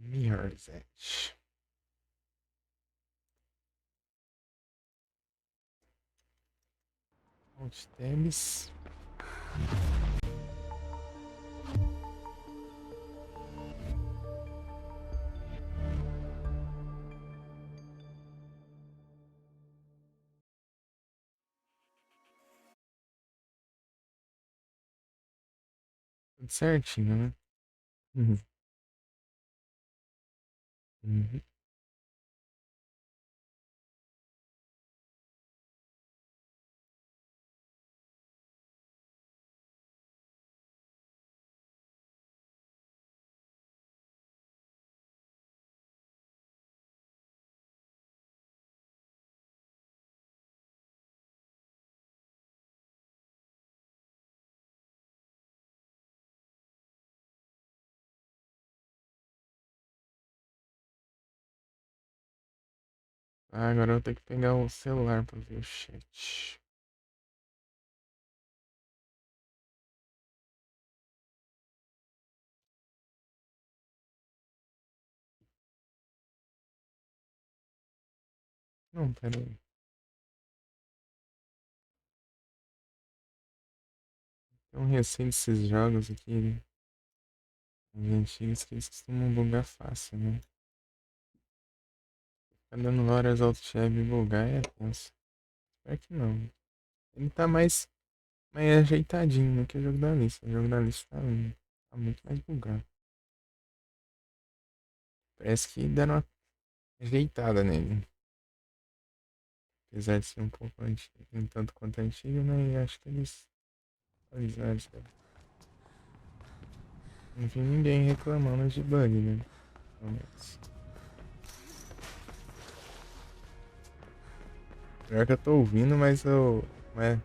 Mirror's Edge. Alt tabs. Tudo certinho, né? Uhum. Uhum. Ah, agora eu vou ter que pegar o celular pra ver o chat. Não, pera aí. Tão recente esses jogos aqui, os antigos, que eles costumam bugar fácil, né? Tá dando várias alt-tab e bugar é tenso. Espero que não. Ele tá mais ajeitadinho do que o jogo da lista. O jogo da lista tá muito mais bugado. Parece que deram uma ajeitada nele. Apesar de ser um pouco antigo, um tanto quanto antigo, mas acho que eles atualizaram isso daí. Não vi ninguém reclamando de bug, né? Pelo menos. Pior que eu tô ouvindo, mas eu. Mas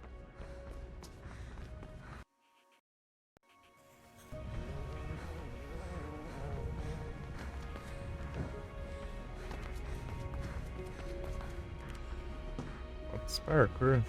Sparker.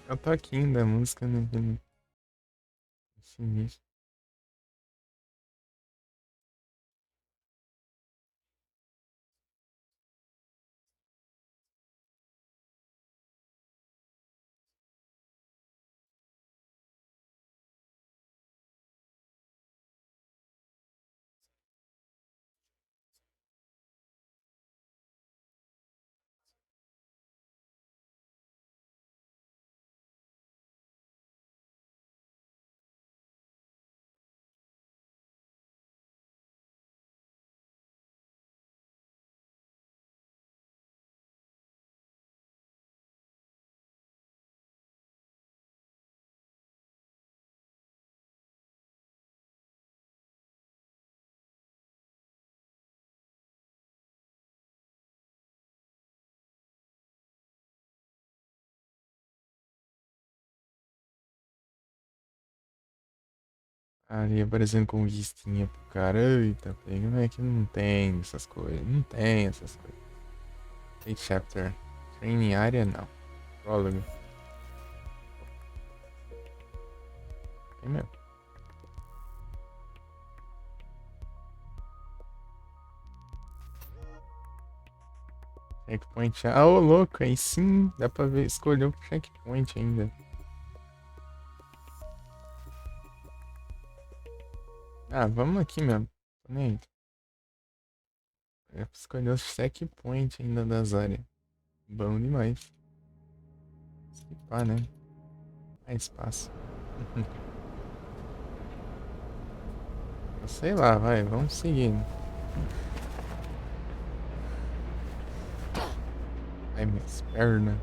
Eu tô aqui ainda, a música, né? Sinistro. Ali aparecendo com listinha pro cara. Eita, pega, não é que não tem essas coisas. Não tem essas coisas. Tem chapter. Training área, não. Prólogo. Tem mesmo. Checkpoint. Ah, ô louco, aí sim dá pra ver, escolher o checkpoint ainda. Ah, vamos aqui mesmo. Tô nem aí. É pra escolher o check point ainda das áreas. Bom demais. Se pá, né? Mais espaço. Sei lá, vai, vamos seguindo. Ai, minhas pernas.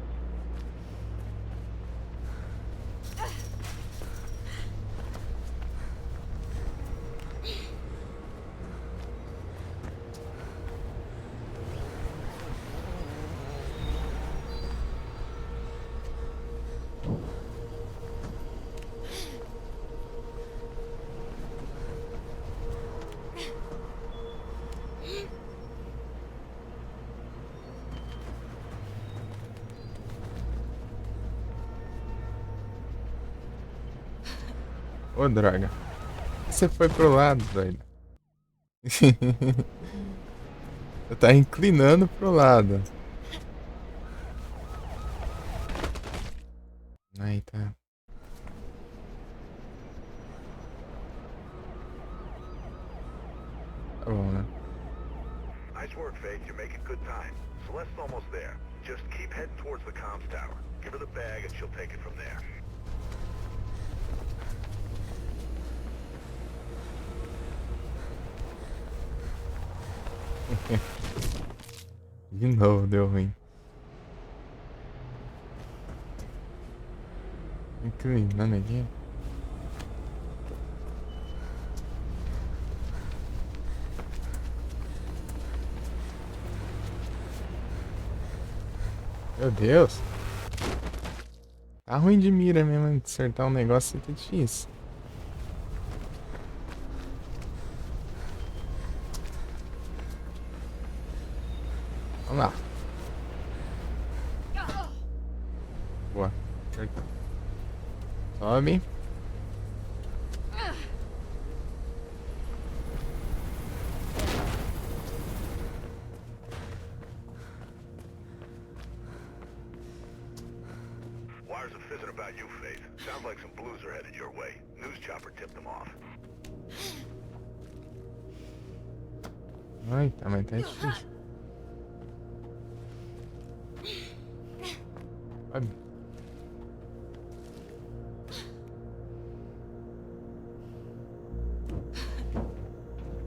Ô, droga. Você foi pro lado, doido. Eu tava inclinando pro lado. Aí tá. Tá bom, né? Nice work, Faith. You're making good time. Celeste's almost there. Just keep heading towards the comms tower. Give her the bag and she'll take it from there. De novo deu ruim. Inclinando aqui. Meu Deus. Tá ruim de mira mesmo. Acertar um negócio tá difícil. Vamos lá. Boa. Acertou. Sobe. Wires are fizzing about you, Faith. Sounds like some blues are headed your way. News chopper tipped them off. Ai, tá, mas tá difícil. Sobe.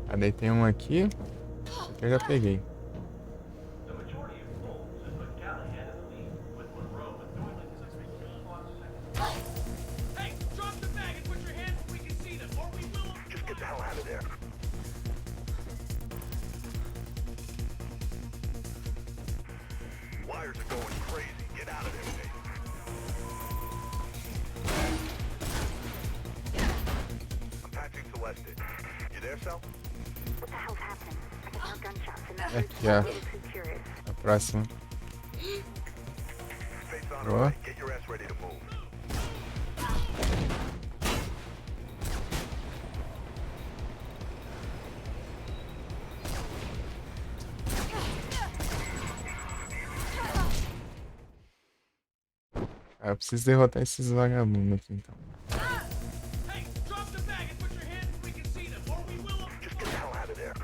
Ah, daí tem um aqui. Que eu já peguei. Just get the hell out of there. Wires are going crazy. Get out of there, Faith. I'm patching Celeste in. You there, Cel? What the hell's happening? I can hear gunshots and that Heck hurts yeah. me. I'm too curious. A próxima. Faith's on her Boa. way. Get your ass ready to move. Ah, eu preciso derrotar esses vagabundos aqui então. Hey, drop the bag and put your hands where we can see them, or we will. Just get the hell out of there.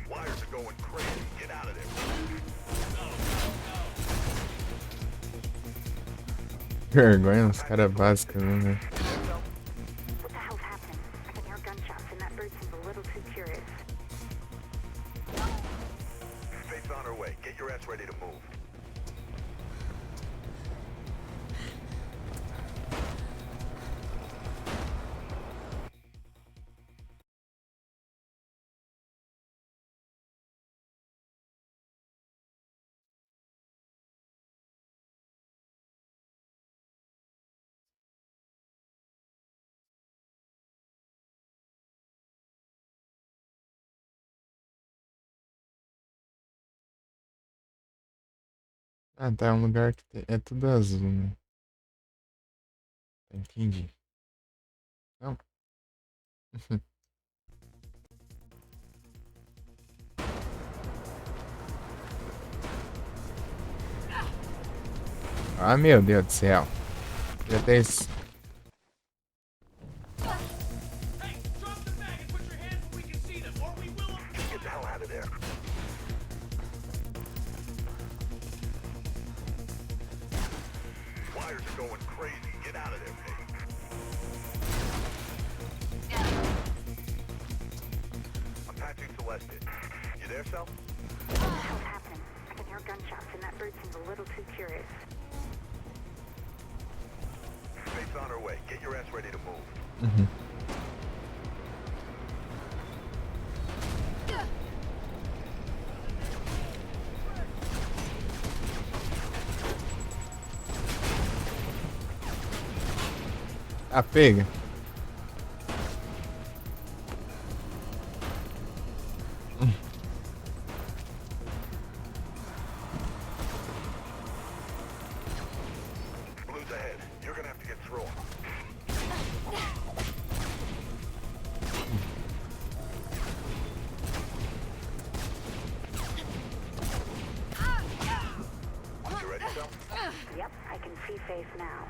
Wires are going crazy. Get out of there. Vergonha, uns caras básicos, né? What the hell's happening? I can hear gunshots and that bird seems a little too curious. Faith's on her way. Get your ass ready to move. Ah, tá, é um lugar que é tudo azul, né? Entendi. Não. Ah, meu Deus do céu. Já tem esse. Hey, drop the bag and put your hands where we can see them, or we will. Just get the hell out of there. Wires are going crazy. Get out of there, Pete. I'm patching Celeste in. You there, Sal? What the hell's happening? I can hear gunshots, and that bird seems a little too curious. Fate's on her way. Get your ass ready to move. Uhum. Ah, pega. Blue's ahead. You're gonna have to get through 'em. You ready, Sal? Yep, I can see face now.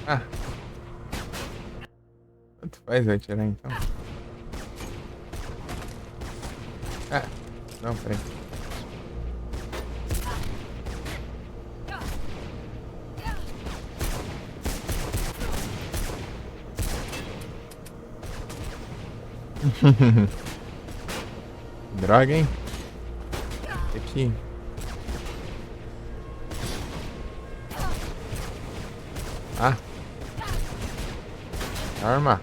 Ah. Tanto faz, vai atirar então. Ah, não, peraí. Droga, hein? Aqui. Ah. Arma.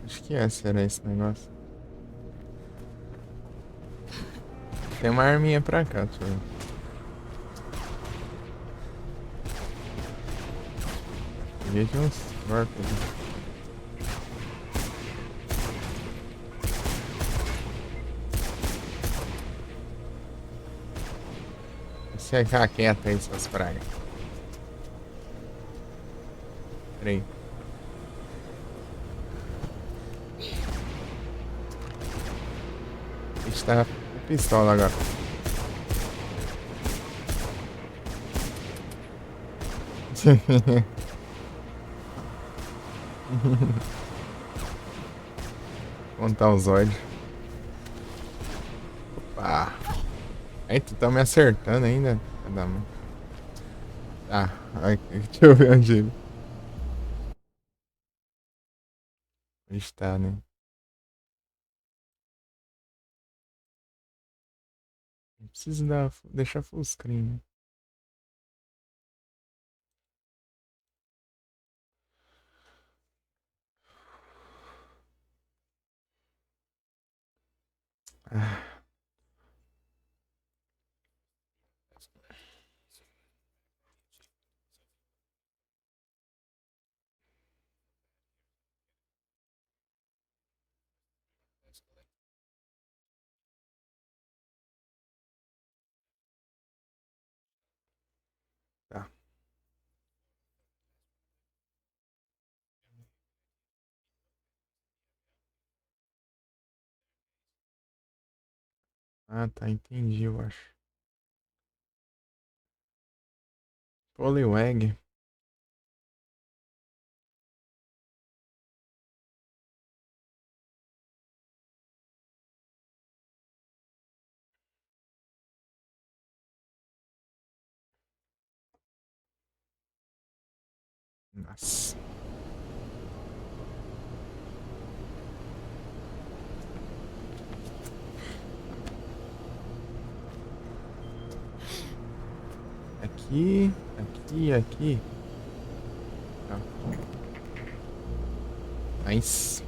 Acho que era esse negócio. Tem uma arminha pra cá, deixa eu ver. Vejo uns corpos ali. Você ficar quieto aí, suas pragas. Peraí. A gente tá com pistola agora. Contar os ódios. Opa. Aí tu tá me acertando ainda. Tá, deixa eu ver onde ele está, né? Não preciso deixar full screen, né? Ah. Tá. Ah, tá, entendi, eu acho. Poliwag. Nossa. Aqui, aqui, aqui. Tá. Nice.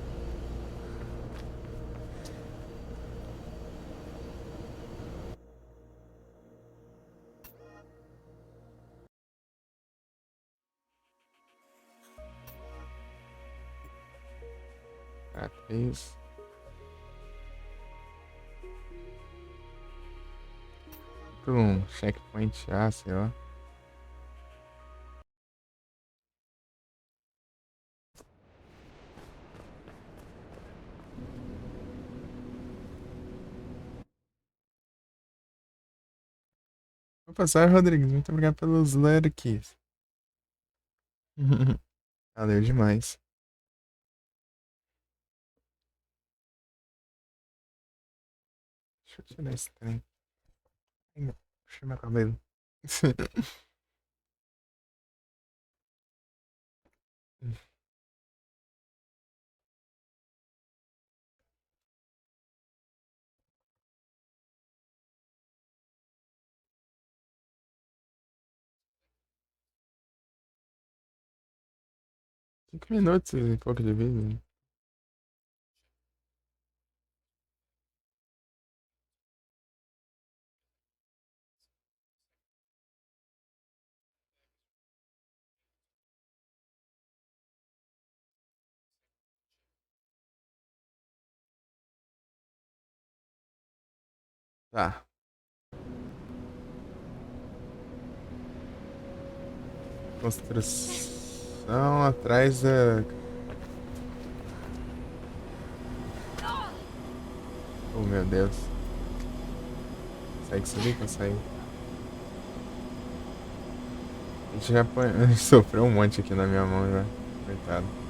Tá, 3. Por um checkpoint A, sei lá. Vou passar, Rodrigues. Muito obrigado pelos likes. Valeu demais. Deixa eu tirar esse trem. Ai, puxei meu cabelo. Cinco minutos e pouco de vídeo. Tá. Construção atrás da. Oh, meu Deus. Consegue subir? Consegue. A gente já sofreu um monte aqui na minha mão já. Coitado.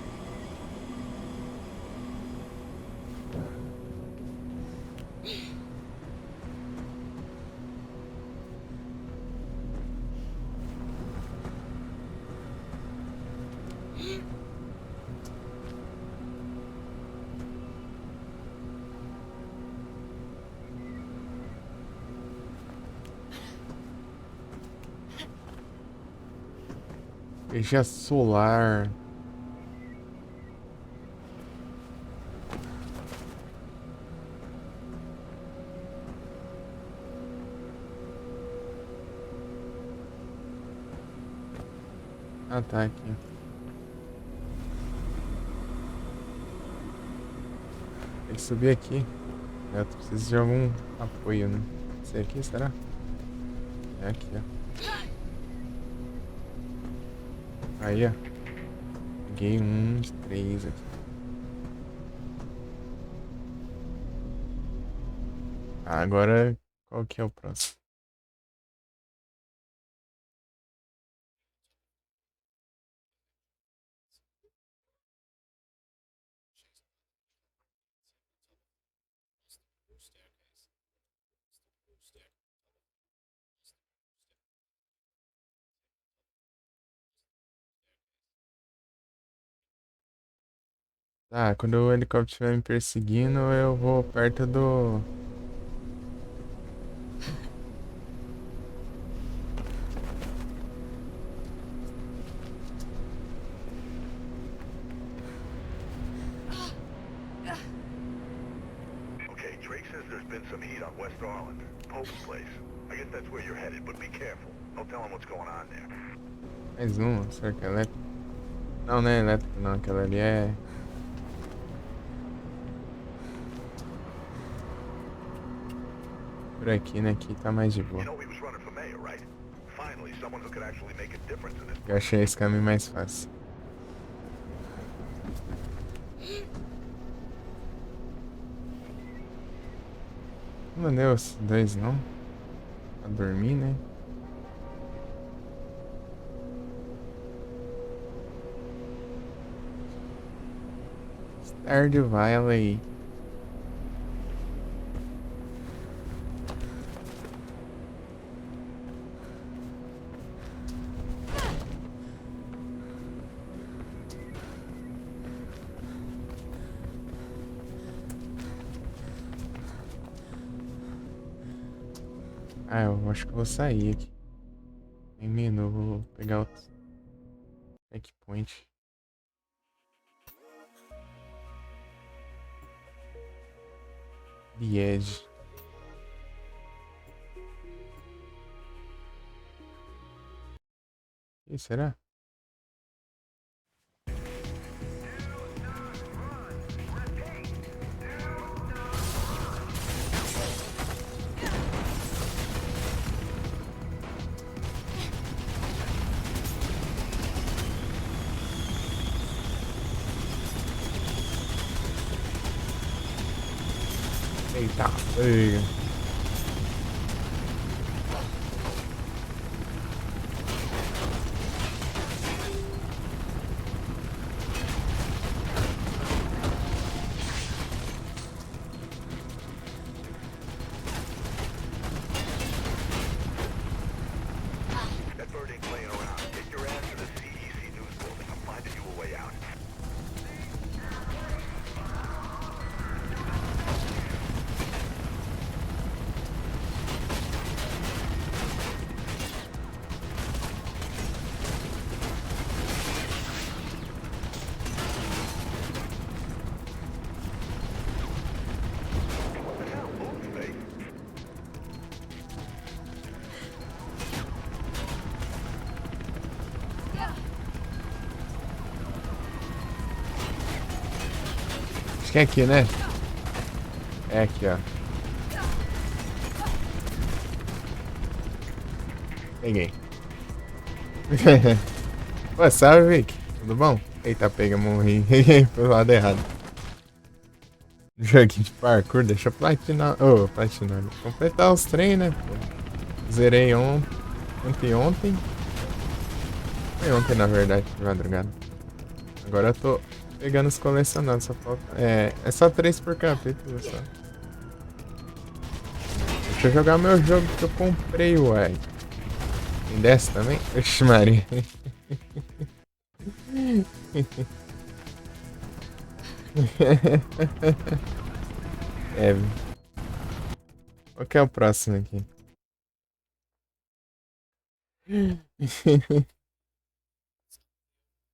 Energia solar. Ah, tá aqui. Tem que subir aqui. Eu preciso de algum apoio, né? Esse aqui, será? É aqui, ó. Aí, ó. Peguei uns 3 aqui. Agora, qual que é o próximo? Tá, quando o helicóptero estiver me perseguindo, eu vou perto do... Okay, Drake says there's been some heat on West Arland. Pope's place. I guess that's where you're headed, but be careful. Don't tell him what's going on there. Mais uma, cerca elétrica. Não, não é elétrica, não. Aquela ali é... Por aqui, né? Aqui tá mais de boa. You know he was running for mayor, right? Finally, someone who could actually make a difference in this. Eu achei esse caminho mais fácil. Não deu os dois, não? Pra dormir, né? Stardew Valley. Ah, eu acho que eu vou sair aqui. Em menu, vou pegar o checkpoint. The Edge. E será? Eita, pega. That bird ain't playing around. Get your ass to the CEC news building. I'm finding you a way out. What the hell? Move, Faith. Acho que é aqui, né? É aqui, ó. Peguei. Pô, salve, Vic. Tudo bom? Eita, pega, morri. Foi lado errado. Joguinho de parkour, deixa eu platinar. Ô, platinar. Completar os trem, né? Pô. Zerei ontem. Foi ontem, na verdade, de madrugada. Agora eu tô pegando os colecionados, só falta. É só 3 por capítulo só. Deixa eu jogar meu jogo que eu comprei, uai. Tem dessa também? Oxi, Maria. É. Qual que é o próximo aqui?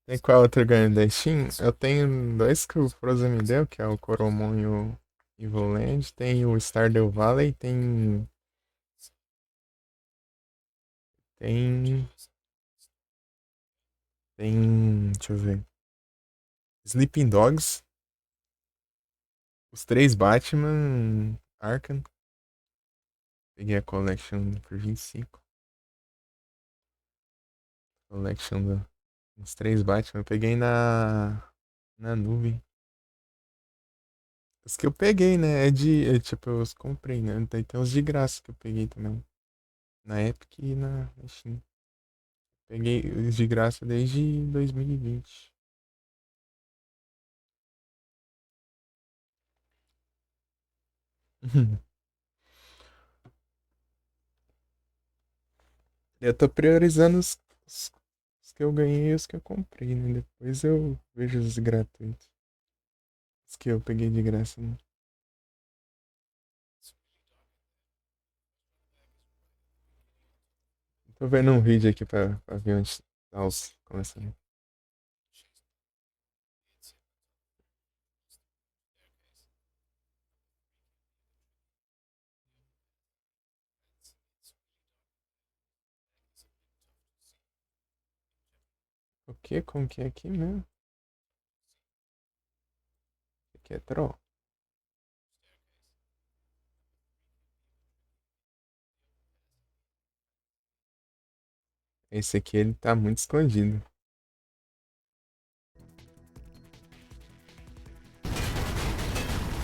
Tem qual outro ganho da Steam? Eu tenho 2 que o Frozen me deu, que é o Coromon e o Evil Land. Tem o Stardew Valley, tem. Tem. Deixa eu ver. Sleeping Dogs. Os 3 Batman. Arkham. Peguei a Collection por 25. Collection dos 3 Batman. Eu peguei na nuvem. Os que eu peguei, né? Tipo, eu os comprei, né? Tem uns de graça que eu peguei também. Na Epic e na Steam. Peguei os de graça desde 2020. Eu tô priorizando os que eu ganhei e os que eu comprei, né? Depois eu vejo os gratuitos. Os que eu peguei de graça, né? Tô vendo um vídeo aqui pra ver onde tá os começando. O que? Como que é aqui mesmo? Aqui é troll. Esse aqui ele tá muito escondido.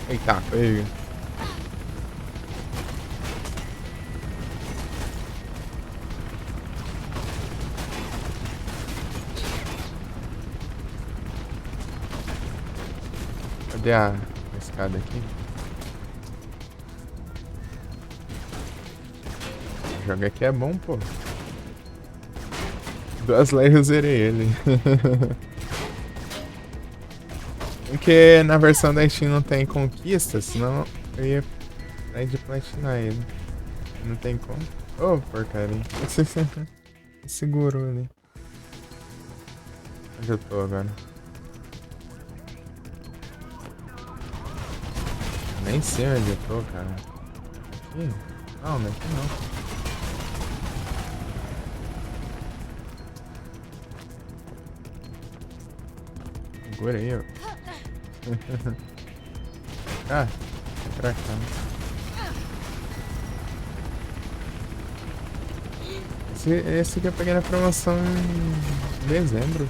Eita, pega. Cadê a escada aqui? O jogo aqui é bom, pô. 2 lives eu zerei ele. Porque na versão da Steam não tem conquista, senão eu ia atrás de platinar ele. Não tem como. Ô, porcaria. Me segurou ali. Onde eu tô agora? Nem sei onde eu tô, cara. Aqui? Não, daqui não. Segurei, ó. Ah, pra cá. Esse aqui eu peguei na promoção em dezembro.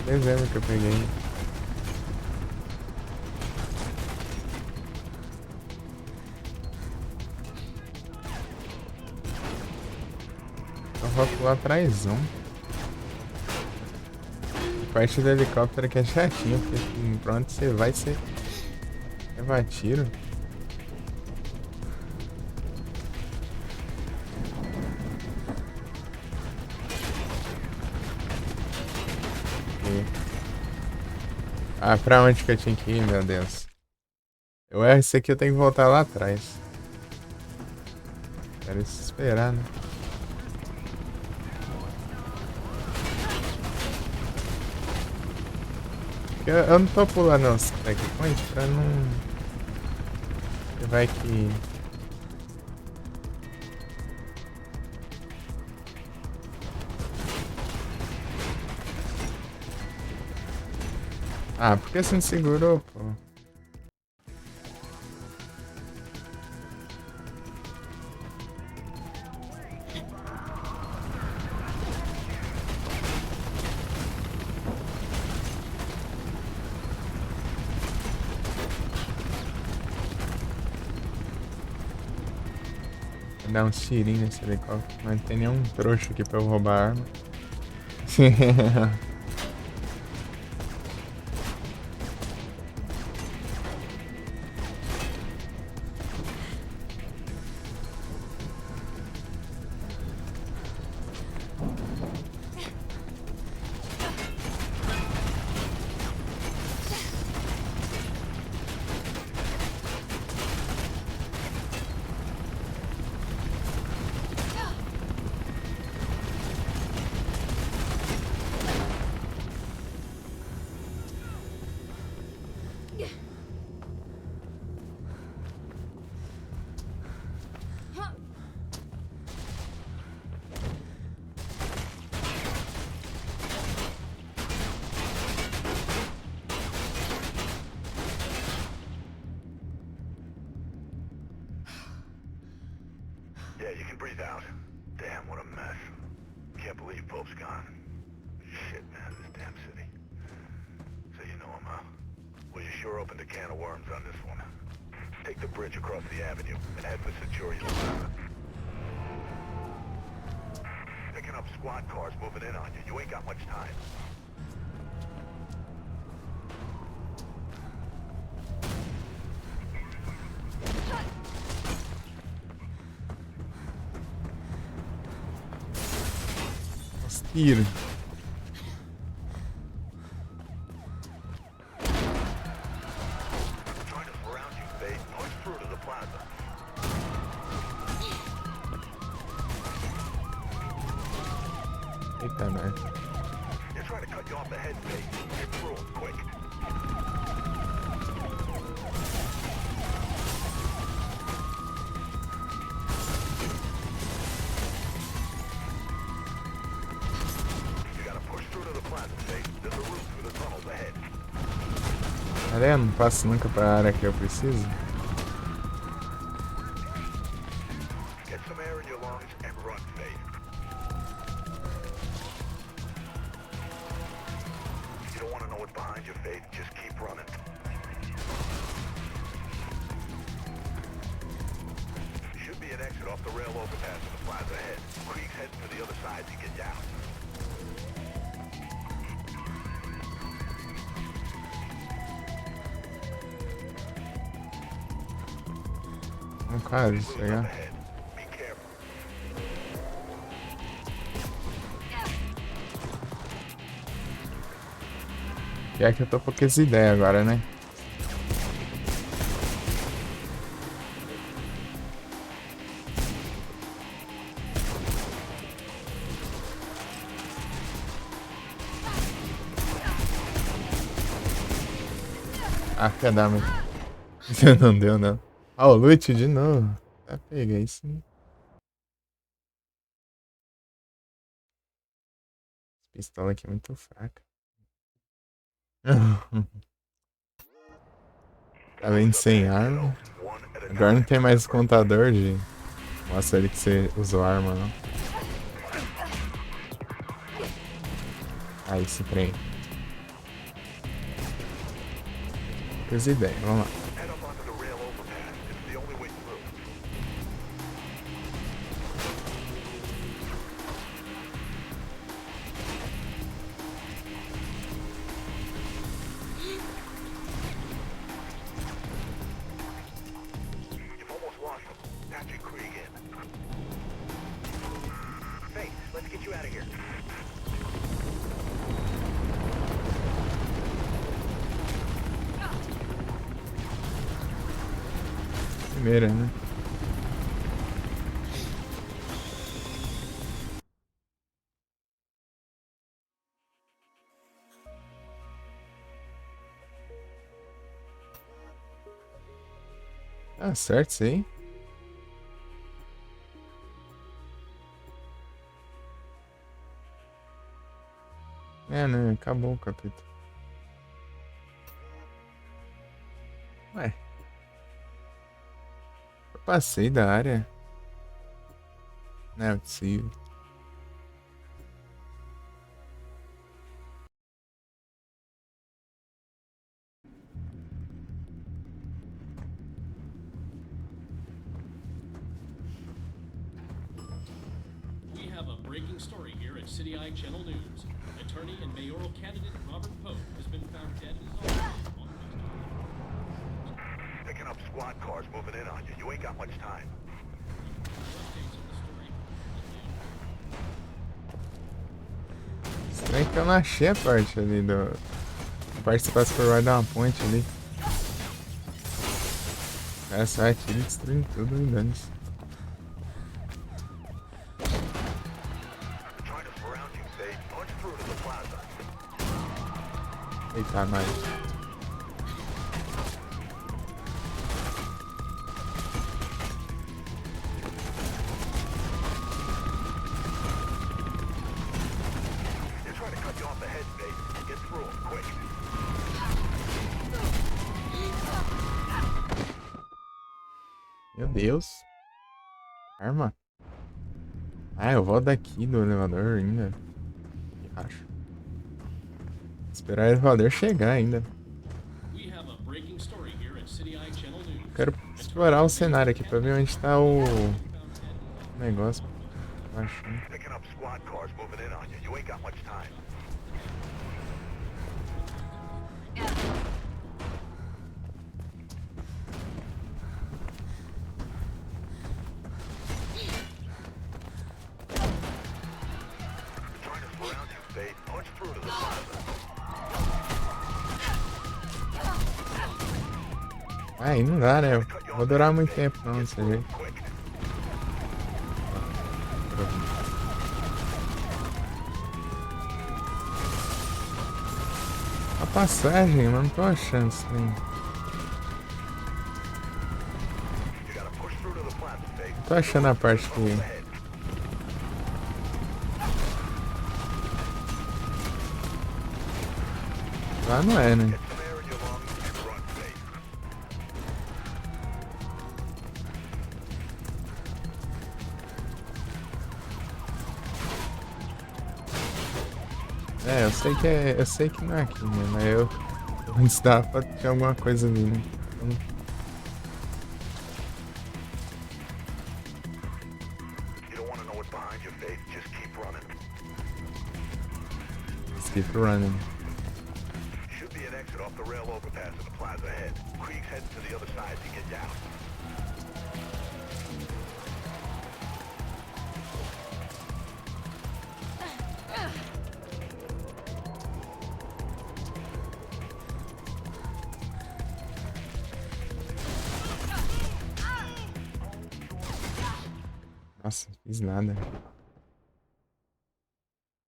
Dezembro que eu peguei. vou pular atrásão. A parte do helicóptero aqui é chatinho, porque pra onde você vai, você leva tiro. Ah, pra onde que eu tinha que ir, meu Deus? Eu erro esse aqui, eu tenho que voltar lá atrás. Quero esperar, né? Eu não tô pulando os checkpoints pra não... Vai que... Ah, por que você não segurou, pô? Vou dar um tirinho nesse helicóptero, mas não tem nenhum trouxa aqui pra eu roubar a arma. Yeah, you can breathe out. Damn, what a mess. Can't believe Pope's gone. Shit, man, this damn city. So you know him, huh? Well, you sure opened a can of worms on this one. Take the bridge across the avenue and head for Centurion Plaza. Picking up squad cars moving in on you. You ain't got much time. Tiro. Trying to surround you, Faye. Push through to the plaza. Eita, merda. They're trying to cut you off the head, Faye. Get through them, quick. You gotta push through to the plaza, Faye. There's a route through the tunnels ahead. Olha, eu não passo nunca pra área que eu preciso. Get some air in your lungs and run, Faye. You don't want to know what's behind you, Faye. Just keep running. Should be an exit off the rail overpass in the plaza ahead. Creek's heading for the other side to get down. Quase, Blue's up chegar. ahead. Be careful. Pior que eu tô com poucas ideias agora, né? Ah, quer dar, mas... Não deu, não. Ah, o loot de novo. Ah, peguei sim. Essa pistola aqui é muito fraca. Tá vendo sem arma? Agora não tem mais contador de... Mostra ali que você usou arma, não. Aí, se prende. Poucas ideias, vamos lá. Head up onto the rail overpass. It's the only way through. primeira, né? Tá certo isso aí. É, né? Acabou o capítulo. Ué. Eu passei da área. Não é possível. We have a breaking story here at City Eye Channel News. Attorney and mayoral candidate Robert Pope has been found dead in his office on West Picking up squad cars moving in on you. You ain't got much time. Updates of the story. Estranho que eu não achei a parte ali do. A parte que você passa por baixo da uma ponte ali. Cara, só atira e destruindo tudo e dane-se. Trying to surround you, Faith. Punch through to the plaza. Eita, nós. They're trying to cut you off the head, Faith. Get through them, quick. Meu Deus. Arma. Ah, eu volto daqui do elevador ainda. Acho. Esperar o elevador chegar ainda. We have a breaking story here at City Eye Channel News. Quero explorar o cenário aqui pra ver onde tá o negócio. Baixinho. Picking up squad cars moving in on you. You ain't got much time. Trying to surround you, Faith. Punch through to the plaza. Aí não dá, né? Não vou durar muito tempo não, desse jeito. Quick. A passagem, mas não tô achando isso nem. You gotta push through to the plaza, Faith. Não tô achando a parte que. Ahead. Lá não é, né? Get some air in your lungs and run, Faith. É, eu sei que não é aqui, né? Mas eu antes dava pra ter alguma coisa ali, né? Então, You don't want to know what's behind you, Faith. Just keep running. skip running. Should be an exit off the rail overpass in the plaza ahead. Krieg's heading to the other side to get down. Nossa, não fiz nada.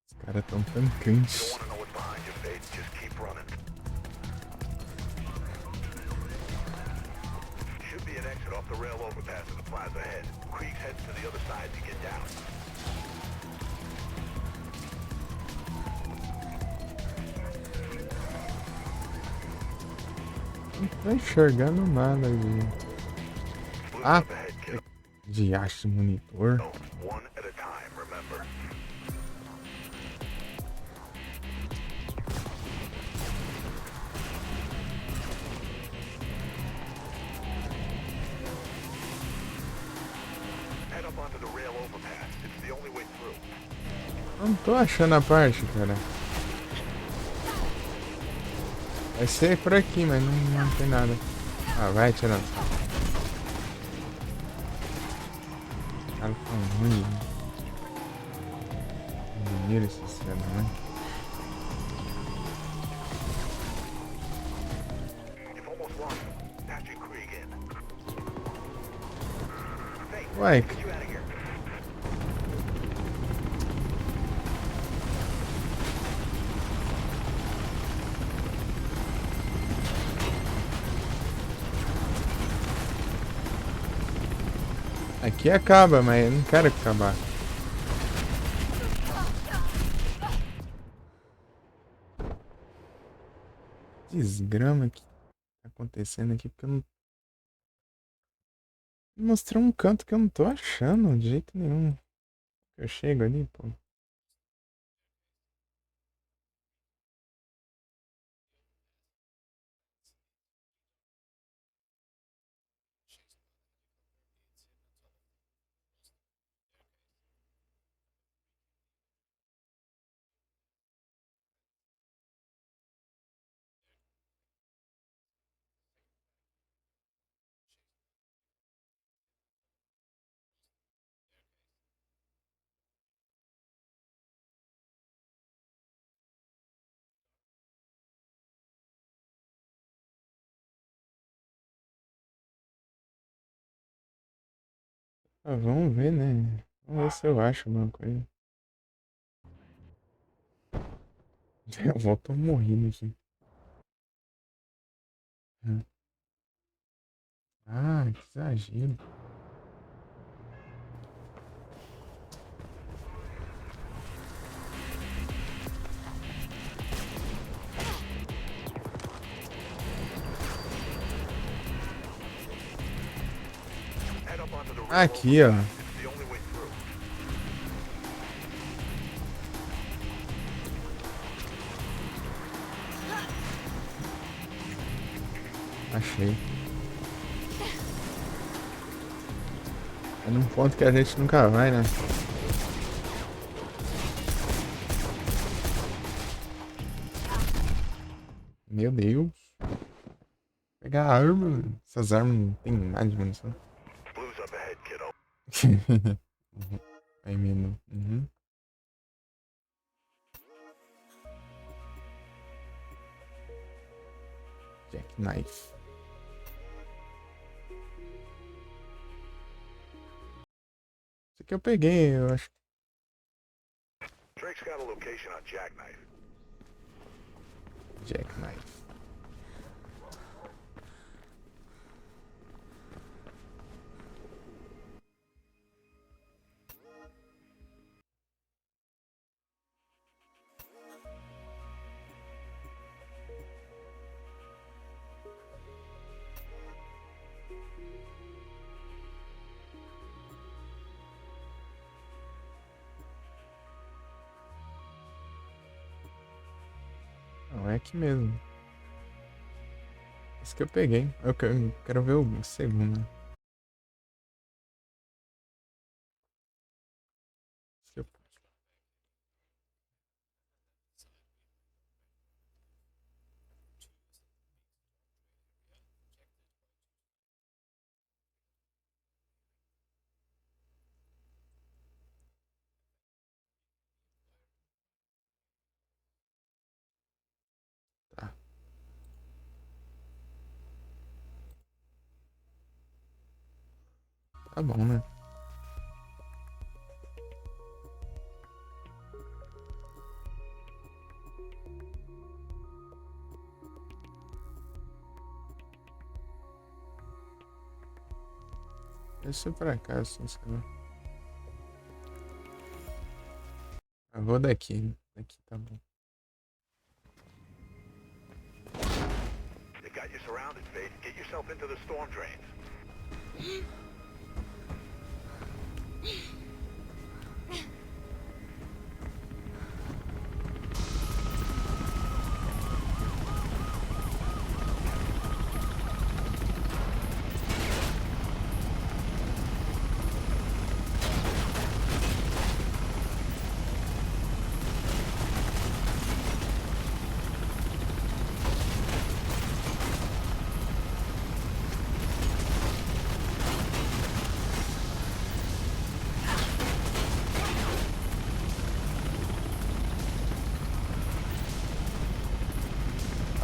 Os caras tão tancantes. Want to know what's behind you, Faith. Just keep running. Should be an exit off the rail overpass in the plaza ahead. Krieg's heading to the other side to get down. Não tô enxergando nada ali. Blue Ah, up ahead, kid. diacho de monitor. One at a time, remember. Head up onto the rail overpass. It's the only way through. Não tô achando a parte, cara. Vai ser por aqui, mas não tem nada. Ah, vai tirando. Cara, tá ruim. Dinheiro esse cena, né? You've almost lost him. Patch your Krieg in. Uai, Get you out of here. aqui acaba, mas eu não quero acabar. Desgrama que tá acontecendo aqui, porque eu não... Mostrou um canto que eu não tô achando de jeito nenhum. Eu chego ali, pô. Ah, vamos ver, né? Vamos ver se eu acho alguma coisa. Eu volto morrendo aqui. Ah, que exagero. Head up onto the roof. Aqui, ó. It's the only way through. Achei. É num ponto que a gente nunca vai, né? Meu Deus. Pegar a arma. Essas armas não tem nada de munição. Blue's up ahead, kiddo. Uhum. Aí, menino. Uhum. Jackknife. Isso aqui eu peguei, eu acho. Drake's got a location on Jackknife. Jackknife. Não, é aqui mesmo. Esse que eu peguei. Eu quero ver o segundo. Esse que eu... Tá. Tá bom, né? Esse é pra cá, assim, sei lá. Eu vou daqui. Daqui tá bom. They got you surrounded, Faith. Get yourself into the storm drains.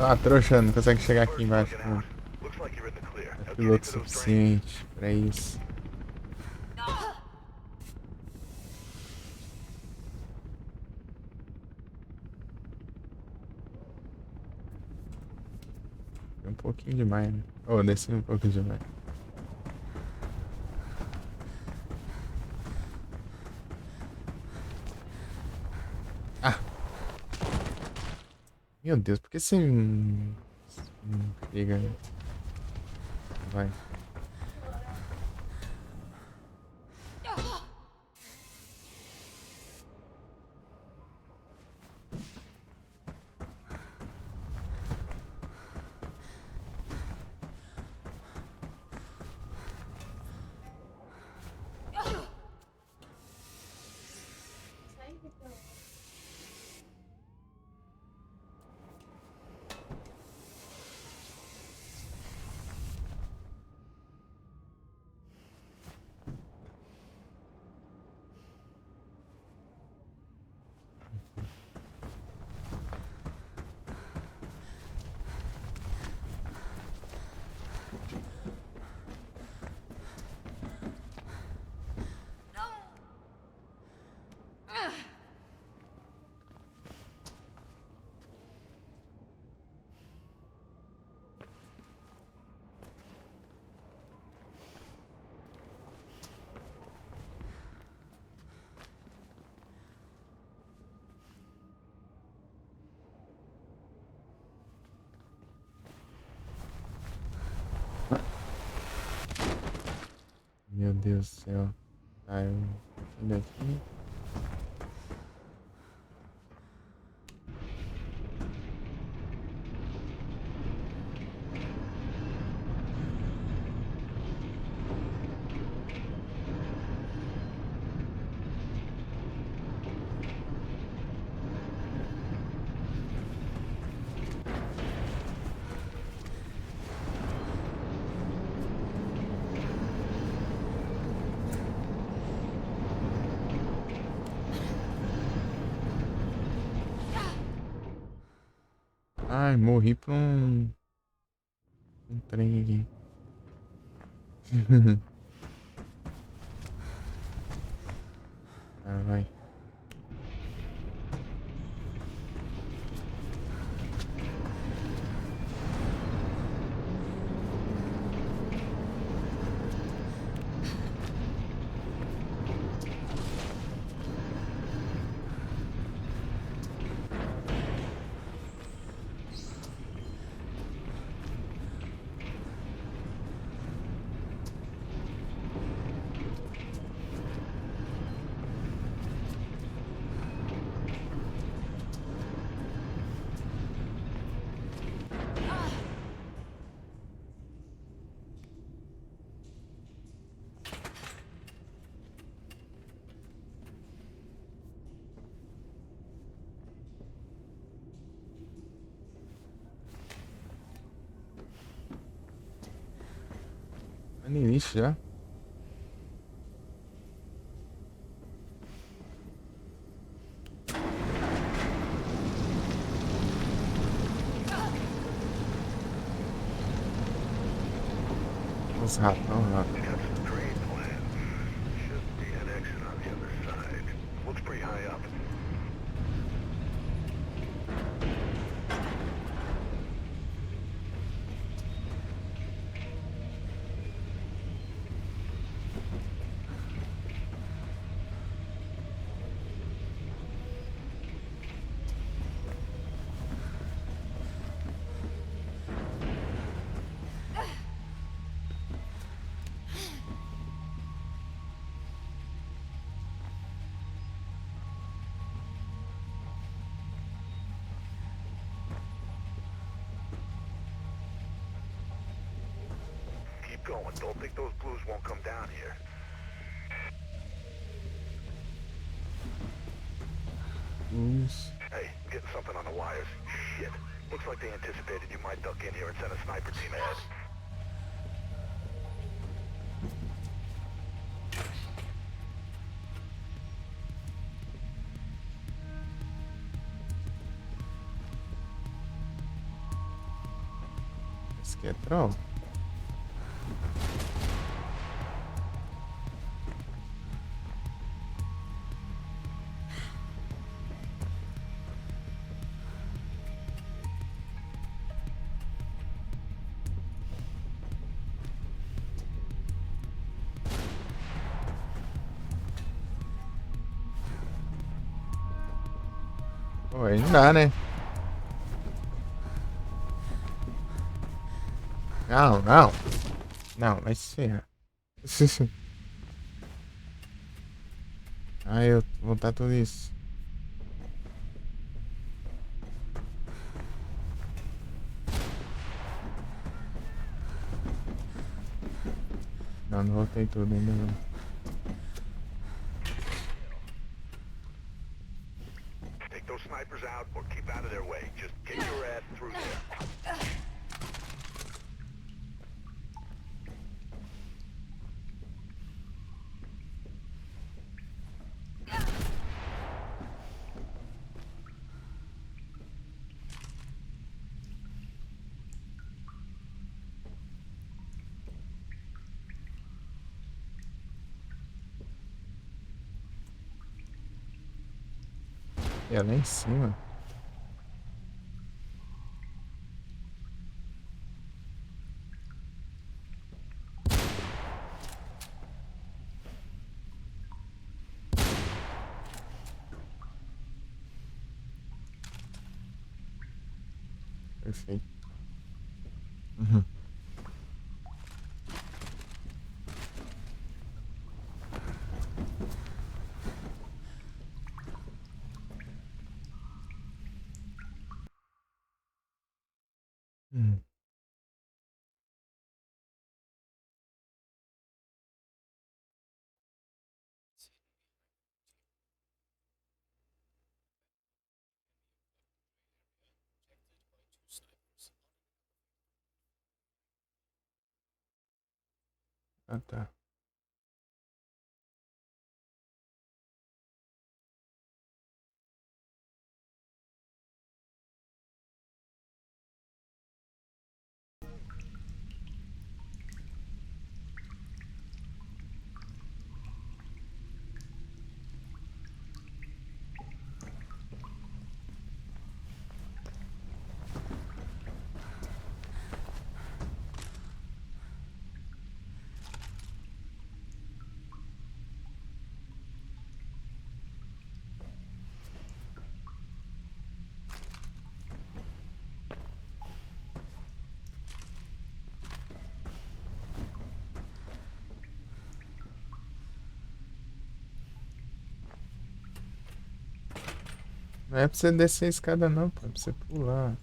Ah, trouxa, não consegue chegar aqui embaixo. Looking Não out. Looks like you're in the clear. é Now get piloto into those drains. suficiente pra isso. pouquinho demais, né? Oh, desci um pouco demais. Ah! Meu Deus, por que você me pega? Vai. Meu Deus do céu. Tá, eu vim daqui. Ai, morri pra um trem aqui. Ah, vai. Tá no início já. Os ratão lá. We got some trade plans. Should be an exit on the other side. Looks pretty high up. Keep going. Don't think those blues won't come down here. Uns. Hey, I'm getting something on the wires. Shit. Looks like they anticipated you might duck in here and send a sniper team ahead. Esse aqui é troll. Pô, aí não dá, né? Não, não. Não, vai se ferrar. Ah, eu vou botar tudo isso. Não, não voltei tudo ainda não. Take those snipers out or keep out of their way. Just get your ass through there. É lá em cima. Perfeito. Uhum. Hum. Ah, tá. Não é pra você descer a escada não, pô. É pra você pular.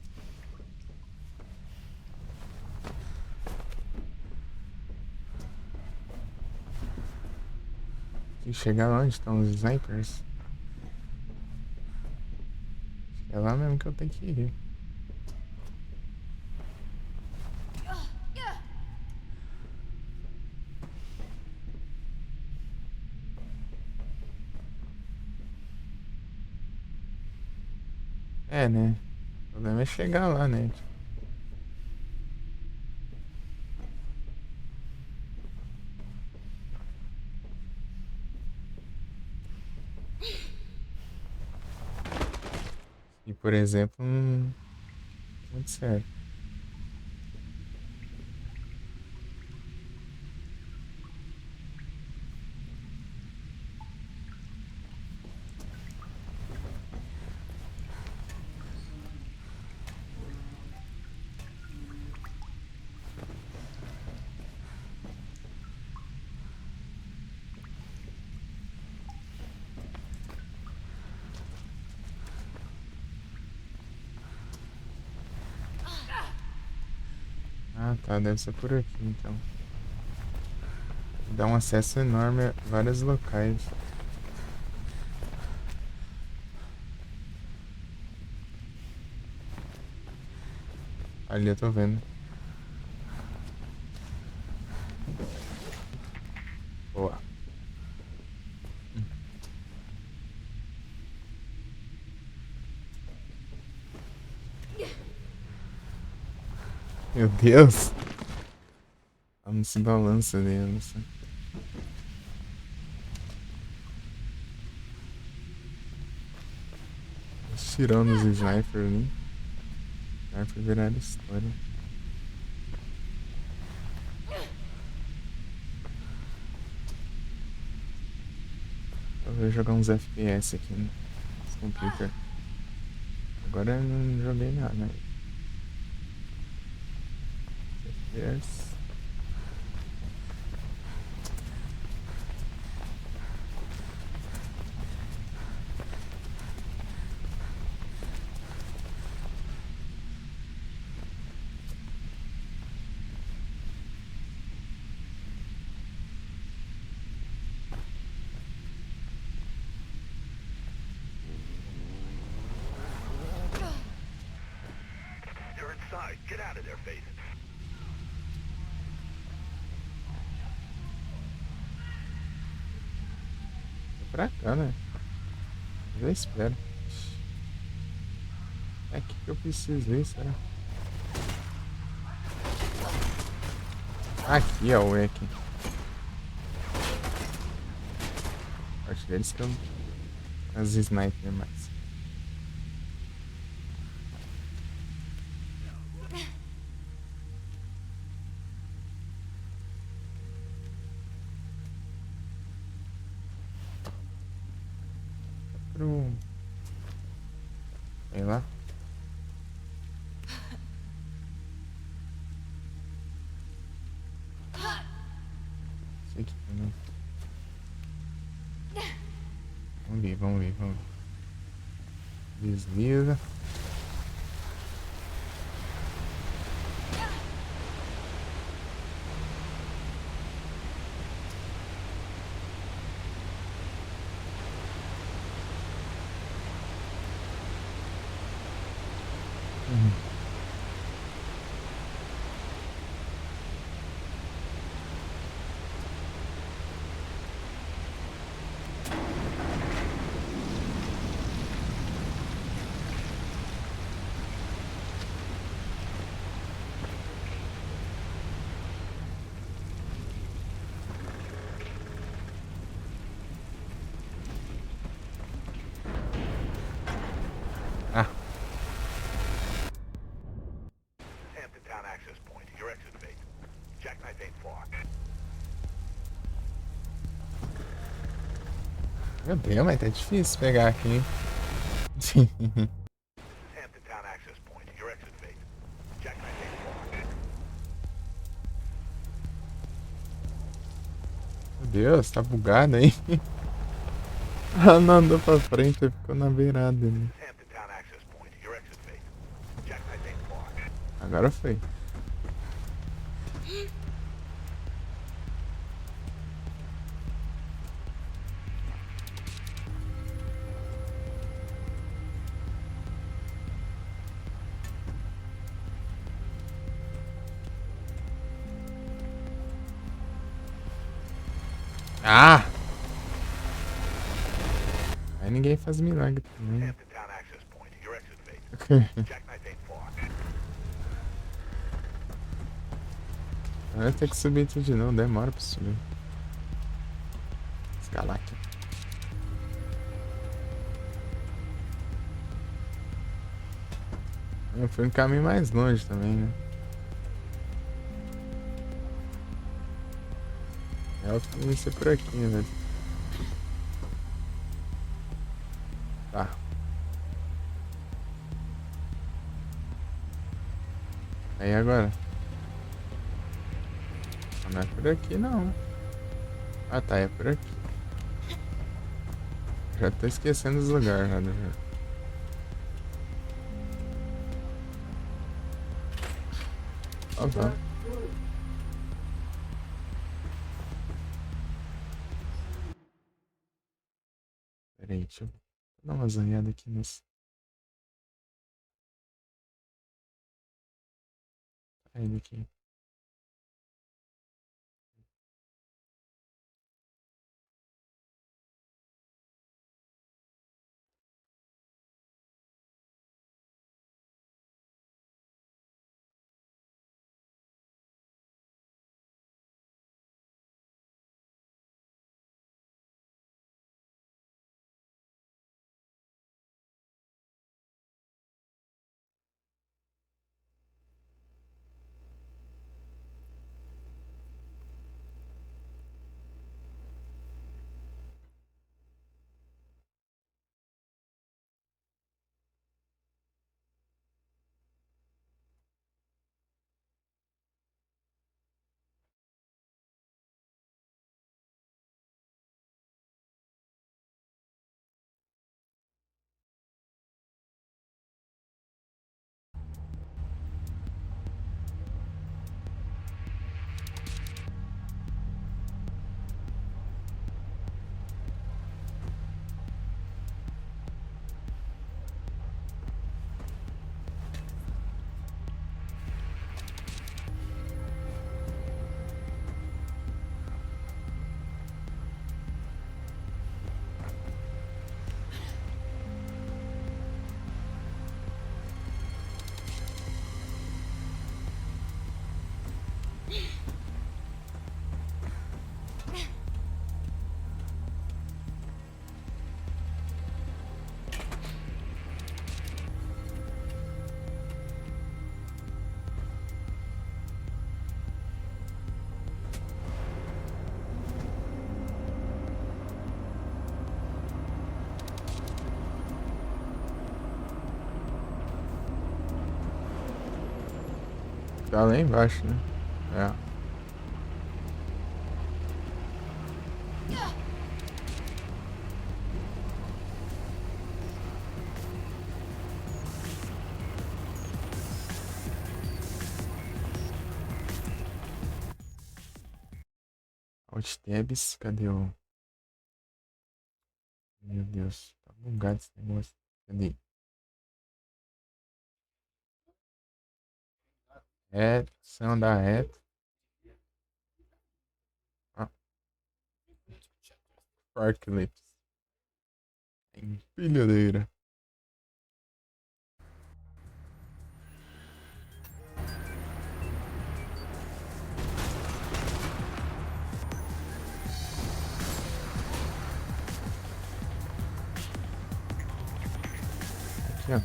Tem que chegar lá onde estão os snipers. É lá mesmo que eu tenho que ir. É, né? O problema é chegar lá, né? E, por exemplo, muito sério. Ah, tá. Deve ser por aqui, então. Dá um acesso enorme a vários locais. Ali eu tô vendo. Boa. Meu Deus. Ela não se balança dentro. Tirando os sniper ali. Sniper viraram história. Eu vou jogar uns FPS aqui no computer. Agora eu não joguei nada. Yes. They're inside. Get out of there, Faith. Pra cá, né? Já espero. É aqui que eu preciso ir, será? Aqui, ó, o Eck. Acho deles que eu... As sniper mais. Pro... Sei lá. Sei que também. Vamos ver, vamos ver, vamos ver. Desliza. Ah, Hampton Town access point. Your exit, Faith. Jackknife ain't far. meu Deus, mas tá difícil pegar aqui, hein? Hampton Town access point. Your exit, Faith. Jackknife ain't far. Meu Deus, tá bugado aí. Ah, não andou pra frente, ficou na beirada ali. Hampton Town access point. Your exit, Faith. Jackknife ain't far. Agora foi. Ah! Aí ninguém faz milagre também. Hampton Town access point. Your exit, Faith. Jackknife ain't far. Vai ter que subir tudo de novo, demora pra subir. Escalar aqui. Eu fui um caminho mais longe também, né? É o que ia ser por aqui, né? Tá. Aí agora? Não é por aqui não. Ah tá, é por aqui. Já tô esquecendo os lugares já do jogo. Ó, tá. Pera aí, deixa eu dar uma zanhada aqui nesse. Aí daqui. Tá lá embaixo, né? É. Alt tabs, cadê o... Meu Deus, tá bugado esse negócio. Cadê? Se andar reto. Ah, Sparklets. Empilhadeira. Aqui, ó.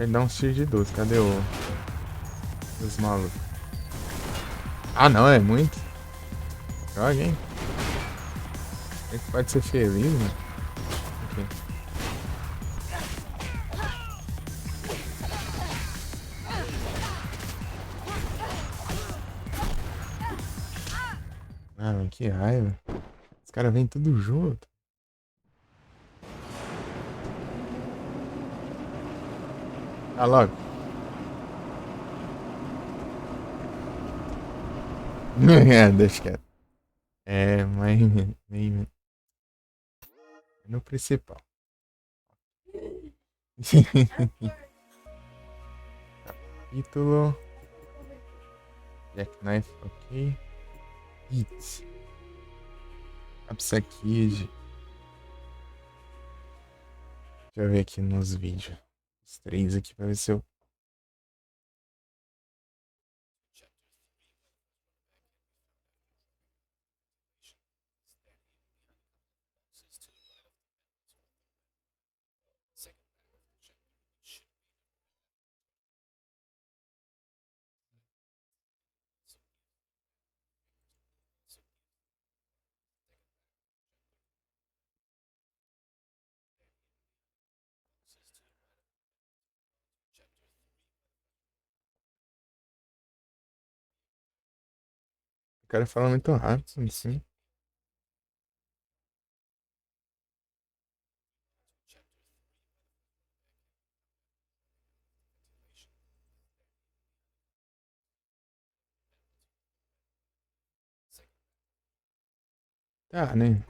Ele dá um tiro de 12. Cadê os malucos? Ah, não, é muito. Joga, hein? Ele pode ser feliz, né? Aqui. Ah, mas que raiva. Os caras vêm tudo junto. Tá logo. É, deixa quieto. É, mas nem no principal. Capítulo. Jackknife, ok. Hits. Capsa Kid. Deixa eu ver aqui nos vídeos. Os 3 aqui pra ver se eu. O cara fala muito rápido, assim. Tá, né?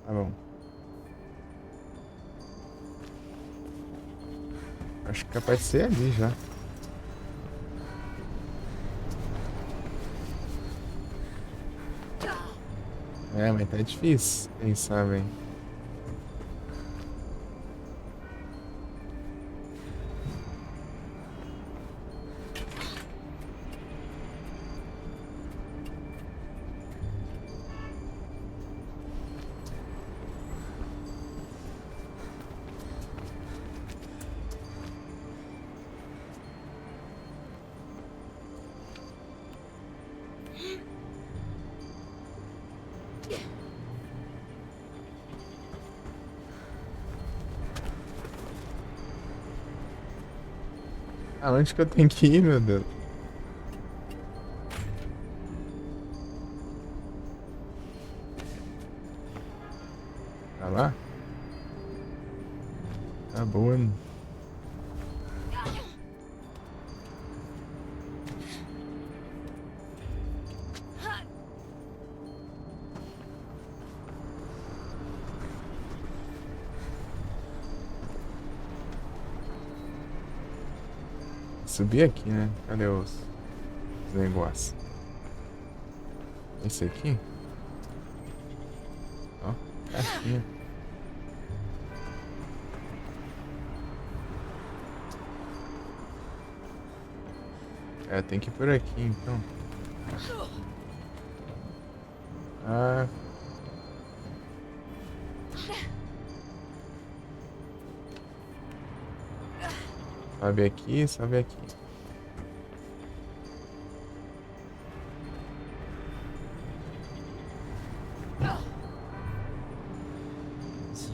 Tá bom. Acho que é capaz de ser ali já. É, mas tá difícil pensar, velho. Aonde que eu tenho que ir, meu Deus? Tá lá? Tá boa, né? Subir aqui, né? Cadê os negócios? Esse aqui? caixinha. É, tem que ir por aqui então. Ah. Sobe aqui, sobe aqui.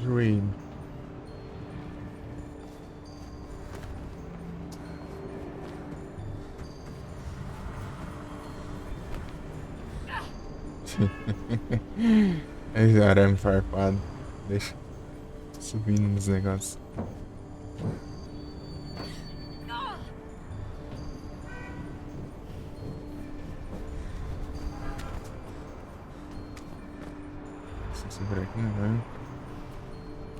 Dream. Esse arame farpado. Deixa subindo nos negócios. Deixa eu por aqui, né?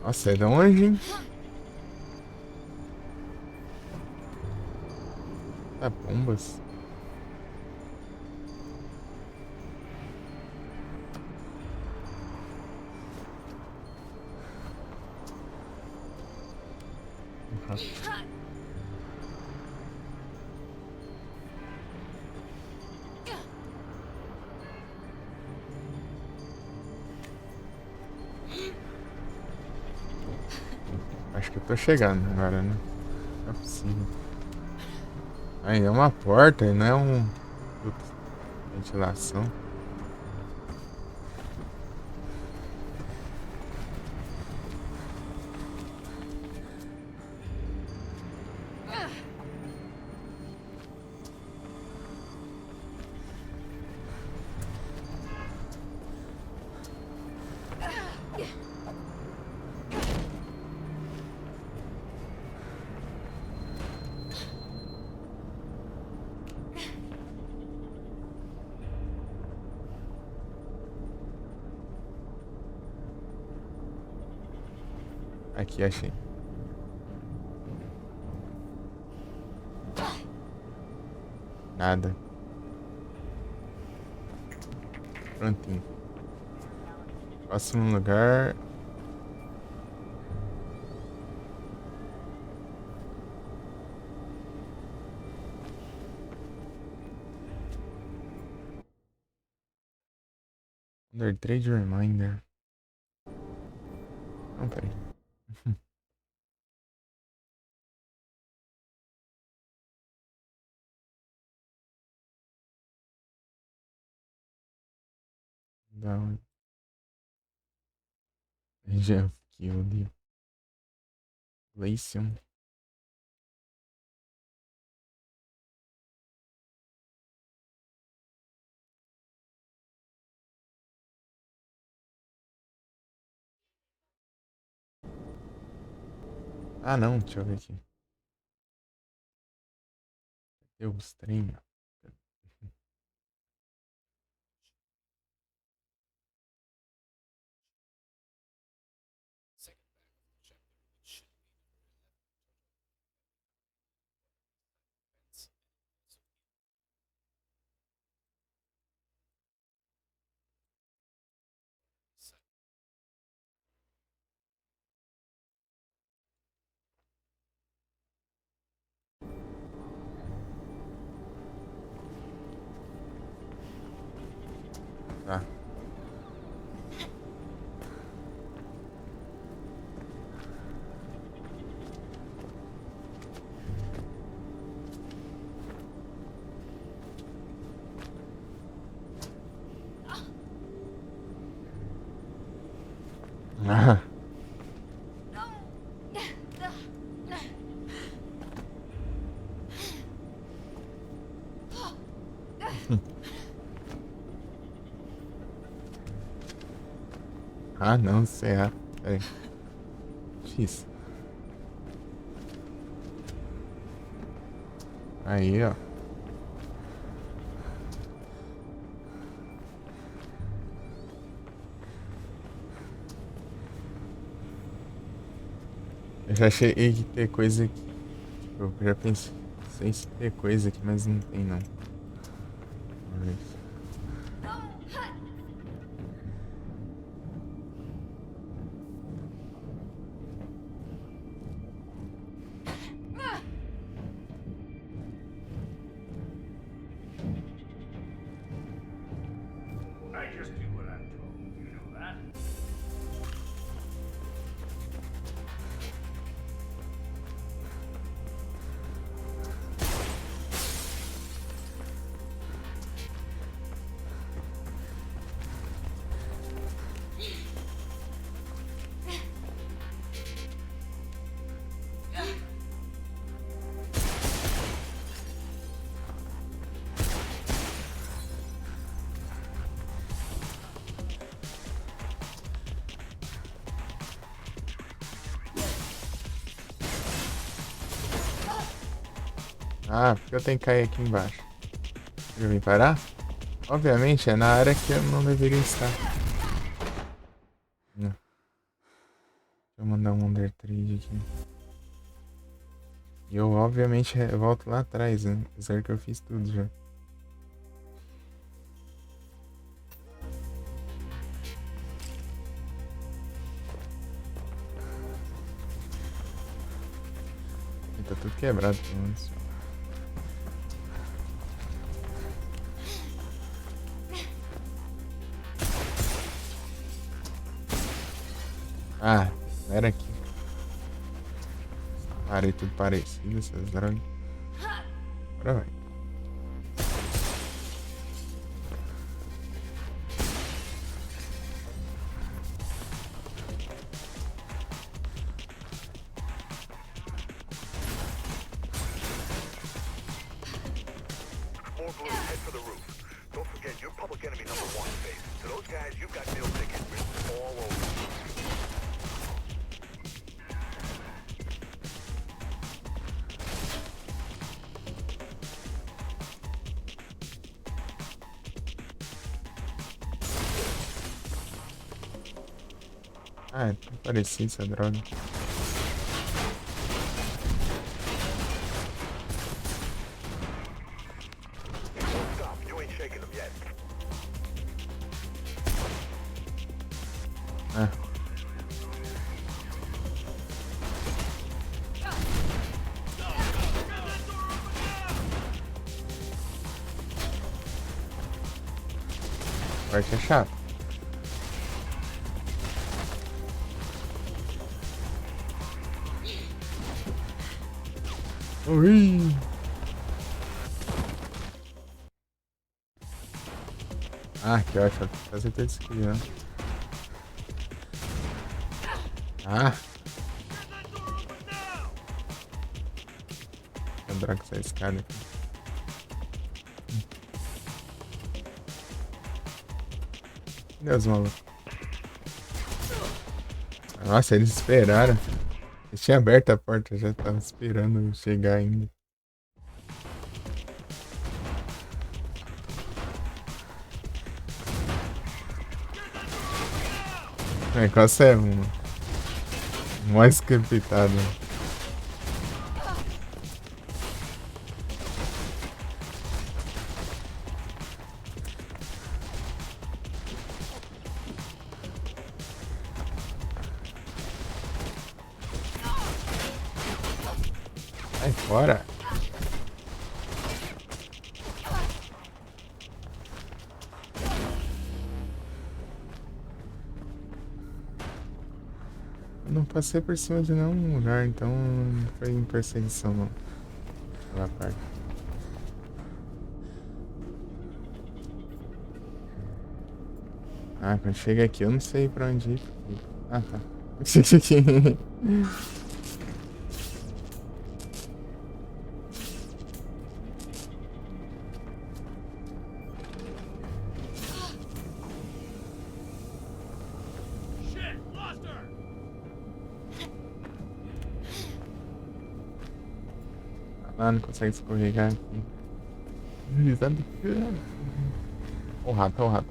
Nossa, é de onde, hein? Tá, bombas. Acho que eu tô chegando agora, né? Não é possível. Aí é uma porta, não é um. Putz, ventilação. Aqui, achei. Nada. Prontinho. Próximo lugar. Under Trade Reminder. Não, peraí. Down. Já killed. Glacium. Ah, não, deixa eu ver aqui. Deus, trem. Tá. Ah. Ah, não, será? Peraí. X. Aí, ó. Eu já achei que ter coisa aqui. Tipo, eu já pensei se ter coisa aqui, mas não tem não. Vamos ver. Ah, porque eu tenho que cair aqui embaixo. Eu vim parar? Obviamente é na área que eu não deveria estar. Não. Deixa eu mandar um undertrade aqui. E eu obviamente volto lá atrás, né? Apesar que eu fiz tudo já. E tá tudo quebrado pelo menos. Ah, era aqui. Parei tudo parecido, essas drogas. Agora vai. More blue, head for the roof. Don't forget, you're public enemy number one, face. To those guys, you've got meal tickets written all over. Ah, é tudo parecido essa droga. Don't stop, you ain't shaking them yet. Ah. Parte é chato. Ui. Ah, que ótimo. Fazer tudo isso aqui, né? Ah. Vou droga essa escada aqui. Deus, maluco. Nossa, eles esperaram. Eles tinham aberto a porta, já tava esperando eu chegar ainda. O negócio é mais capitado. Sai fora. Eu não passei por cima de nenhum lugar, então não foi em perseguição não. Aquela parte. Ah, quando chega aqui eu não sei pra onde ir. Ah, tá. Shit, lost her! Ah, não consegue escorregar aqui. Sabe? O rato, o rato.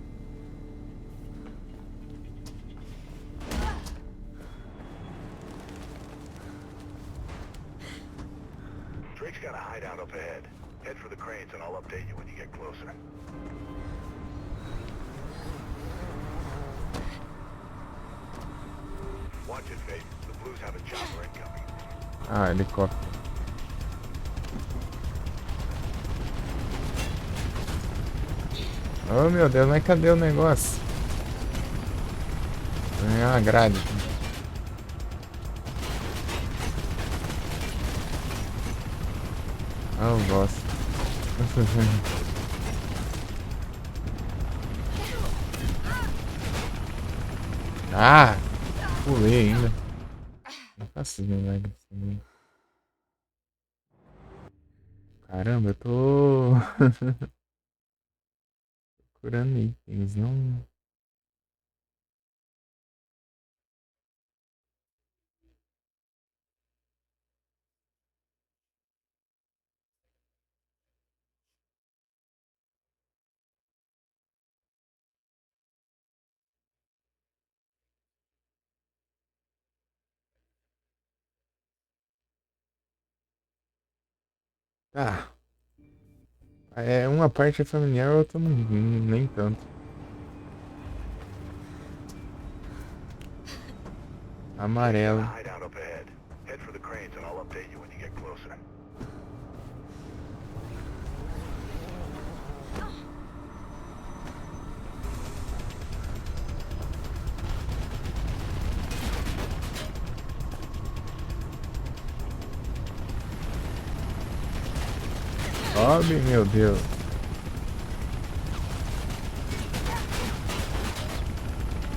Drake's got a hideout up ahead. Head for the cranes and I'll update you when you get closer. Watch it, Faith. The Blues have a chopper incoming. Ah, helicóptero. Oh meu Deus, mas cadê o negócio? É uma grade. Ah, eu gosto. Ah! Pulei ainda. Não faço milagre assim. Caramba, eu tô procurando itens, não. Tá. É, uma parte é familiar, outra nem tanto. Amarelo. Hideout up ahead. Head for the cranes and I'll update you when you get closer. Sobe, meu Deus.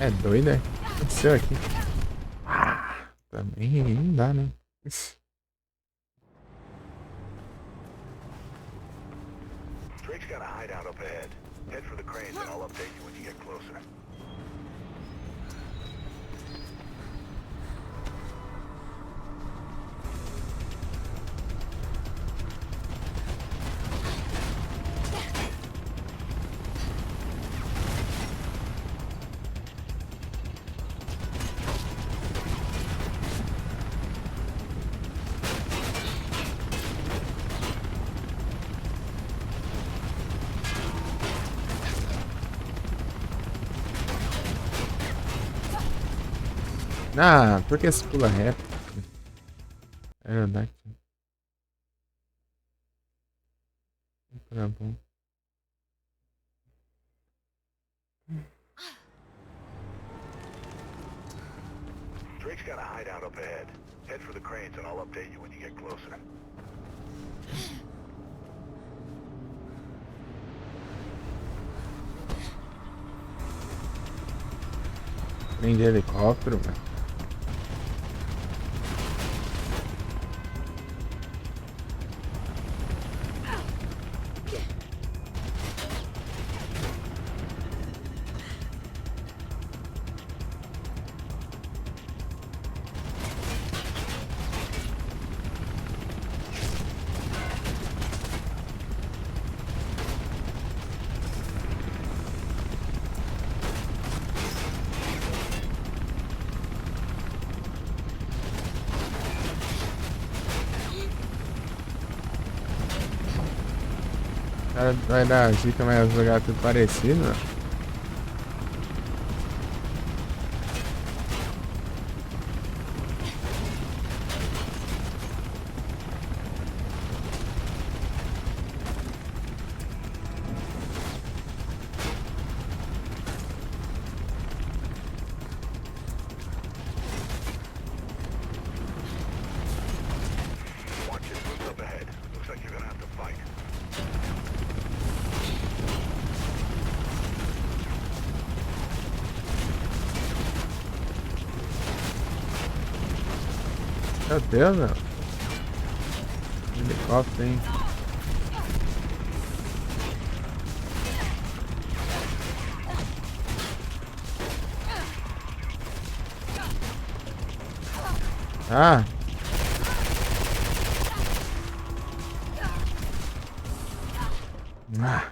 É doido, é? O que aconteceu aqui? Ah, também não dá, né? Drake's got a hideout up ahead. Head for the cranes and I'll update you when you get closer. Ah, por que se pula reto? É verdade. Tá bom. Drake's got a hideout up ahead. Head for the cranes and I'll update you when you get closer. Trem de helicóptero, velho. O cara vai dar dica, mas os lugares tudo parecido, né? Watch it. What's up ahead? Looks like you're gonna have to fight. Meu Deus, meu. Helicóptero, hein? Ah! Ah!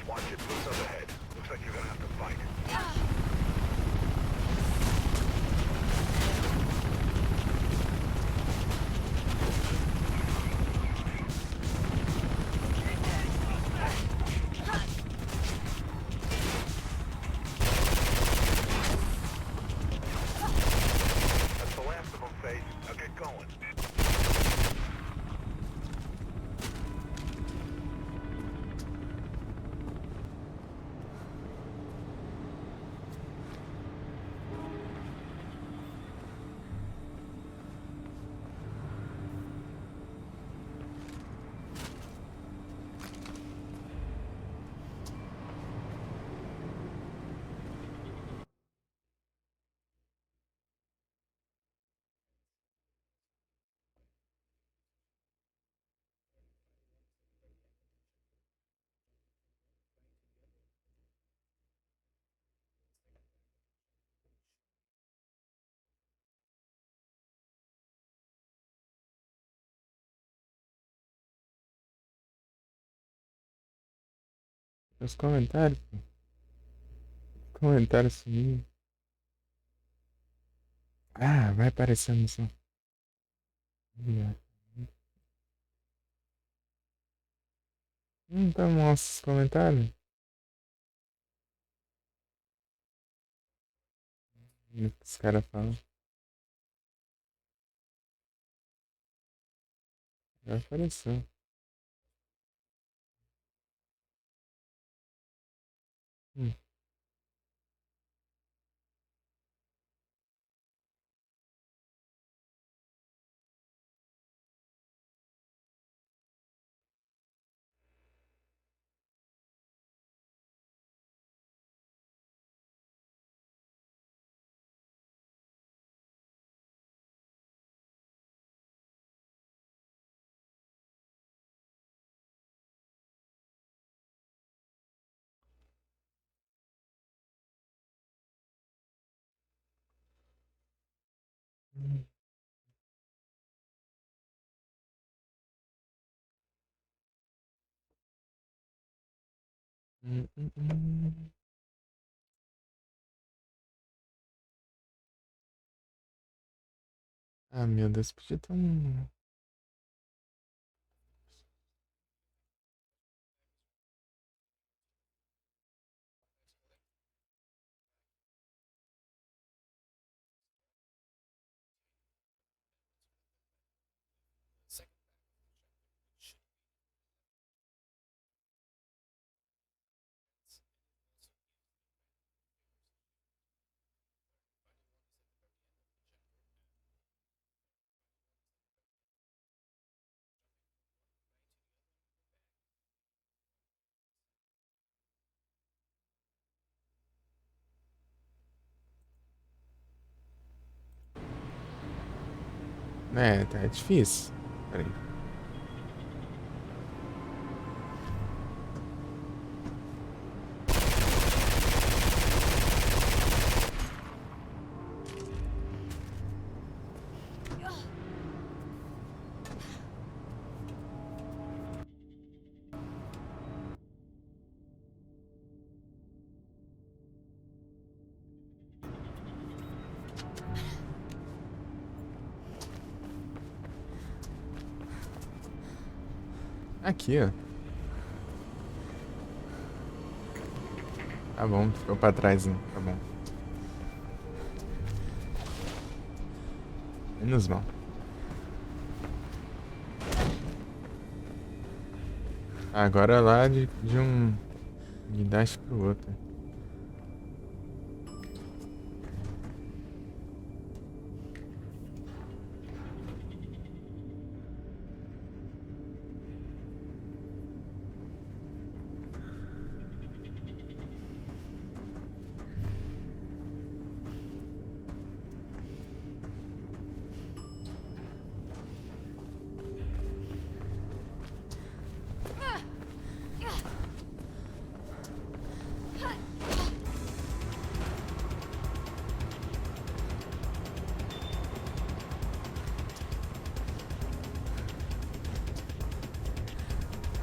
Watch it. What's up ahead? Looks like you're gonna have to fight. That's the last of them, Faith. Now get going. Os comentários. comentário sumiu. Ah, vai aparecendo só. Então mostra os comentários. O que os caras falam. Já apareceu. Hum. Hum, hum, hum. Ah, meu Deus, podia ter um. É, tá difícil. Peraí. Aqui, ó. Tá bom, ficou pra trás, né? Tá bom. Menos mal. Agora lá de um guindaste pro outro.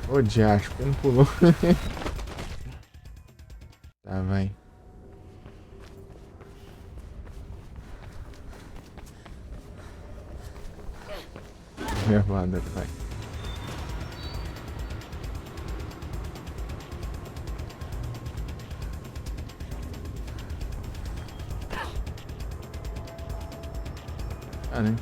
Ô, diacho, porque não pulou? Tá, vai. Levada, vai. Ah, né?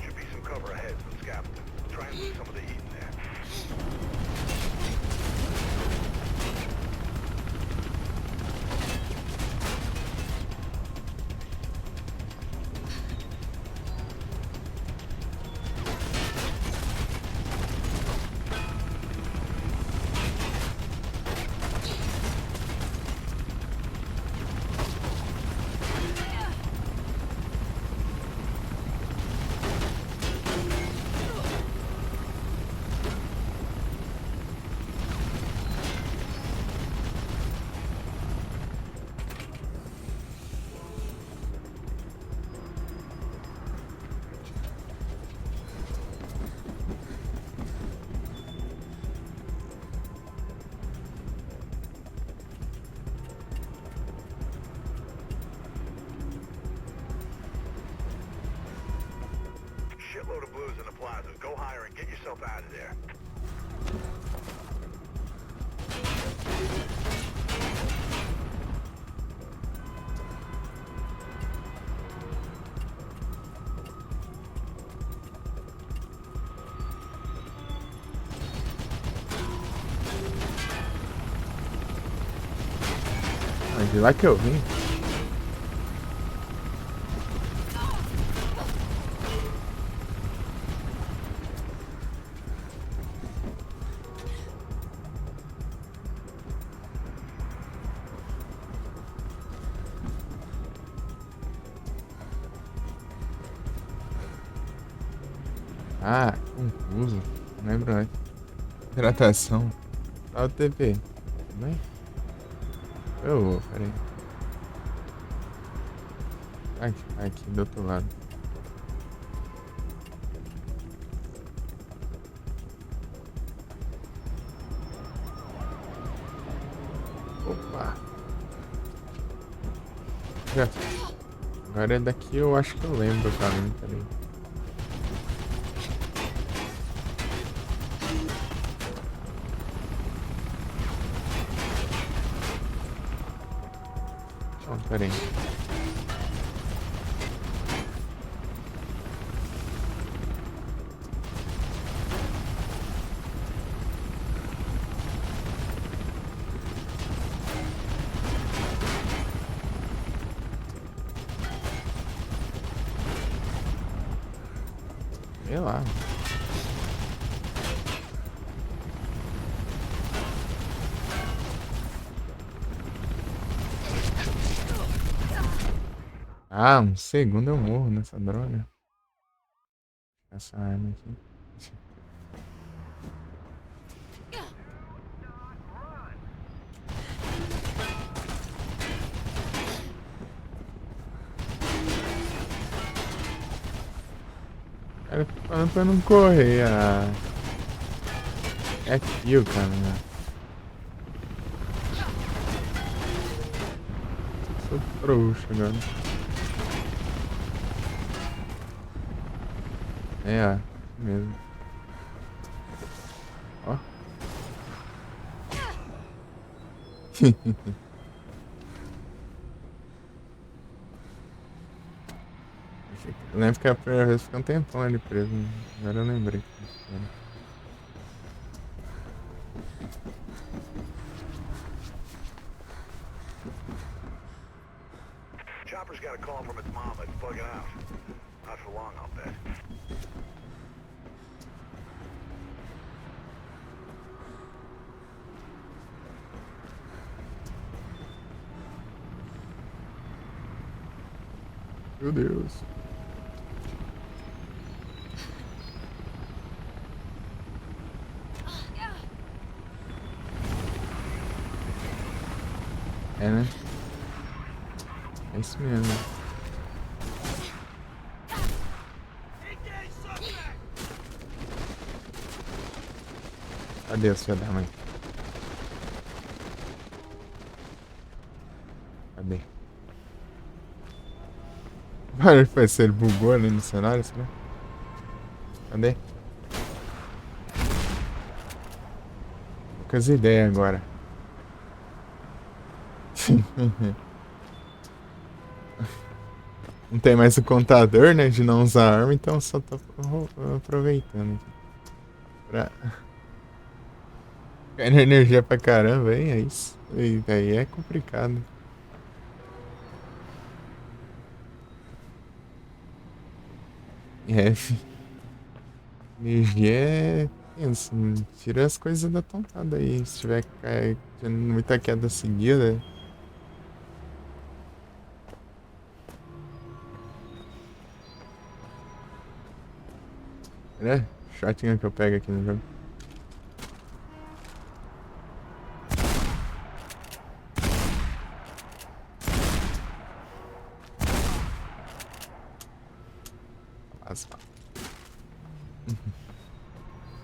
Should be some cover ahead from scaffolding. Try and lose some of the heat in there. shitload of blues in the plaza. Go higher and get yourself out of there. De lá que eu vim. Ah, confuso. Não lembro mais. Hidratação. Tá o TP. Também? Eu vou, peraí. Aqui do outro lado. Opa! Já. Agora é daqui, eu acho que eu lembro o caminho, peraí. Não, peraí. Sei lá. Ah, um segundo eu morro nessa droga. Essa arma aqui. Cara, falando pra não correr. Ah. É aqui o caminho. Sou trouxa agora. É, mesmo. Ó. Eu lembro que a primeira vez ficou um tempão ali preso. Agora eu lembrei. Chopper's got a call from its mom. It's bugging out. Not for long, I'll bet. Meu Deus. É, né? É isso mesmo. Cadê a sua da mãe? Cadê? Mano, ele bugou ali no cenário, será? Cadê? Poucas ideias agora. Não tem mais o contador, né? De não usar arma, então só tô aproveitando aqui. Pra... Ganhar energia pra caramba, hein? É isso. E daí é complicado. É. Energia é tenso. Tira as coisas da tontada aí. Se tiver tendo muita queda seguida. É, shotgun que eu pego aqui no jogo.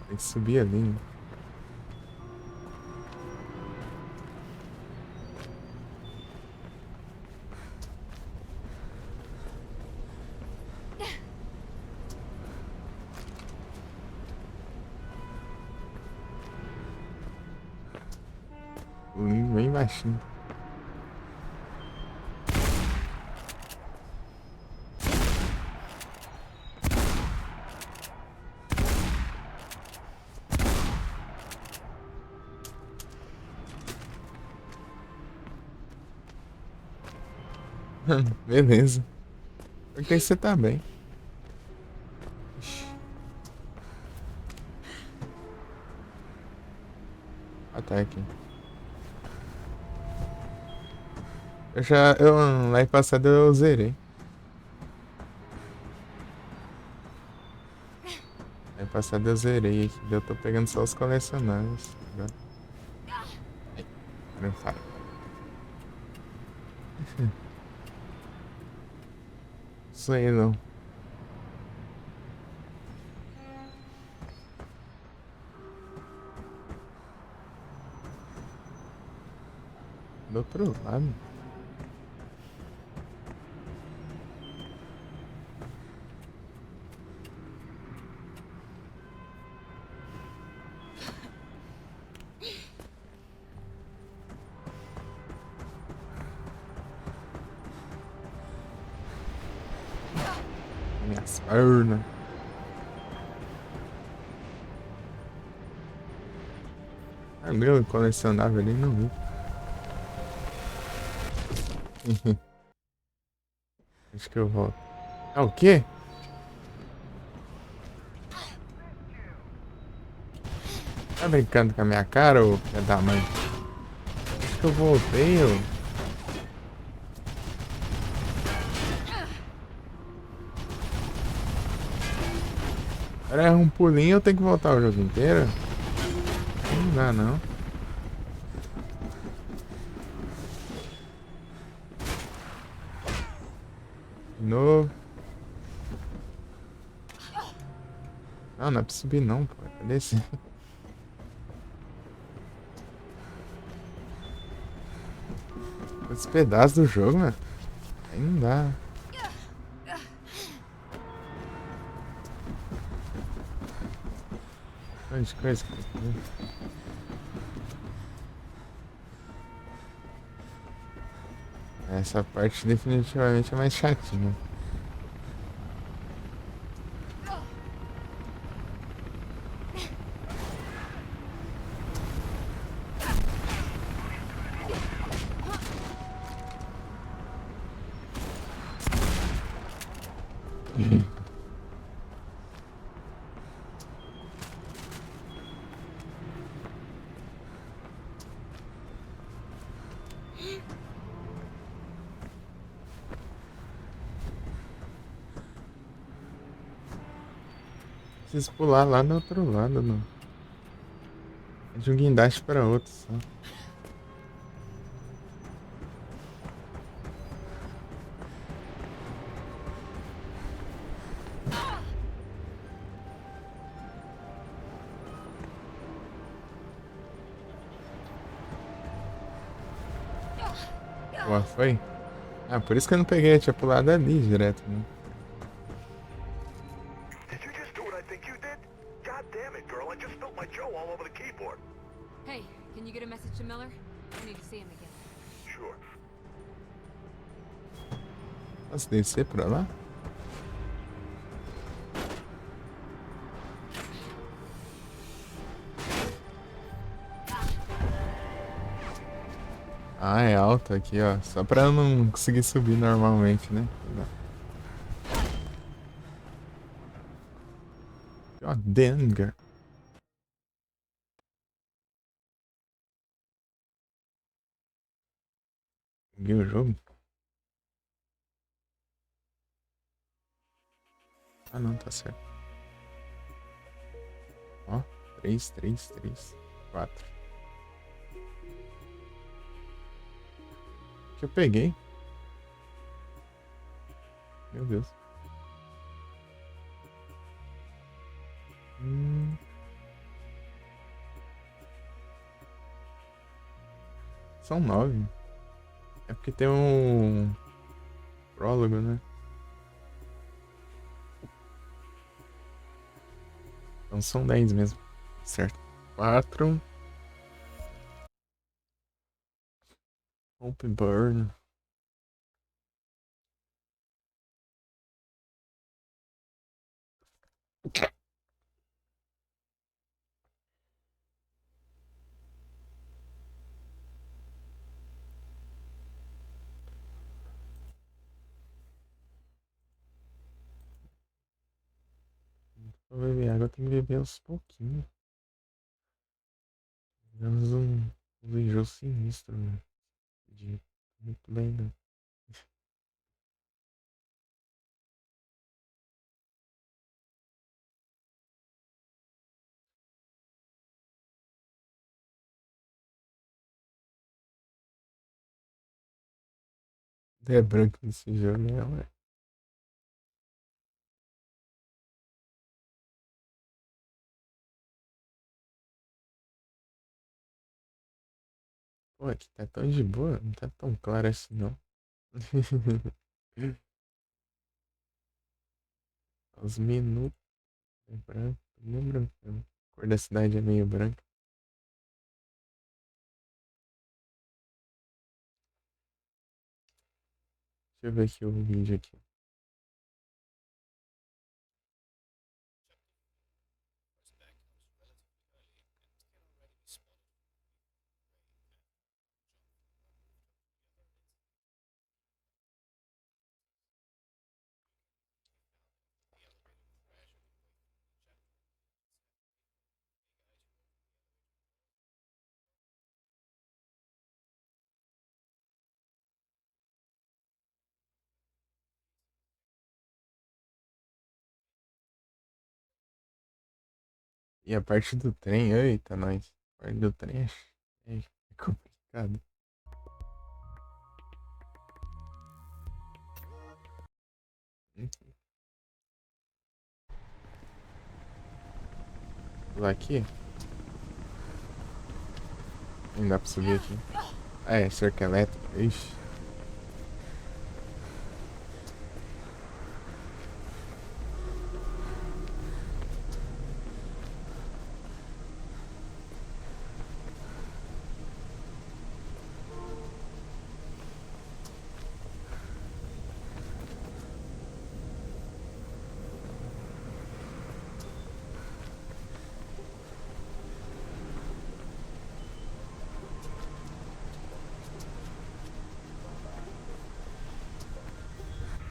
Tem que subir ali, né? baixinho. Beleza. Por que você tá bem? Ixi. Ah, tá aqui. Live passado eu zerei. Live passado eu zerei aqui. Eu tô pegando só os colecionáveis. Agora. Ai, não fala. Isso aí não. Do outro lado. Minhas pernas. Ah, meu colecionável ali não vi. Acho que eu volto. Ah, o quê? Tá brincando com a minha cara, ô filho da mãe? Acho que eu voltei, ô. Era um pulinho, eu tenho que voltar o jogo inteiro? Não dá, não. De novo. Não, não é pra subir não, pô. É pra descer. Os pedaços do jogo, mano. Aí não dá. Olha de coisa que eu tô fazendo. Essa parte definitivamente é mais chatinha. Preciso pular lá do outro lado, não. É de um guindaste para outro só. Boa, foi? Ah, por isso que eu não peguei, eu tinha pulado ali direto, né? Did you just do what I think you did? God damn it, girl. I just spilled my Joe all over the keyboard. Hey, can you get a message to Miller? I need to see him again. Sure. Posso descer pra lá? Ah, é alto aqui, ó. Só pra eu não conseguir subir normalmente, né? Ó, Dengar. Viu o jogo? Ah, não, tá certo. Ó, 3, 3, 3, 4. Que eu peguei. Meu Deus. São 9. É porque tem um prólogo, né? Então são 10 mesmo. Certo. 4. Pope Burn. Pra beber água tem que beber aos pouquinhos. Damos um enjoo sinistro, né? Muito bem, né? É branco nesse jogo, né? Ué. Pô, aqui tá tão de boa, não tá tão claro assim não. Os minutos é branco, meio branco mesmo. A cor da cidade é meio branca. Deixa eu ver aqui o vídeo aqui. E a parte do trem, eita, nós. A parte do trem é complicado. Pular aqui? Não dá pra subir aqui. Ah, é, cerca elétrica. Ixi.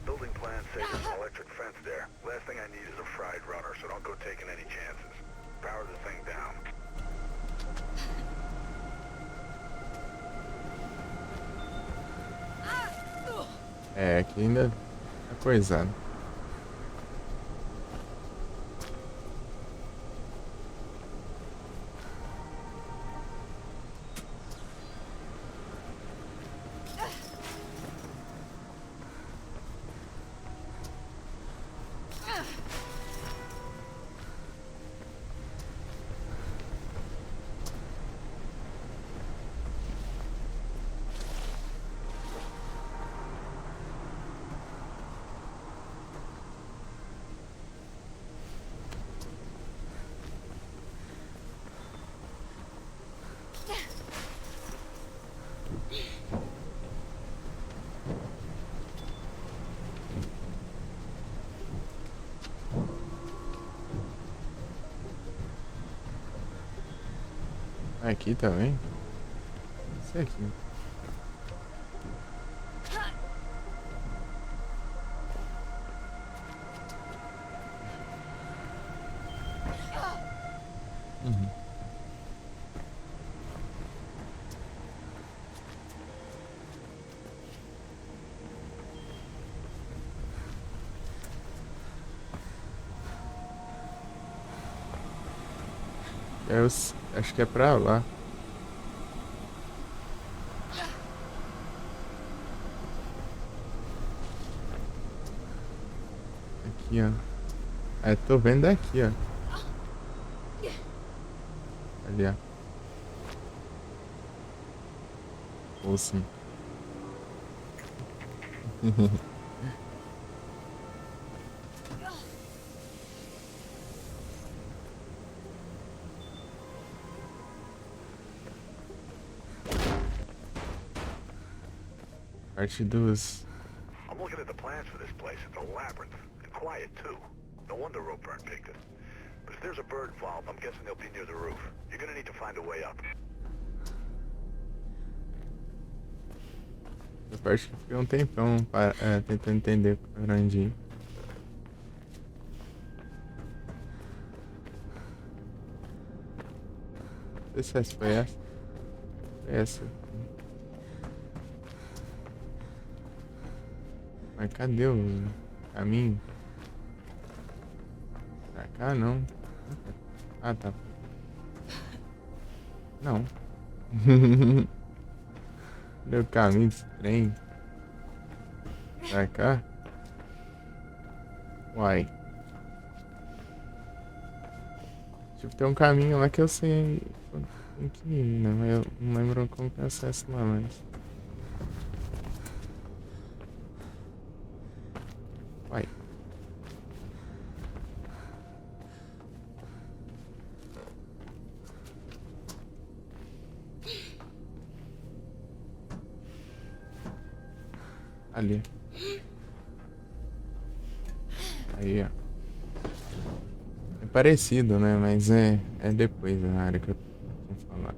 Building plan say there's an electric fence there. Last thing I need is a fried runner, so don't go taking any chances. Power the thing down. É, aqui ainda tá coisado. Aqui também? Isso aqui. Uhum. Acho que é pra lá. Aqui, ó. É, tô vendo daqui, ó. Ali, ó. Ou sim. Parte dos... I'm looking at the plans for this place. It's a labyrinth. And quiet, too. No wonder Ropeburn picked it. But if there's a bird involved, I'm guessing they'll be near the roof. You're gonna need to find a way up. Essa parte que fiquei um tempão tentando entender por onde ir. Não sei se foi essa. Foi essa. Mas cadê o caminho? Pra cá não. Ah, tá. Não. Cadê o caminho desse trem? Pra cá? Uai. Tipo, tem um caminho lá que eu sei tem que ir, né? Mas eu não lembro como que eu acesso lá, mas... Uai. Ali. Aí, ó. É parecido, né? Mas é depois da área que eu tinha falado.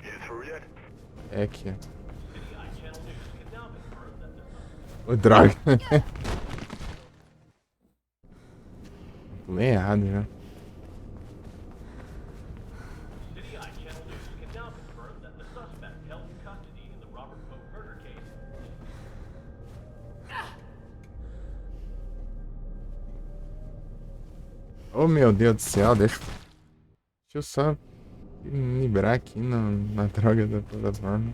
You through yet? É aqui, ó. Ô, droga. Pulei errado já. City Eye Channel News can now confirm that the suspect held in custody in the Robert Pope murder case. Oh, meu Deus do céu, deixa eu só me livrar aqui na droga da plataforma.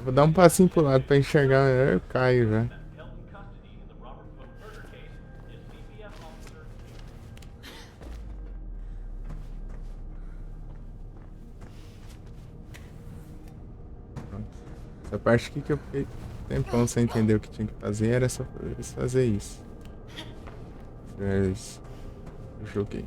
Vou dar um passinho pro lado pra enxergar melhor, eu caio já. Held in custody in the Robert Pope murder case is CPF officer. Essa parte aqui que eu fiquei tempão sem entender o que tinha que fazer era só fazer isso. Mas eu joguei.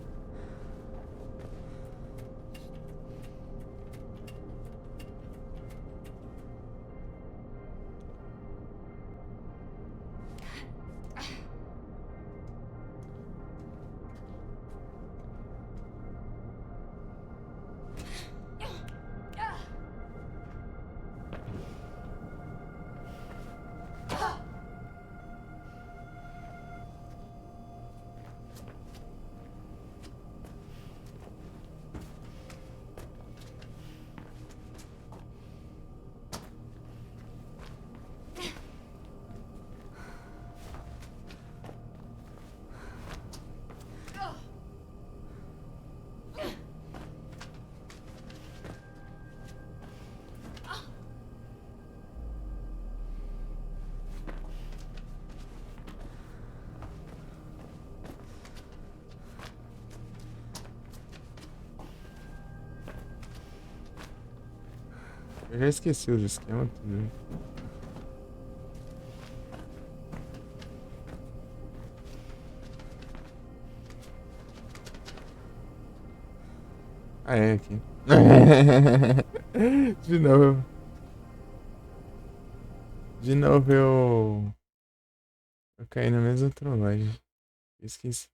Eu já esqueci os esquemas tudo. Ah, é aqui. De novo. De novo eu caí na mesma trollagem. Esqueci.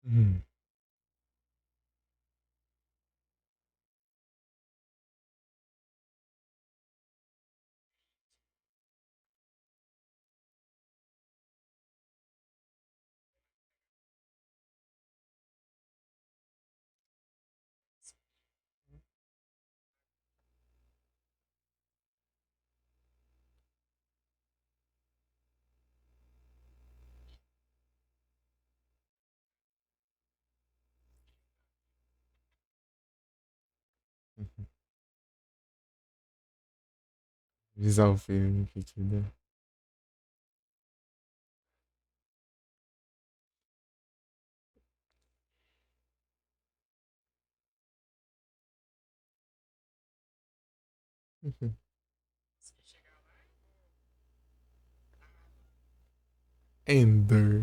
Uhum. Avisar o filme que deu. Uhum. Ender.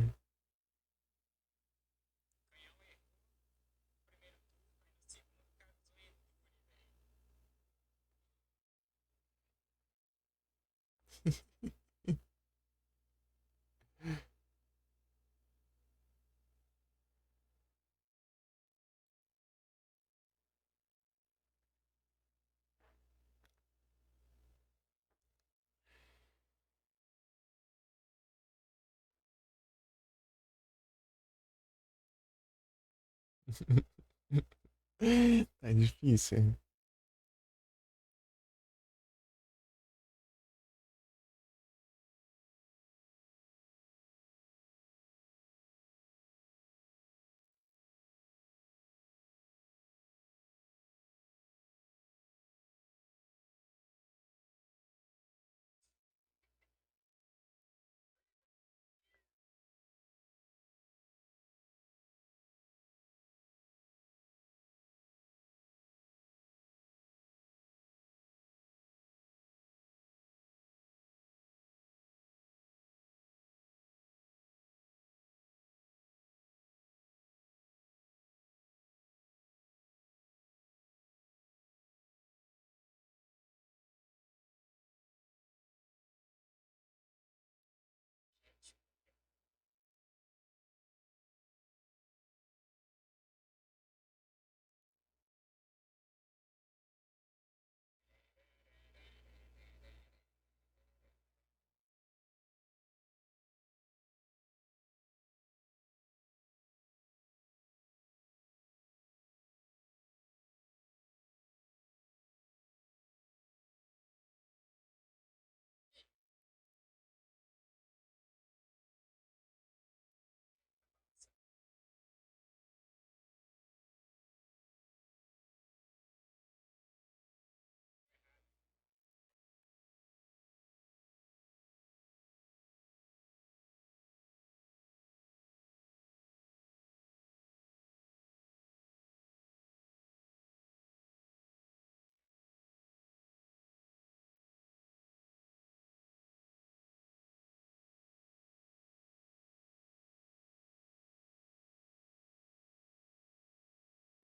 Tá difícil.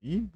Ih,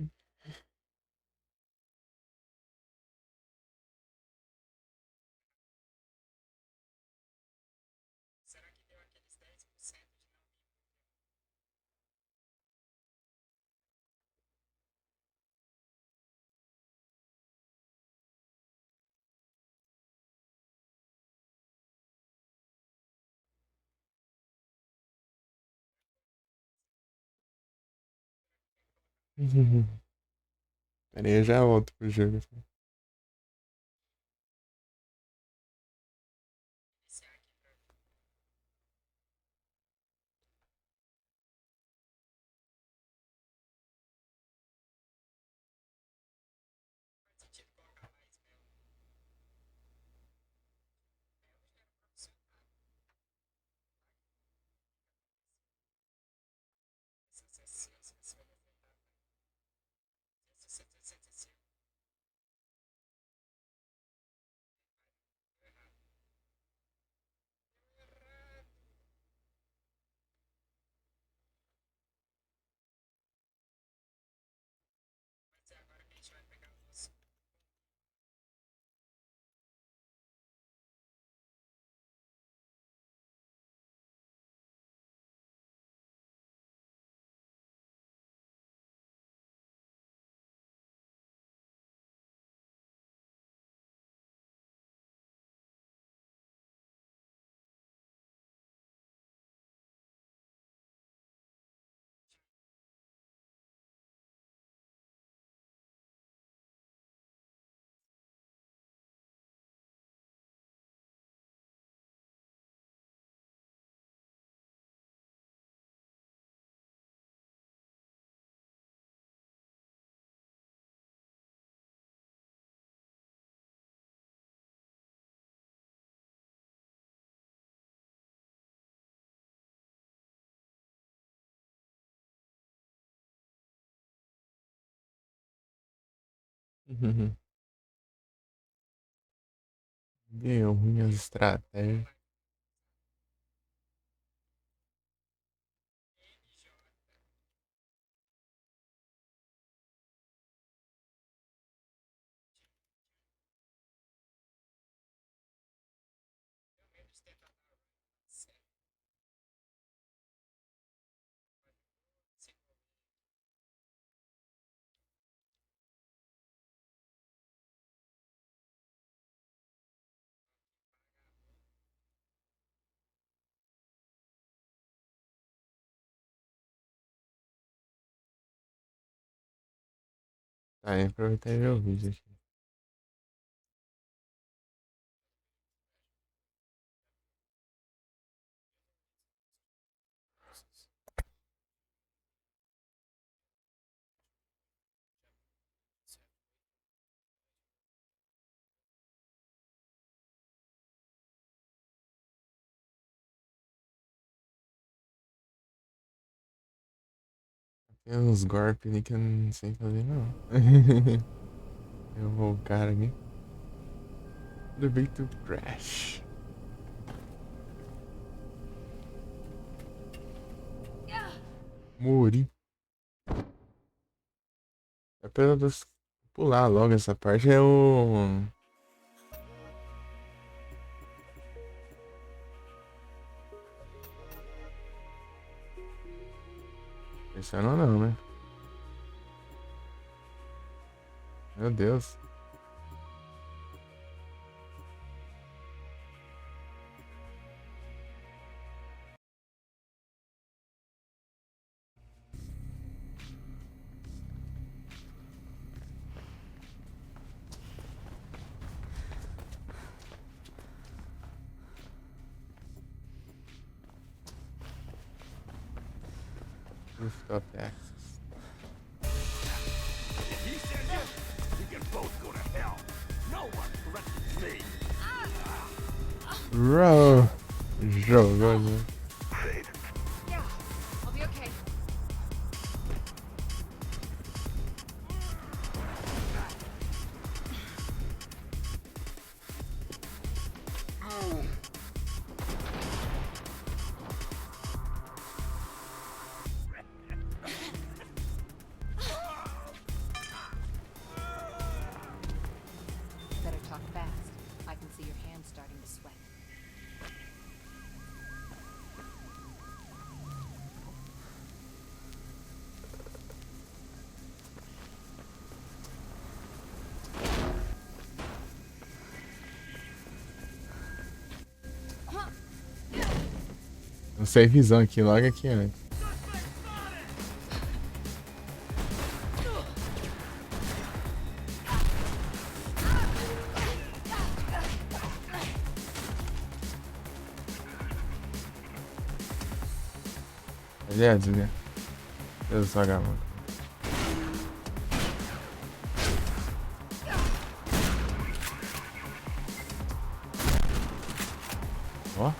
pera aí, eu já volto pro jogo. Deu ruim as estratégias. Tá, aproveitar e ver o vídeo aqui. Tem uns golpes ali que eu não sei fazer, não. Eu vou o cara aqui. The Big to Crash. Mori. É pelo dos... pular logo essa parte. É o... Pensando não, né? Meu Deus. Rooftop access. He sent you? You can both go to hell. No one threatens me. Bro. Jogou, né? Fade. Yeah, I'll be okay. Better talk fast. I can see your hands starting to sweat. Um savezão aqui, logo aqui antes. Aliás, né? Deus vagabundo. Ó.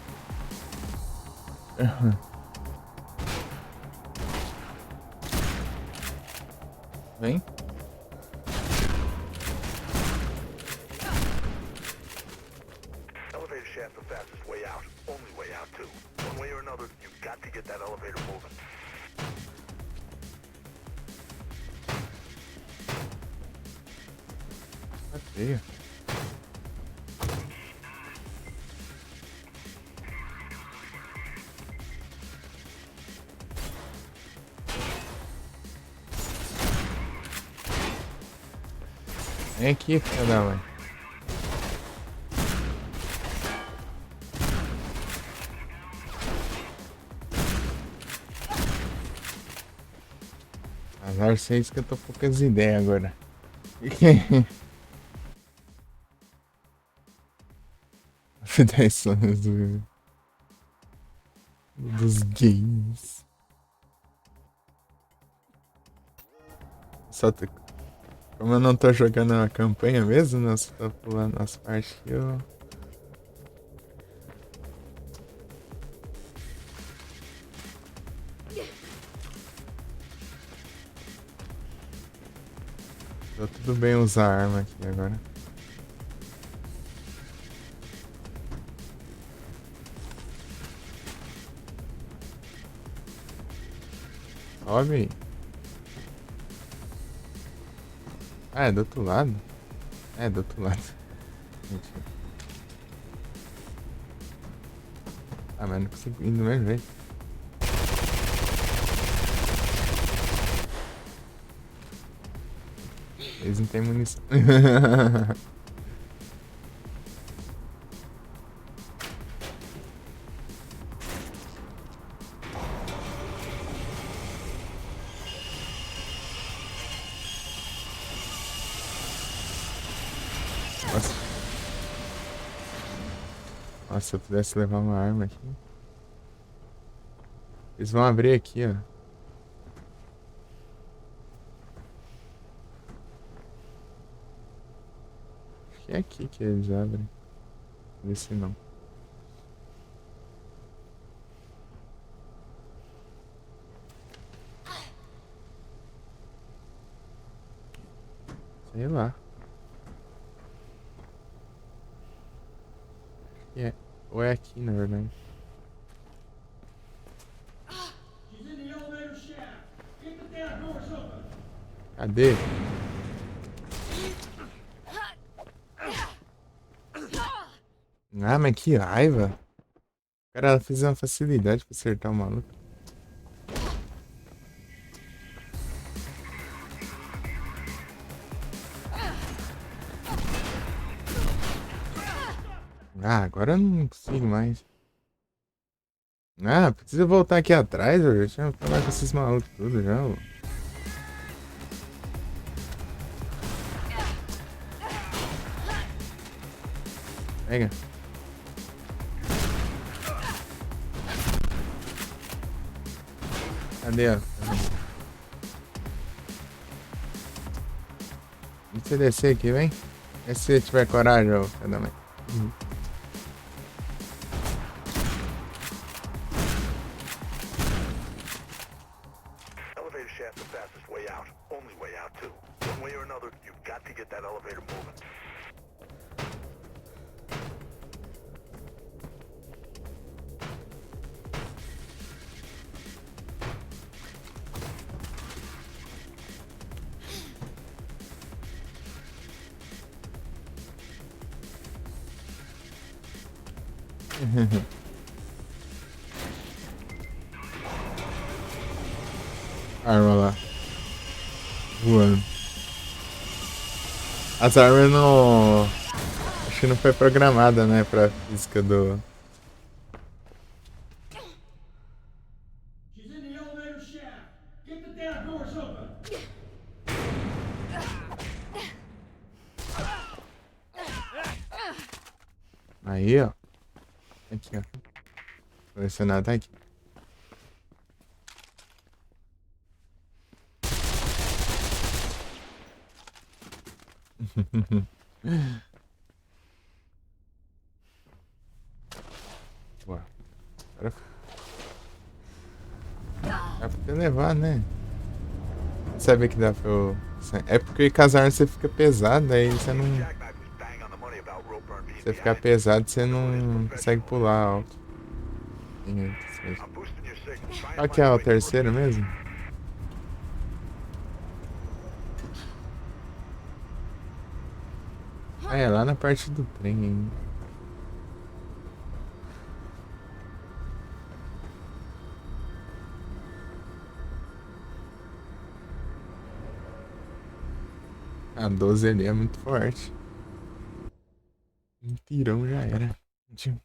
Vem. Elevator shaft's the fastest way out. Only way out, too. One way or another, you've got to get that elevator moving. Tá feio. Vem aqui, filha da mãe. Azar 6 que eu tô com poucas ideias agora. As 10 sonhos dos games. Só como eu não tô jogando a campanha mesmo, né? Só tô pulando as partes que eu... Tá tudo bem usar a arma aqui agora. Sobe aí. Ah, é do outro lado? É, do outro lado. Mentira. Ah, mas não consigo ir do mesmo jeito. Eles não têm munição. Nossa. Nossa, se eu pudesse levar uma arma aqui. Eles vão abrir aqui, ó. Acho que é aqui que eles abrem. Vê se não. Sei lá. É. Ou é aqui, na verdade. She's in the elevator shaft. Get the damn doors open. Cadê? Ah, mas que raiva. Cara, ela fez uma facilidade pra acertar o maluco. Ah, agora eu não consigo mais. Ah, precisa voltar aqui atrás, eu já tinha falado com esses malucos tudo já. Ó. Pega. Cadê ela? Deixa você descer aqui, vem. Vê se você tiver coragem, ô cada mãe. Elevator shaft's the fastest way out. Only way out, too. One way or another, you've got to get that elevator moving. Arma lá. Voando. As armas não. Acho que não foi programada, né? Pra física do. She's in the elevator shaft. Get the damn doors open. Aí, ó. Aqui, ó. Selecionado tá aqui. Boa. Agora... Dá pra ter levar, né? Sabe que dá pra eu... É porque com as armas você fica pesado, aí você não... Jackknife was bang on the money about rope burn being Você ficar behind. pesado, você não consegue pular alto. I'm boosting your signal. Try and Qual que find é a o way to terceiro work it. mesmo? Ah, é lá na parte do trem ainda. A 12 ali é muito forte. Um tirão já era. Tchim.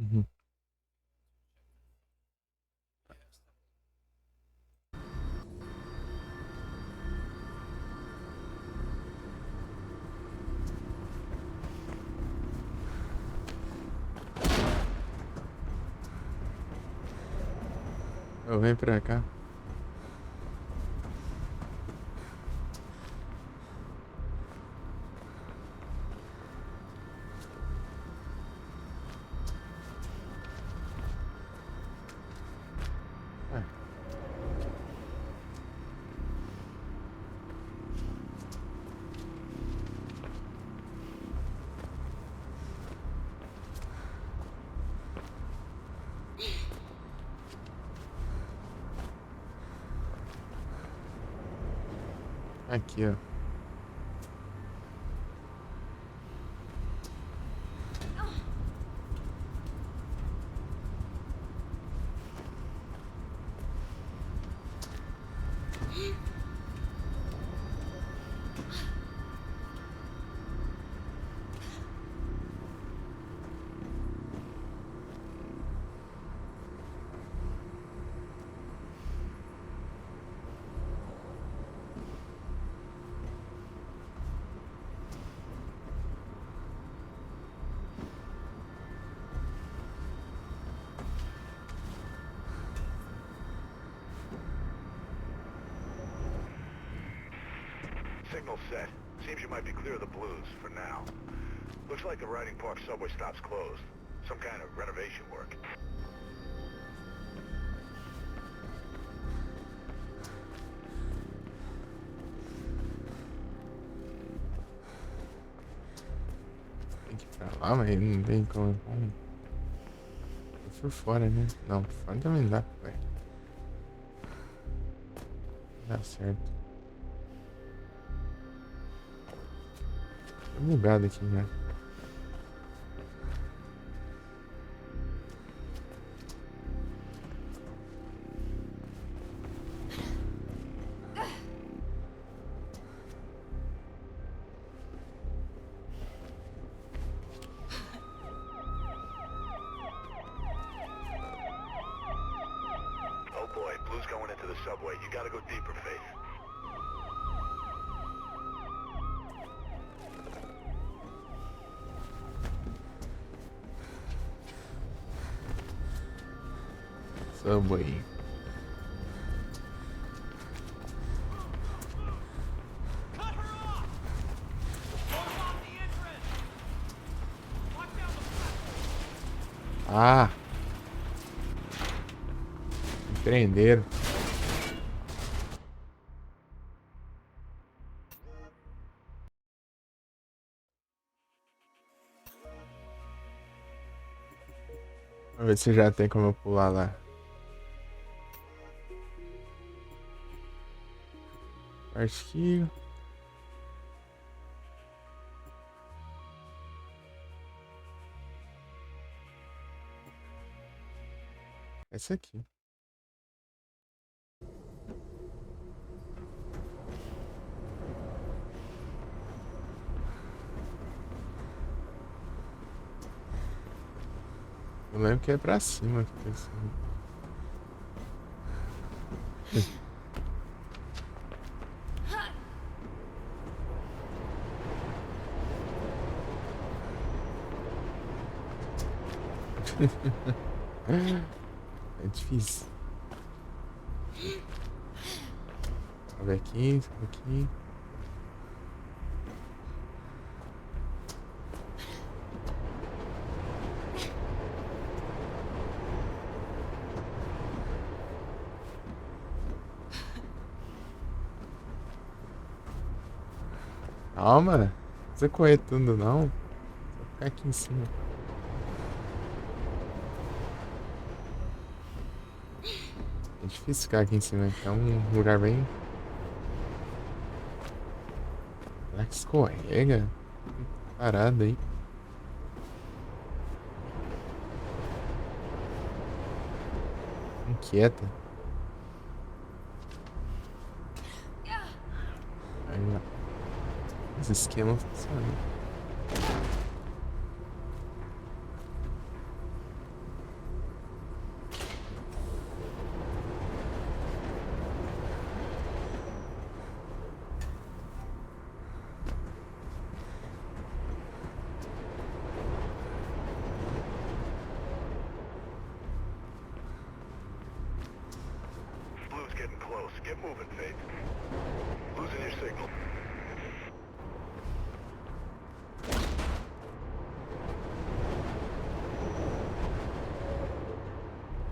Uhum. Ô, vem pra cá. Ué. Aqui, ó. Signal set. Seems you might be clear of the blues, for now. Looks like the Riding Park subway stop's closed. Some kind of renovation work. Tem que ir pra lá, mas não tem como. Por fora, né? Não, por fora também não dá, ué. Dá certo. Tô bugado aqui já. Oh boy, blue's going into the subway. You gotta go deeper, Faith. Subway. Cut her off! Close off the entrance! Lock down the platform! Ah! Me prenderam. Vamos ver se já tem como eu pular lá. Acho que... essa aqui. Eu lembro que é pra cima que tem isso. É difícil. Sobe aqui, sobe aqui. Calma, não precisa correr tudo não. Só ficar aqui em cima. É difícil ficar aqui em cima, é um lugar bem... Será que escorrega? Parada aí. Inquieta. Aí, ó. Esse esquema funciona. getting close. Get moving, Faith. Losing your signal.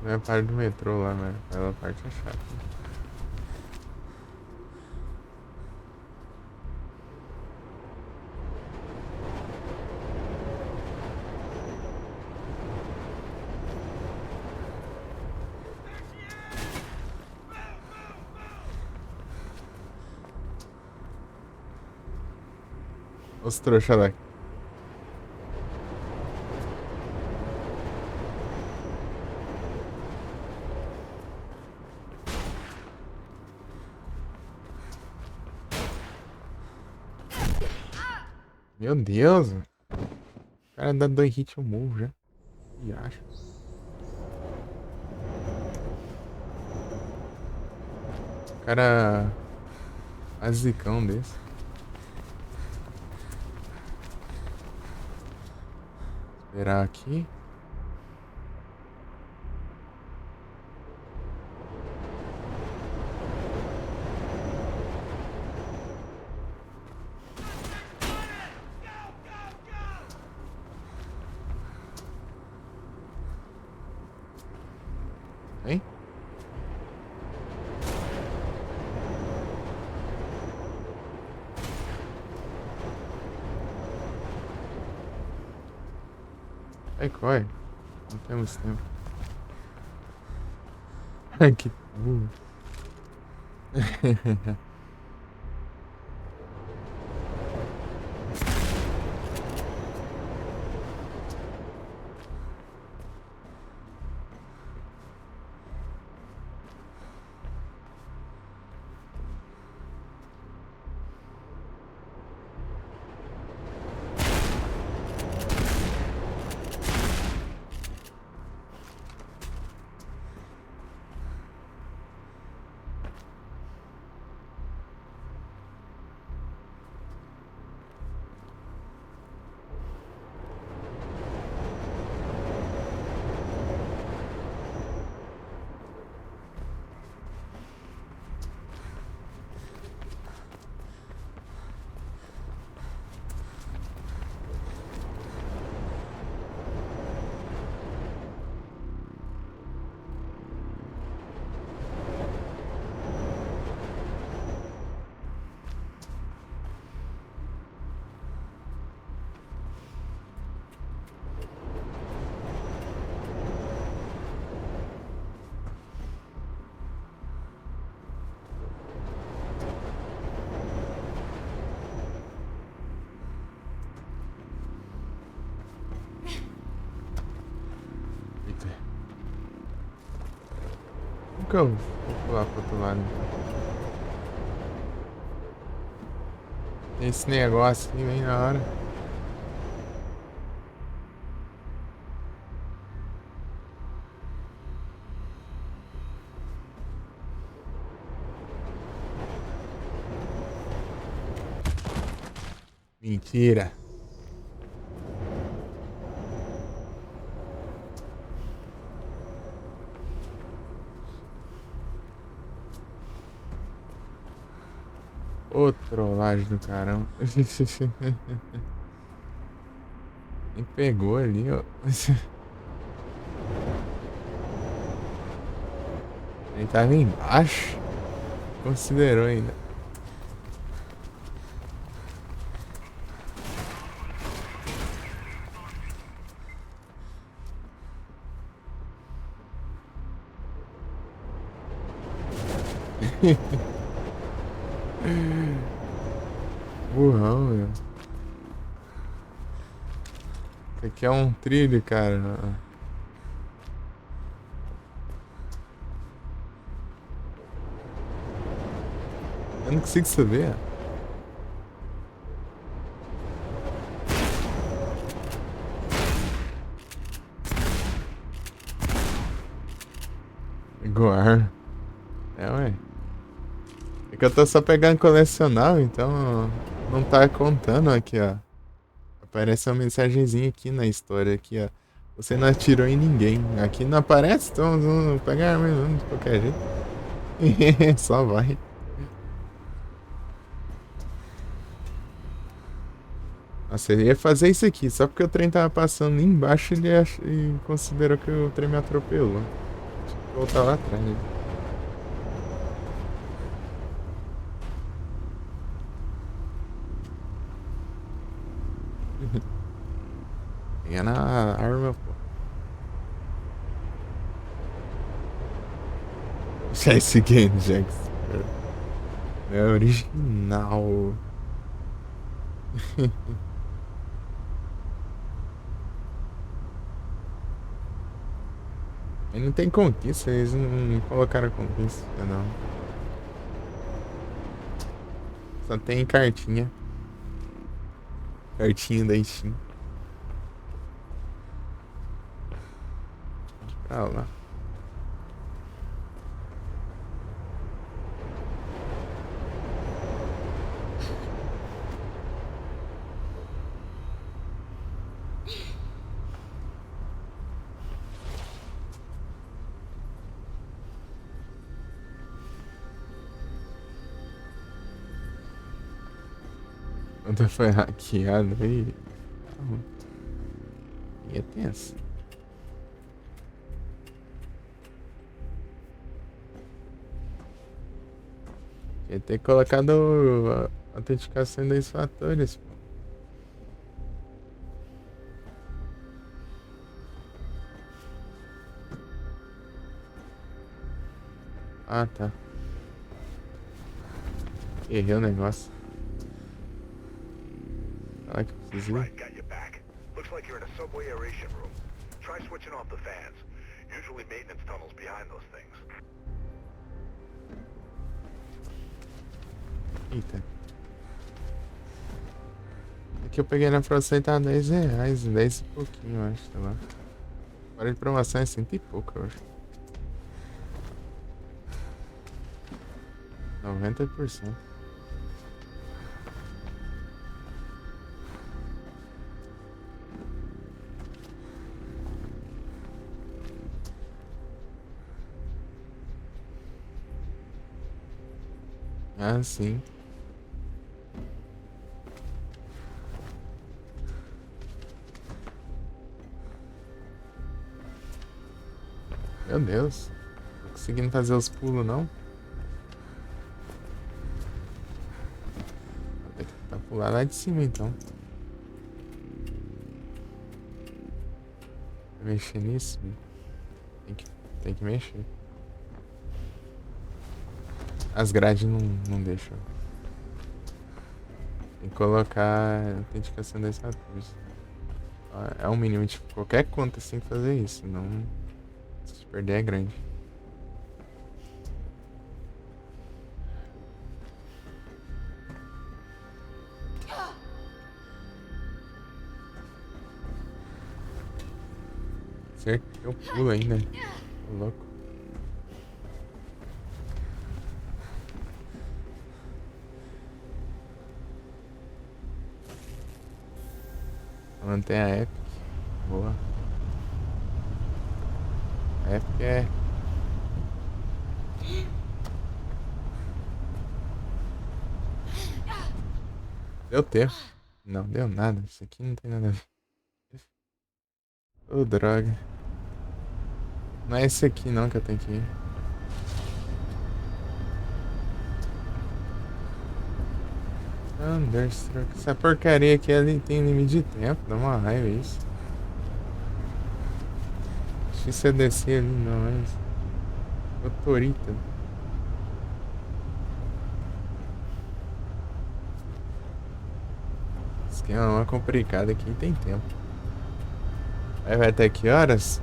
Não é a parte do metrô lá, né? Aquela parte é chata. Os trouxa lá. Meu Deus! O cara dá 2 hits eu morro já. E acho. O cara. Basicão desse. Esperar aqui. Hein? Ai, corre. Não temos tempo. Ai, que burro. Eita. Como que eu vou pular pro outro lado? Esse negócio aqui vem na hora. Mentira. Ô, trollagem do caramba. Nem pegou ali, ó. Ele tava embaixo. Considerou ainda. Burrão, meu. Isso aqui é um trilho, cara. Eu não consigo saber. Iguar. É, ué. É que eu tô só pegando colecionável, então não tá contando aqui, ó. Aparece uma mensagenzinha aqui na história, aqui, ó. Você não atirou em ninguém. Aqui não aparece, então vamos pegar mesmo de qualquer jeito. Só vai. Nossa, ele ia fazer isso aqui, só porque o trem tava passando embaixo, e considerou que o trem me atropelou. Tinha que voltar lá atrás. Pegar na arma, pô. Jesse Game Jackson. É original. Aí não tem conquista, eles não colocaram conquista, não. Só tem cartinha. Cartinha da Steam. Pra lá. Quando foi hackeado aí. E é tenso. Ia ter colocado a autenticação em 2 fatores, pô. Ah, tá. Errei o negócio. Será que eu preciso ir? Right, got your back. Looks like you're in a subway aeration room. Try switching off the fans. Usually maintenance tunnels behind those things. Eita. Aqui eu peguei na promoção e tá R$10. 10 e pouquinho, eu acho, tá lá. Fora de promoção é 100 e pouco, eu acho. 90%. Ah, sim. Meu Deus. Não tô conseguindo fazer os pulos, não. Vou ter que tentar pular lá de cima, então. Vou mexer nisso. Tem que mexer. As grades não deixam. Tem que colocar a autenticação das fatores. É o mínimo, tipo, qualquer conta você tem que fazer isso, senão se perder é grande. Certo, eu pulo ainda. Tô louco. Mantém a Epic. Boa. A Epic é. Deu tempo. Não, deu nada. Isso aqui não tem nada a ver. Ô, droga. Não é esse aqui não que eu tenho que ir. Thunderstruck. Essa porcaria aqui ali tem limite de tempo. Dá uma raiva isso. Difícil é descer ali não, mas. Motorita. Esquema uma complicado aqui tem tempo. Aí vai até que horas?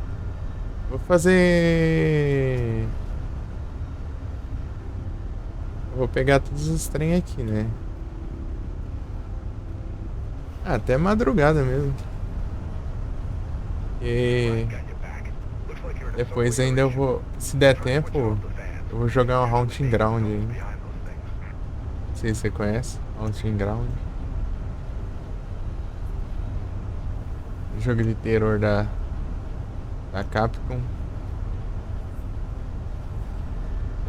Vou fazer. Vou pegar todos os trem aqui, né? Ah, até madrugada mesmo. E depois ainda eu vou, se der tempo, eu vou jogar um Haunting Ground aí. Não sei se você conhece, Haunting Ground. Jogo de terror da Capcom.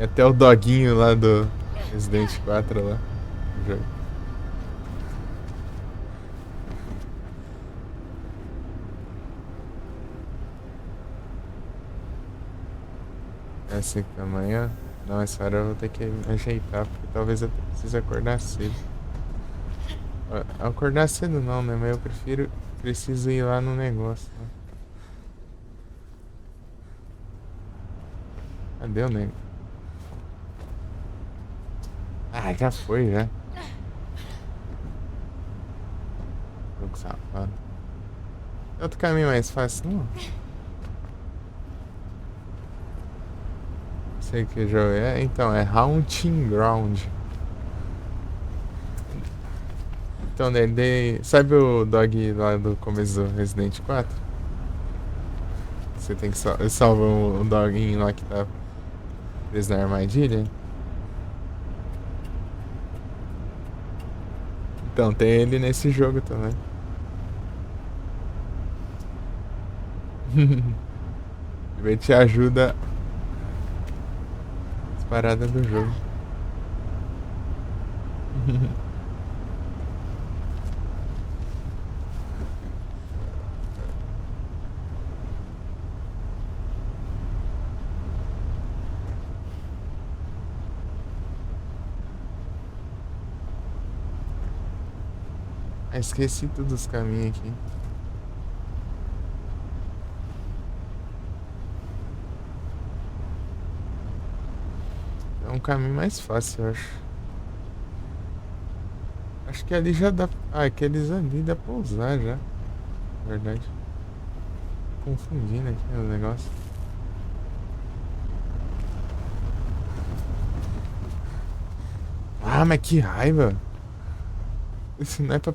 Até o doguinho lá do Resident 4 lá. No jogo. Esse tamanho, não, essa hora eu vou ter que me ajeitar, porque talvez eu precise acordar cedo. Acordar cedo não, né? Mas eu preciso ir lá no negócio. Né? Cadê o nego? Ah, já foi, já. Jogo safado. Tem outro caminho mais fácil, não? Sei que jogo é. Então, é Haunting Ground. Então, sabe o dog lá do começo do Resident 4? Você tem que salvar o doguinho lá que tá preso na armadilha? Então, tem ele nesse jogo também. Ele te ajuda as paradas do jogo. Ah, esqueci todos os caminhos aqui. É um caminho mais fácil, eu acho. Acho que ali já dá. Ah, aqueles ali dá pra usar já. Na verdade. Confundindo aqui o negócio. Ah, mas que raiva! Isso não é pra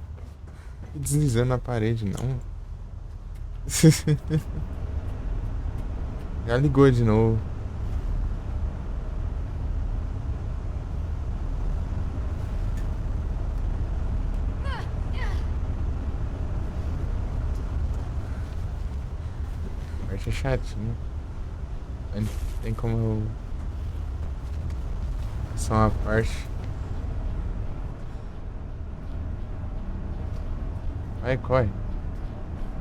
ir deslizando na parede, não. Já ligou de novo. Parte chatinho. Tem como eu. Só uma parte. Vai, corre.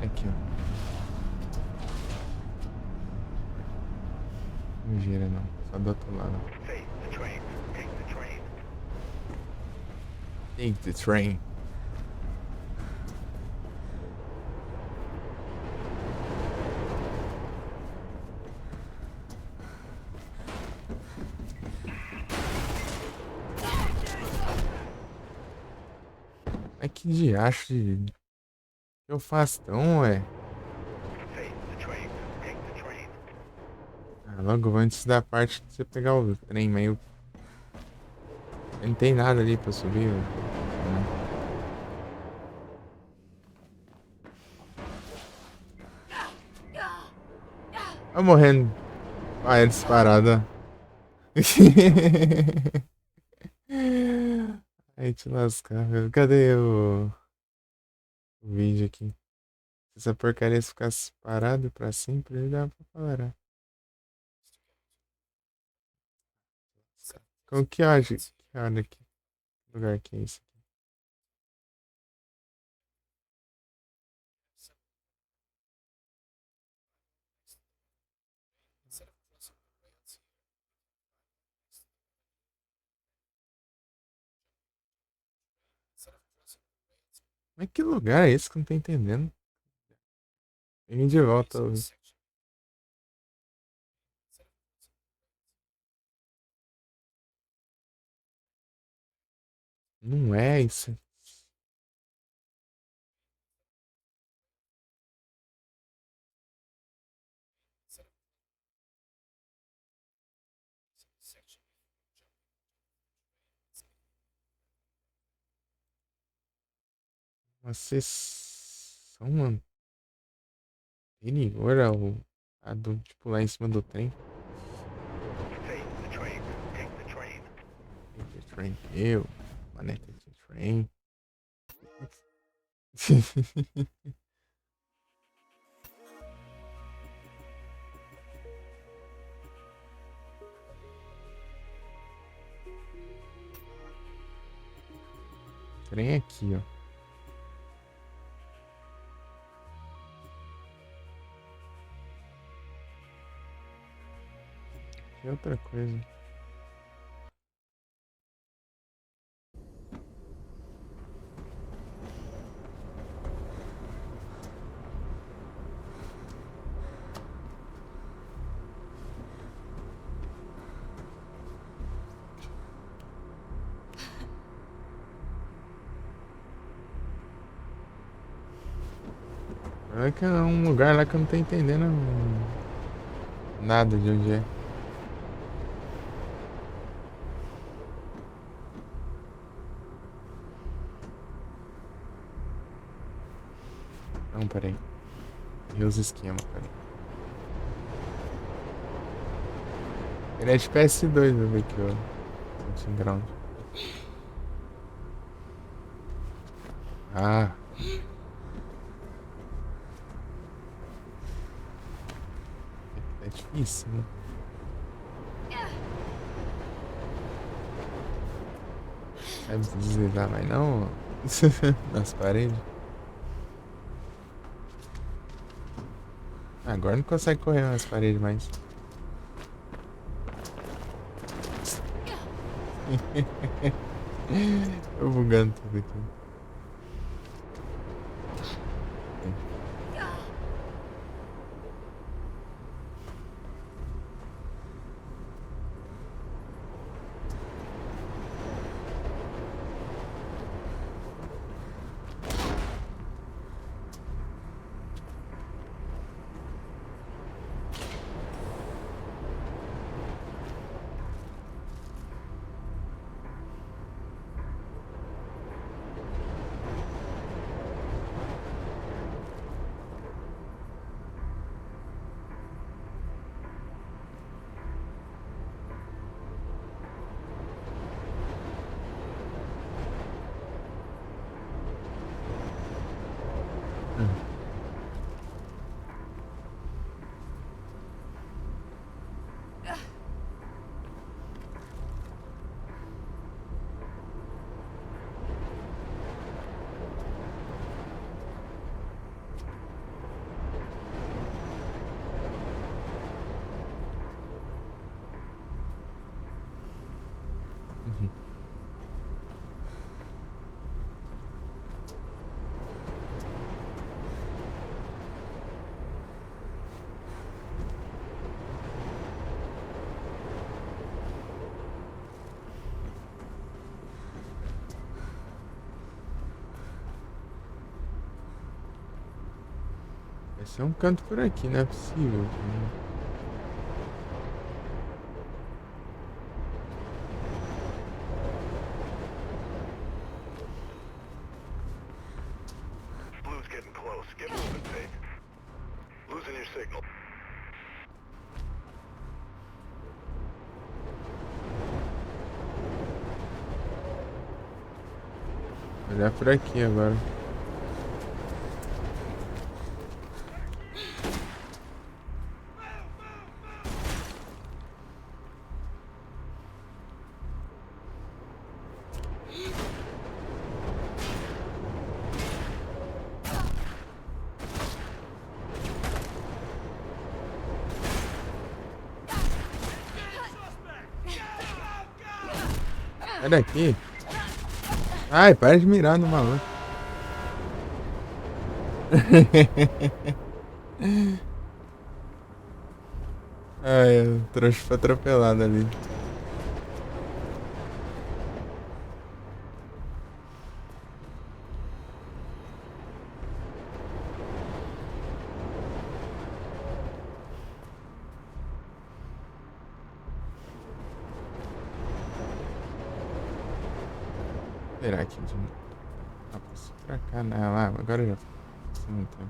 Aqui, ó. Não gira, não. Só do outro lado. Hey, the train. Take the train. Take the train. Mas que diacho de... que eu faço tão, ué? Hey, the train. Take the train. Ah, logo antes da parte de você pegar o trem, mas eu... Não tem nada ali pra subir, ué. Tá morrendo. Ah, é disparada. Aí te lascar, velho. Cadê o vídeo aqui? Se essa porcaria ficasse parada pra sempre, ele dava pra parar. Como que acha? Que olha aqui. Que lugar que é esse aqui? Mas que lugar é esse que eu não tô entendendo? Vem de volta. Não é isso. Uma sessão anterior a do, tipo, lá em cima do trem. Hey, the train. Take the train. Take the train. Eu, mané, take the train. trem aqui, ó. Aqui é outra coisa. É que é um lugar lá que eu não tô entendendo nada de onde é. Não, peraí. E os esquemas, peraí. Ele é de PS2, eu ver aqui, ó. Hunting Ground. Ah. É difícil, né? Sabe deslizar mais não? Nas paredes. Agora não consegue correr nas paredes mais. Eu bugando tudo aqui. Vai ser um canto por aqui, não é possível. Blue's getting close. Get moving, Pete. Losing your signal. Olhar por aqui agora. Sai daqui. Ai, para de mirar no maluco. Ai, o trouxa foi atropelado ali. Será que de novo? Ah, posso ir pra cá, né? Lá, agora já passou muito tempo.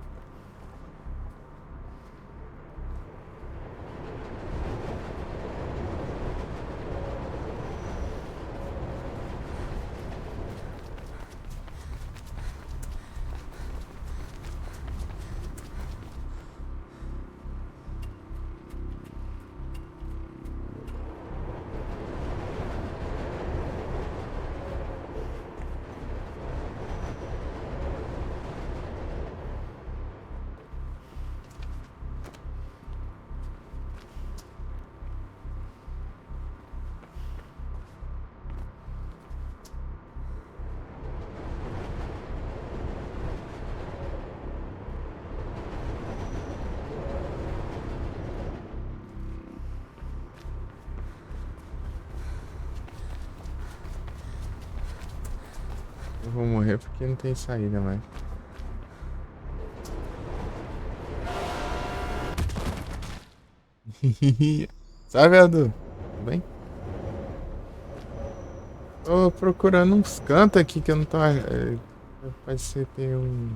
Eu vou morrer porque não tem saída mais. Sabe, Adu? Tudo bem? Tô procurando uns cantos aqui que eu não tô. Pode ser ter um.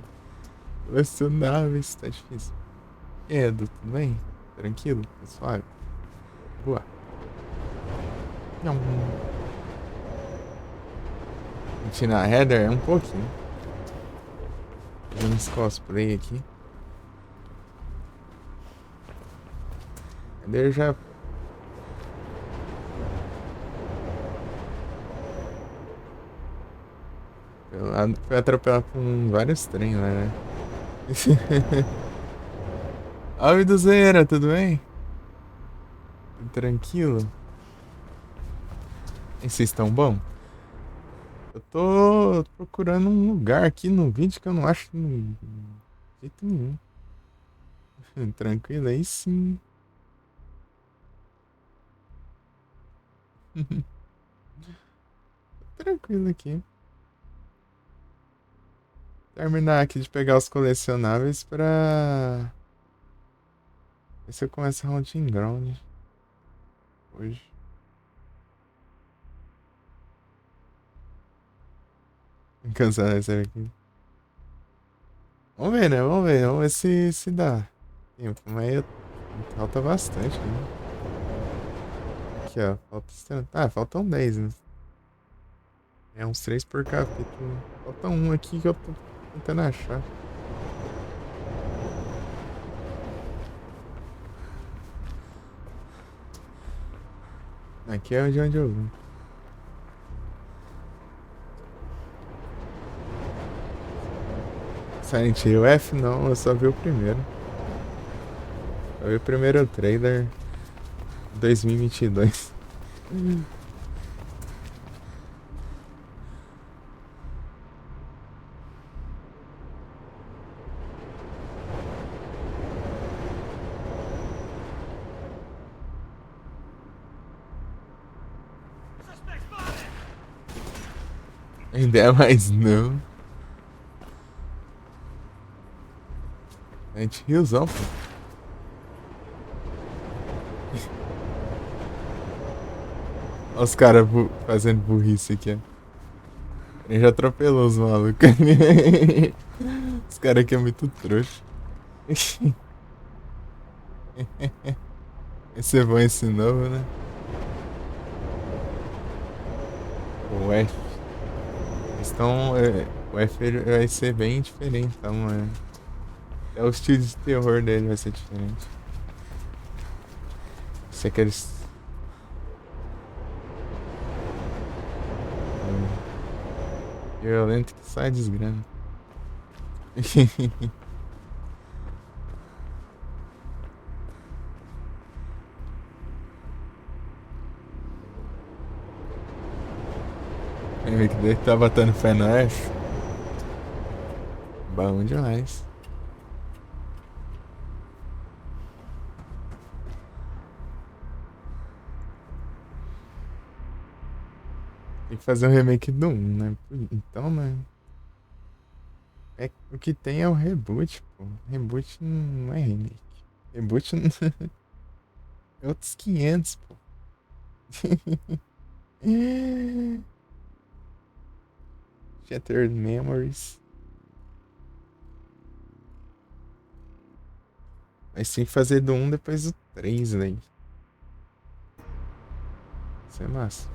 Colecionáveis, tá difícil. E aí, Edu, tudo bem? Tranquilo? Tá suave? Boa. Não. Tirar header é um pouquinho. Fazendo uns cosplay aqui. Header já. Foi atropelado por vários trens lá, né? Oi, Duzeira, tudo bem? Tudo tranquilo? E vocês estão bom? Eu tô procurando um lugar aqui no vídeo que eu não acho de jeito nenhum. Tranquilo aí sim. Tranquilo aqui. Terminar aqui de pegar os colecionáveis pra ver se eu começo a Hunting Ground hoje. Cancelar essa aqui. Vamos ver, né? Vamos ver. Vamos ver se dá tempo. Mas falta bastante, né? Aqui, ó. Faltam 10, né? É uns 3 por capítulo. Falta um aqui que eu tô tentando achar. Aqui é de onde eu vim. Silent Hill F não, eu só vi o primeiro. Eu vi o primeiro trailer 2022. Suspect spotted! Ainda é mais não. Silent Hillzão, pô. Olha os caras fazendo burrice aqui, ó. Ele já atropelou os malucos. Os caras aqui é muito trouxa. Esse é bom esse novo, né? O F. Estão. O F vai ser bem diferente, então, mano. É o estilo de terror dele vai ser diferente. Se aqueles. Violento que sai desgrama. Ele que deve tá batendo fé no F. Bom demais. Tem que fazer um remake do 1, né? Então, né? O que tem é o reboot, pô. Reboot não é remake. Reboot não... é outros 500, pô. Shattered Memories. Mas tem que fazer do 1 depois do 3, velho. Isso é massa.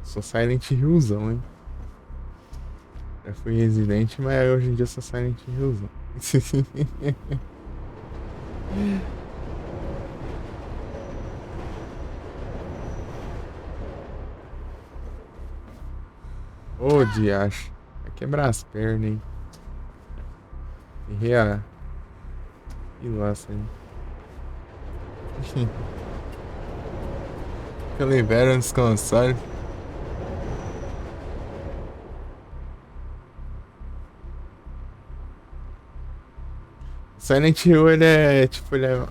Sou Silent Hillzão, hein? Já fui Resident, mas hoje em dia sou Silent Hillzão. Ô, diacho. Vai quebrar as pernas, hein? Errei a... Pilaça aí. Que eu libero nos consoles. Silent Hill, ele é, tipo, ele é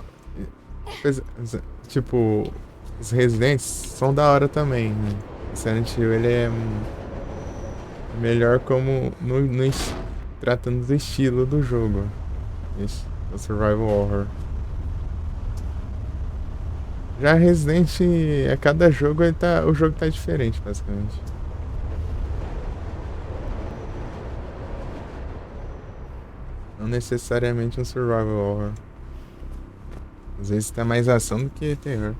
Tipo, os Residents são da hora também, né? O Silent Hill, ele é melhor como tratando do estilo do jogo. O Survival Horror. Já Resident, a cada jogo o jogo tá diferente, basicamente. Não necessariamente um Survival Horror. Às vezes tá mais ação do que terror.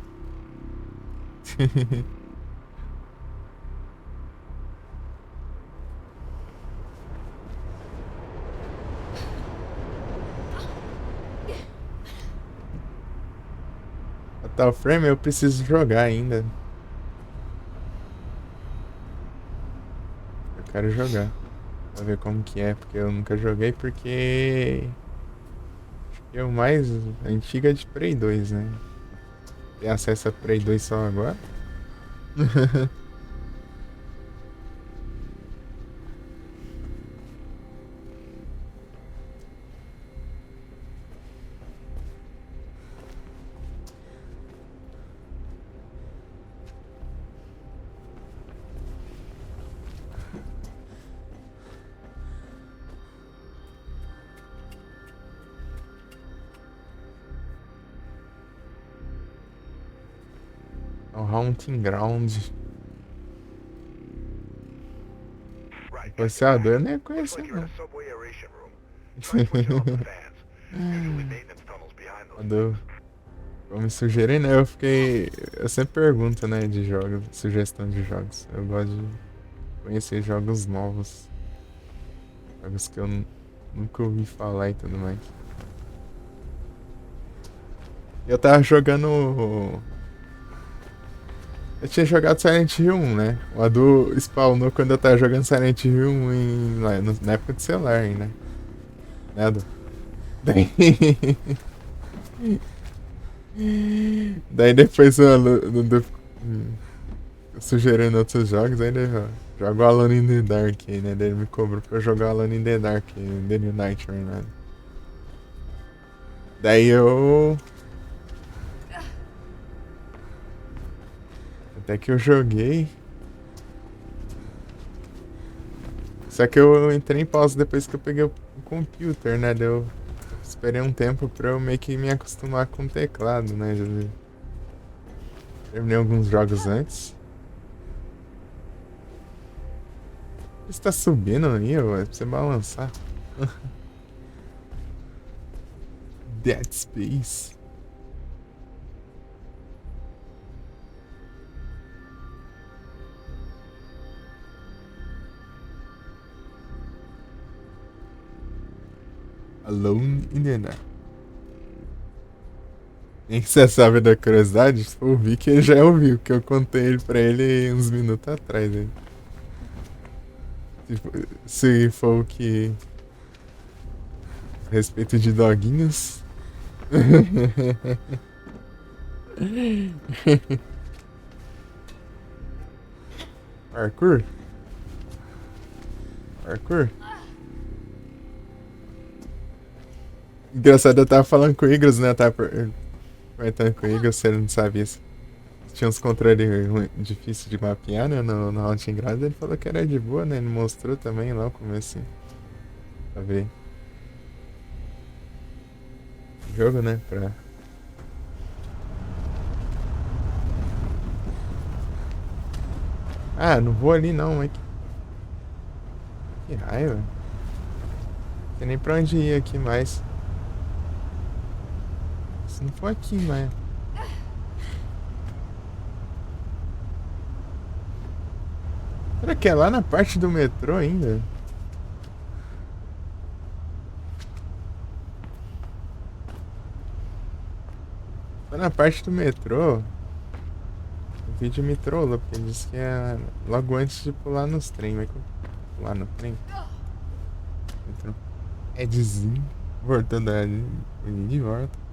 Fatal Frame eu preciso jogar ainda. Eu quero jogar. Pra ver como que é, porque eu nunca joguei porque... Acho que é o mais antigo é de Play 2, né? Tem acesso a Play 2 só agora? O Haunting Ground. Right. Negociador eu nem Looks conheço, like you're in não. a subway aeration room. Try switching off the fans. Usually maintenance tunnels behind those Quando things. vou me sugerir, né? Eu sempre pergunto, né? De jogos, sugestão de jogos. Eu gosto de conhecer jogos novos. Jogos que eu nunca ouvi falar e tudo mais. Eu tava jogando. Eu tinha jogado Silent Hill 1, né? O Adu spawnou quando eu tava jogando Silent Hill 1 na época de celular ainda. Né, Adu? Daí. Daí depois o Adu sugerindo outros jogos, aí ele joga o Alone in the Dark aí, né? Daí ele me cobrou pra eu jogar o Alone in the Dark, The New Nightmare, né? Daí eu. Até que eu joguei. Só que eu entrei em pausa depois que eu peguei o computer, né? Daí eu esperei um tempo pra eu meio que me acostumar com o teclado, né? Já terminei alguns jogos antes. Você tá subindo aí, ó, é pra você balançar. Dead Space. Alone in the Dark. Nem que você sabe da curiosidade, o Vic ele já ouviu, que eu contei ele pra ele uns minutos atrás. Hein? Se for o que. A respeito de doguinhos. Parkour? Parkour? Engraçado, eu tava falando com o Igros, né? Eu tava comentando com o Igros, se ele não sabia se tinha uns controles difíceis de mapear, né? No Haunting Ground, ele falou que era de boa, né? Ele mostrou também lá o começo. Pra ver. Jogo, né? Pra... Ah, não vou ali não, é que raiva. Não tem nem pra onde ir aqui mais. Se não for aqui, mas... Será que é lá na parte do metrô ainda? Tá na parte do metrô. O vídeo me trollou, porque ele disse que é logo antes de pular nos trem. Vai pular no trem? Metrô. Edzinho. Voltando ali de volta.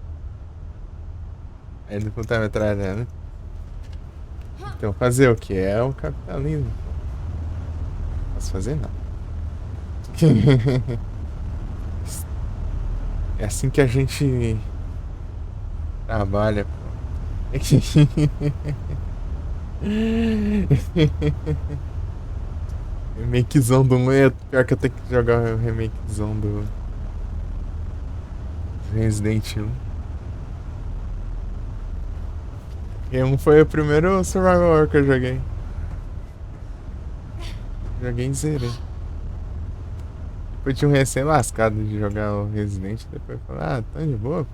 Aí ele não tá metralhando. Então fazer o que? É o capitalismo. Não posso fazer nada. É assim que a gente Trabalha, pô. Remakezão do 1 é pior que eu tenho que jogar o remakezão do Resident 1. E 1 foi o primeiro survival horror que eu joguei. Joguei e zerei. Depois tinha um recém-lascado de jogar o Resident, depois falei, ah, tá de boa, pô.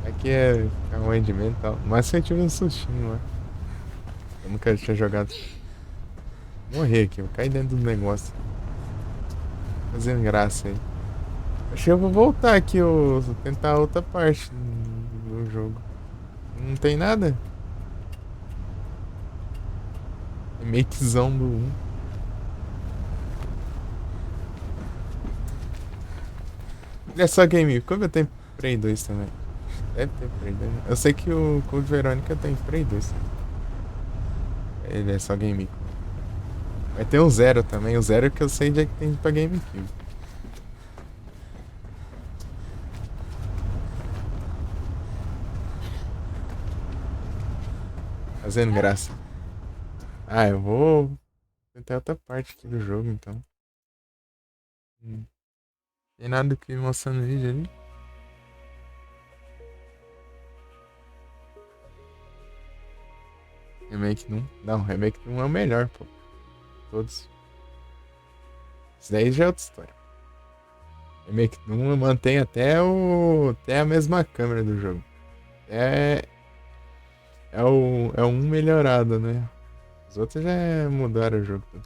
Aqui é um rendimento e tal. Mas eu tive um sustinho lá. Eu nunca tinha jogado. Morrer aqui, eu caí dentro do negócio. Fazendo graça aí. Acho que eu vou voltar aqui, tentar outra parte do jogo. Não tem nada? Remakezão do 1. Ele é só GameCube. Como eu tenho Play 2 também? Deve ter Play 2. Eu sei que o Code Verônica tem Play 2. Ele é só GameCube. Vai ter o Zero também. O Zero que eu sei de é que tem pra GameCube. Fazendo graça. Ah, eu vou tentar outra parte aqui do jogo, então. Tem nada que mostrar no vídeo ali? Remake do 1? Não, Remake do 1 é o melhor, pô. Todos. Isso daí já é outra história. Remake do 1 mantém até a mesma câmera do jogo. É o 1 melhorado, né? Os outros já mudaram o jogo todo.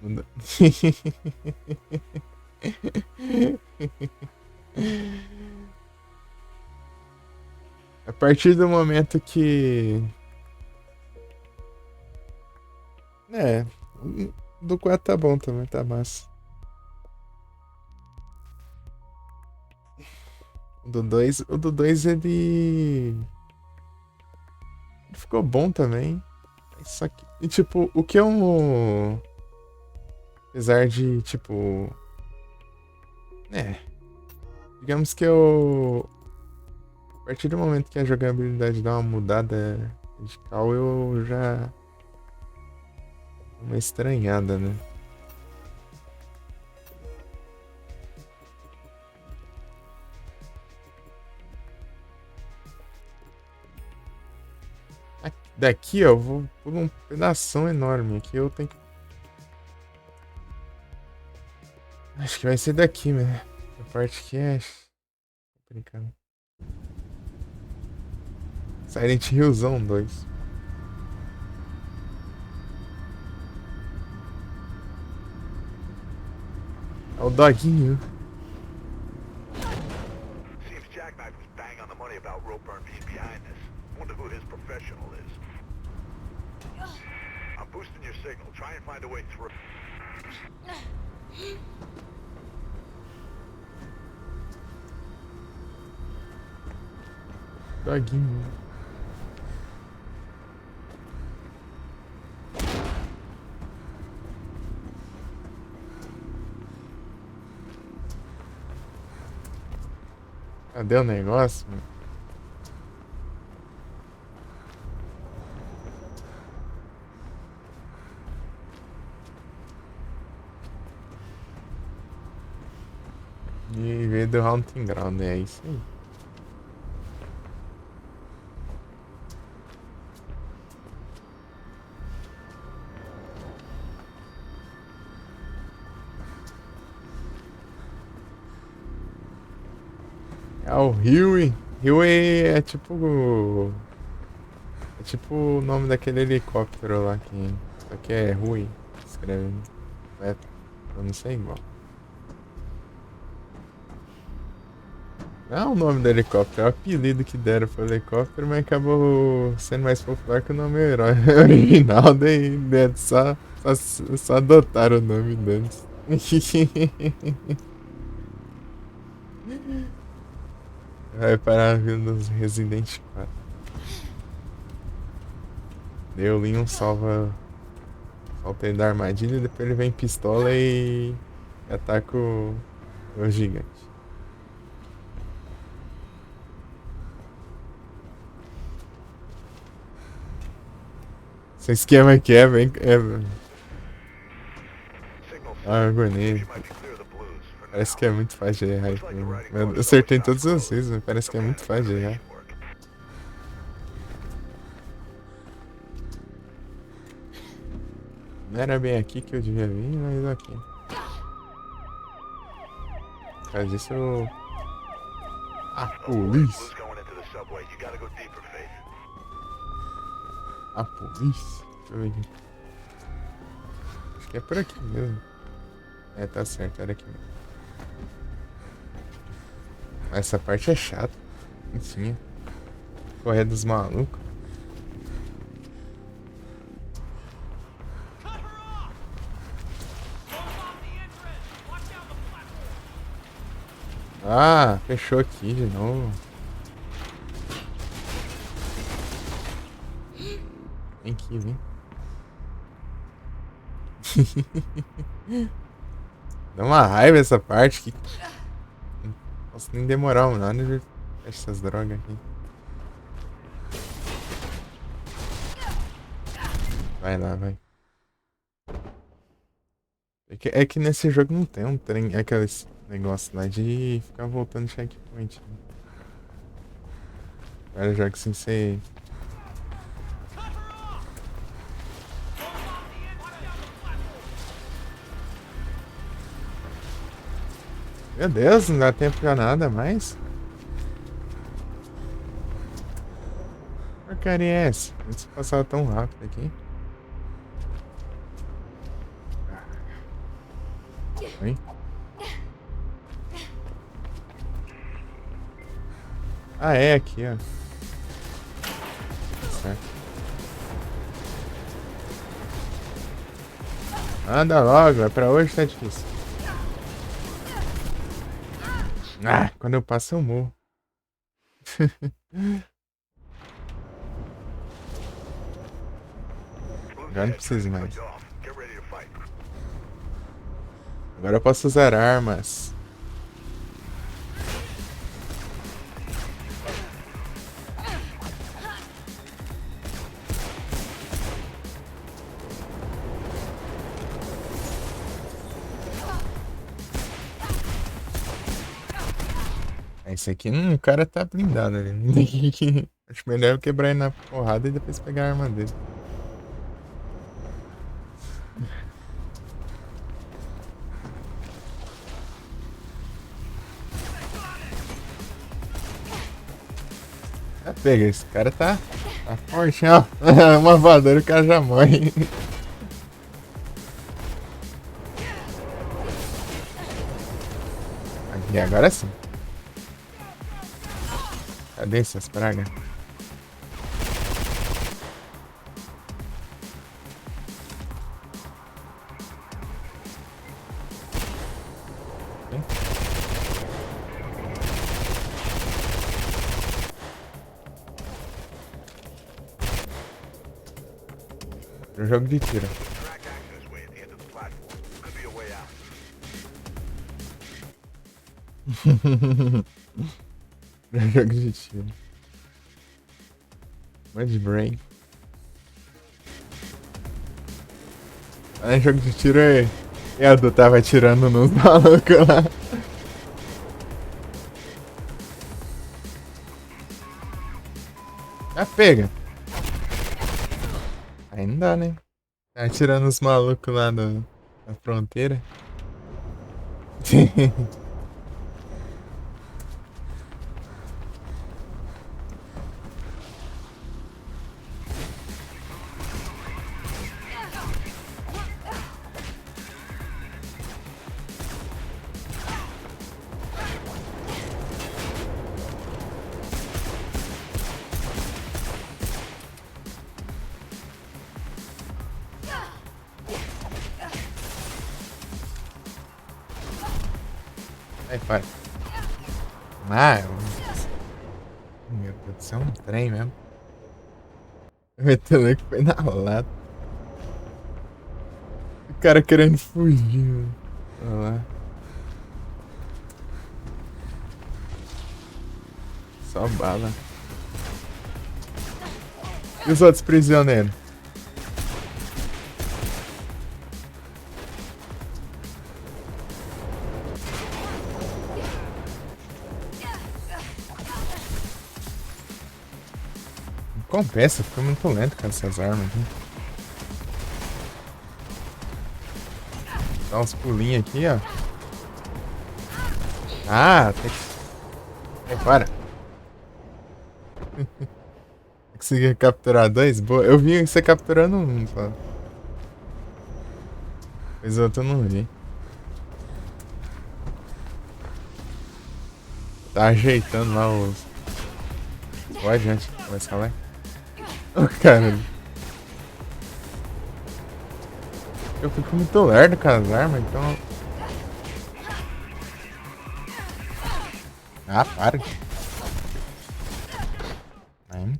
Muda- A partir do momento que. É. O do 4 tá bom também, tá massa. O do 2 ele ficou bom também. Só que, e, tipo, o que eu. Apesar de, tipo. É. Digamos que eu. A partir do momento que a jogabilidade dá uma mudada radical, eu já. Uma estranhada, né? Daqui, ó, eu vou por um pedação enorme. Aqui eu tenho que. Acho que vai ser daqui, né? A parte que é. Tô brincando. Silent Hillzão 2. É o doguinho. Seems Jackknife was bang on the money about Ropeburn being behind this. Wonder who his professional is. I'm boosting your signal. Try and find a way through. Doguinho. Cadê o negócio, mano? E veio do Haunting Ground, é isso aí. É o Huey. Huey é tipo. É tipo o nome daquele helicóptero lá que. Só que é Huey. Escreve. É, eu não sei igual. Não é o nome do helicóptero, é o apelido que deram pro helicóptero, mas acabou sendo mais popular que o nome herói original, daí só adotaram o nome deles. Vai parar vindo dos Resident 4. Daí o Leon solta ele da armadilha, depois ele vem em pistola e ataca o gigante. Esse esquema aqui é bem. Signal Ah, eu you agonei. might be clear of the blues for now. Parece que é muito fácil de errar aqui, né? Eu acertei em todos os vezes, mas parece que é muito fácil de errar. Work. Não era bem aqui que eu devia vir, mas aqui. Por causa disso eu. A polícia! Blues going into the subway. You gotta go deeper, Faith. A polícia! Deixa eu ver aqui. Acho que é por aqui mesmo. É, tá certo, era aqui mesmo. Essa parte é chata. Enfim. Correr dos malucos. Cut her off! Close off the entrance! Watch out the platform! Ah, fechou aqui de novo. Vem aqui, vem. Dá uma raiva essa parte que. Não posso nem demorar um ano de fechar essas drogas aqui. Vai lá, vai. É que nesse jogo não tem um trem, é aquele negócio lá de ficar voltando checkpoint. Né? Vários jogos sem ser. Meu Deus, não dá tempo pra nada mais. Que porcaria é essa? Isso passava tão rápido aqui. Oi? Ah, é aqui, ó. Certo. Anda logo, é pra hoje tá difícil. Ah, quando eu passo eu morro. Agora não preciso mais. Get ready to fight. Agora eu posso usar armas. Esse aqui, o cara tá blindado ali. Acho melhor eu quebrar ele na porrada e depois pegar a arma dele. Ah, pega, esse cara tá forte, ó. Uma voadora o cara já morre. E agora sim. Cadê essas pragas? Um jogo de tiro. Track access way at the end of the platform. Could be a way out. Um jogo de tiro. Mud Brain. Ah, jogo de tiro é. E a Du tava atirando nos malucos lá. Ah, pega. Aí não dá, né? Tá atirando os malucos lá na fronteira. Aí, para. Ah, meu Deus do céu, um trem mesmo. Metendo que foi na lata. O cara querendo fugir, mano. Olha lá. Só bala. E os outros prisioneiros? Compensa, fica muito lento com essas armas aqui. Dá uns pulinhos aqui, ó. Ah, tem que. Ai, para. Consegui capturar dois? Boa. Eu vi você capturando um, só. Mas outro eu não vi. Tá ajeitando lá os. Pode, gente. Começar lá. Ô, cara. Eu fico muito lerdo com as armas, então. Ah, para. Ai.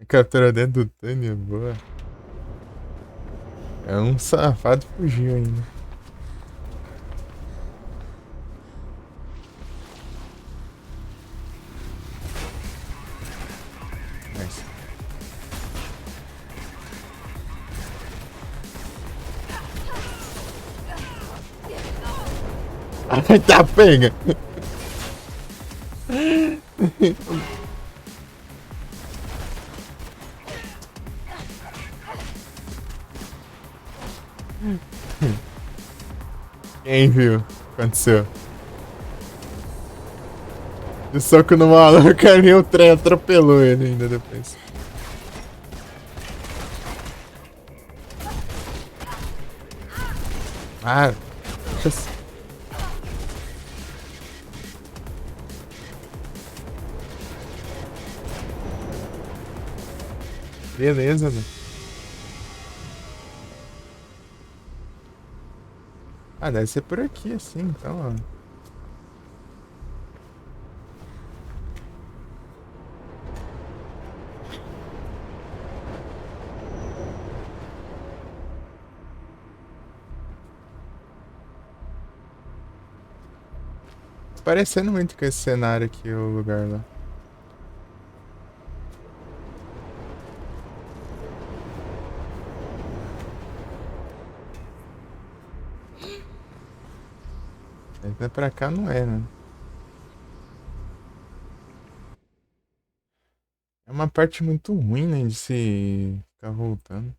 Captura dentro do Tânia, boa. É um safado fugiu ainda. Nice. Ai, tá, pega! Quem viu? O que aconteceu? De soco no maluco, ali o trem atropelou ele ainda depois. Ah, deixa eu... Beleza, né? Ah, deve ser por aqui assim, então, ó. Parecendo muito com esse cenário aqui, o lugar lá. Até pra cá não é, né? É uma parte muito ruim, né, de se ficar voltando.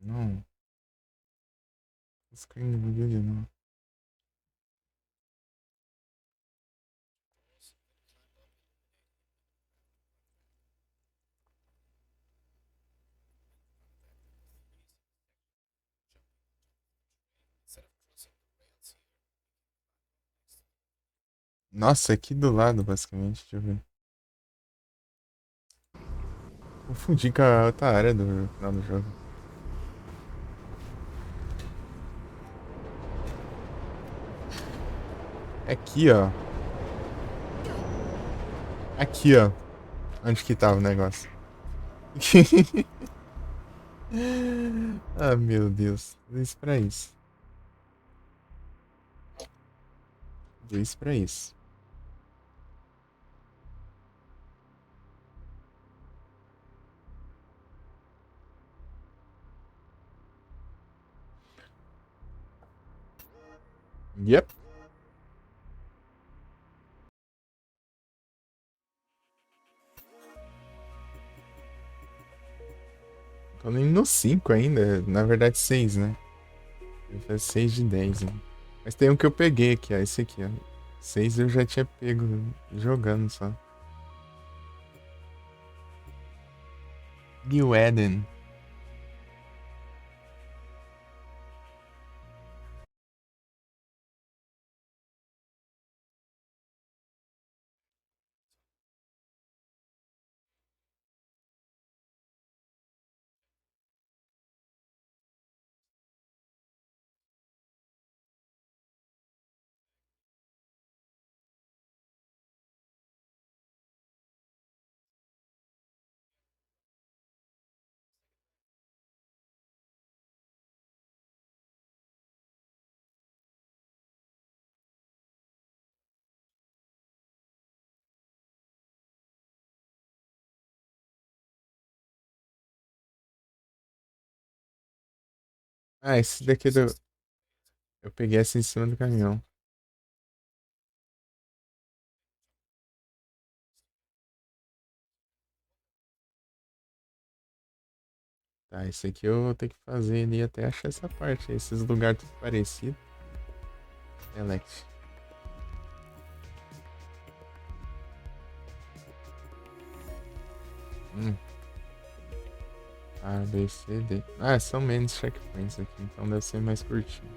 Não. Screen video não. Nossa, aqui do lado, basicamente. Deixa eu ver. Confundi com a outra área do final do jogo. É aqui, ó. Aqui, ó. Onde que tava o negócio? Ah, meu Deus. Tudo isso pra isso. Tudo isso pra isso. Yep. Tô nem no 5 ainda. Na verdade, 6, né? Foi 6 de 10, hein? Mas tem um que eu peguei aqui, ó. Esse aqui, ó. 6 eu já tinha pego jogando só. New Eden. Ah, esse daqui do... Eu peguei essa em cima do caminhão. Tá, esse aqui eu vou ter que fazer ali até achar essa parte. Esses lugares tudo parecido. Select. A, B, C, D. Ah, são menos checkpoints aqui, então deve ser mais curtinho.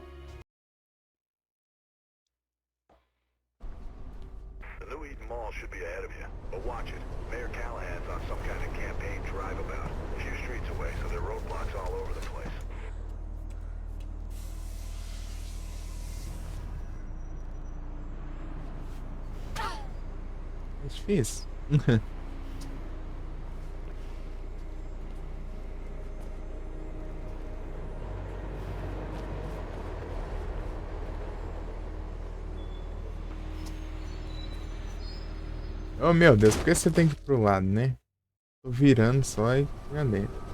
The New Eden Mall should be ahead of you, but watch it. Mayor Callahan's on some kind of campaign drive about a few streets away, so there are roadblocks all over the place. É difícil. Oh meu Deus, por que você tem que ir pro lado, né? Tô virando só e já dentro.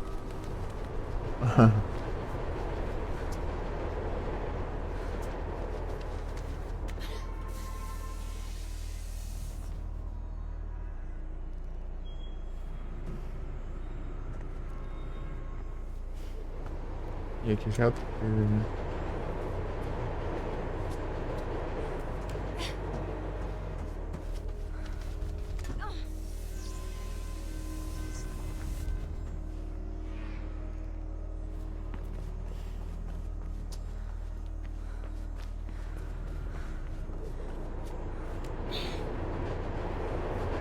E aqui já é outra coisa, né?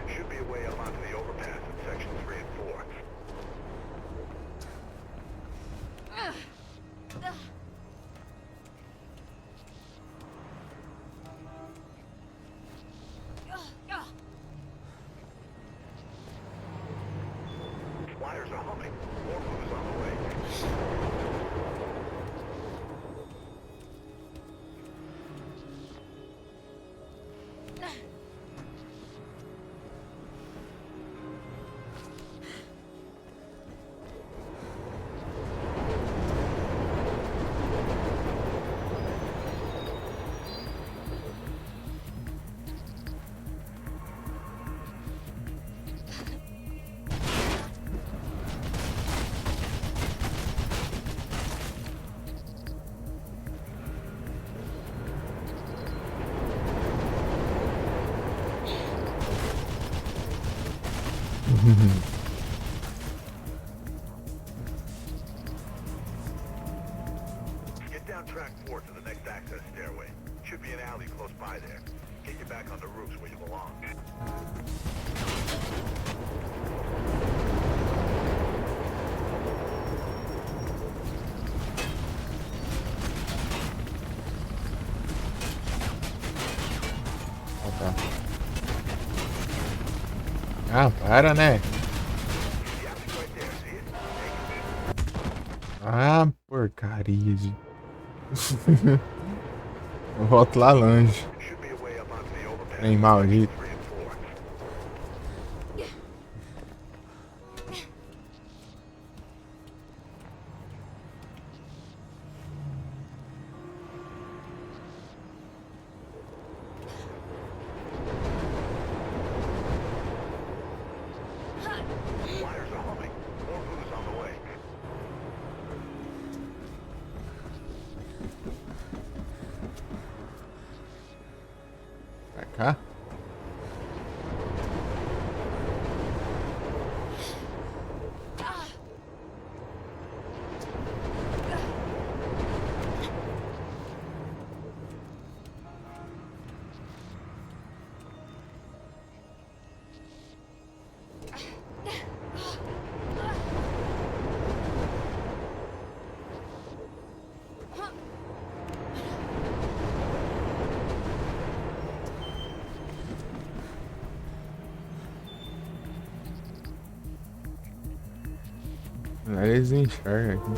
Should be a way up onto the overpass in section 3 and 4. Wires are humming. More food is on the way. Get down track 4 to the next access stairway. Should be an alley close by there. Get you back on the roofs where you belong. Ah, tá. Ah, para, né? The alley's right there, see it? Take it. Ah, porcaria de... Eu volto lá longe. Should be a way up onto the overpass Trem in maldito. sections 3 and 4. Wires are humming. More food is on the way. Pra cá? Eles enxergam aqui.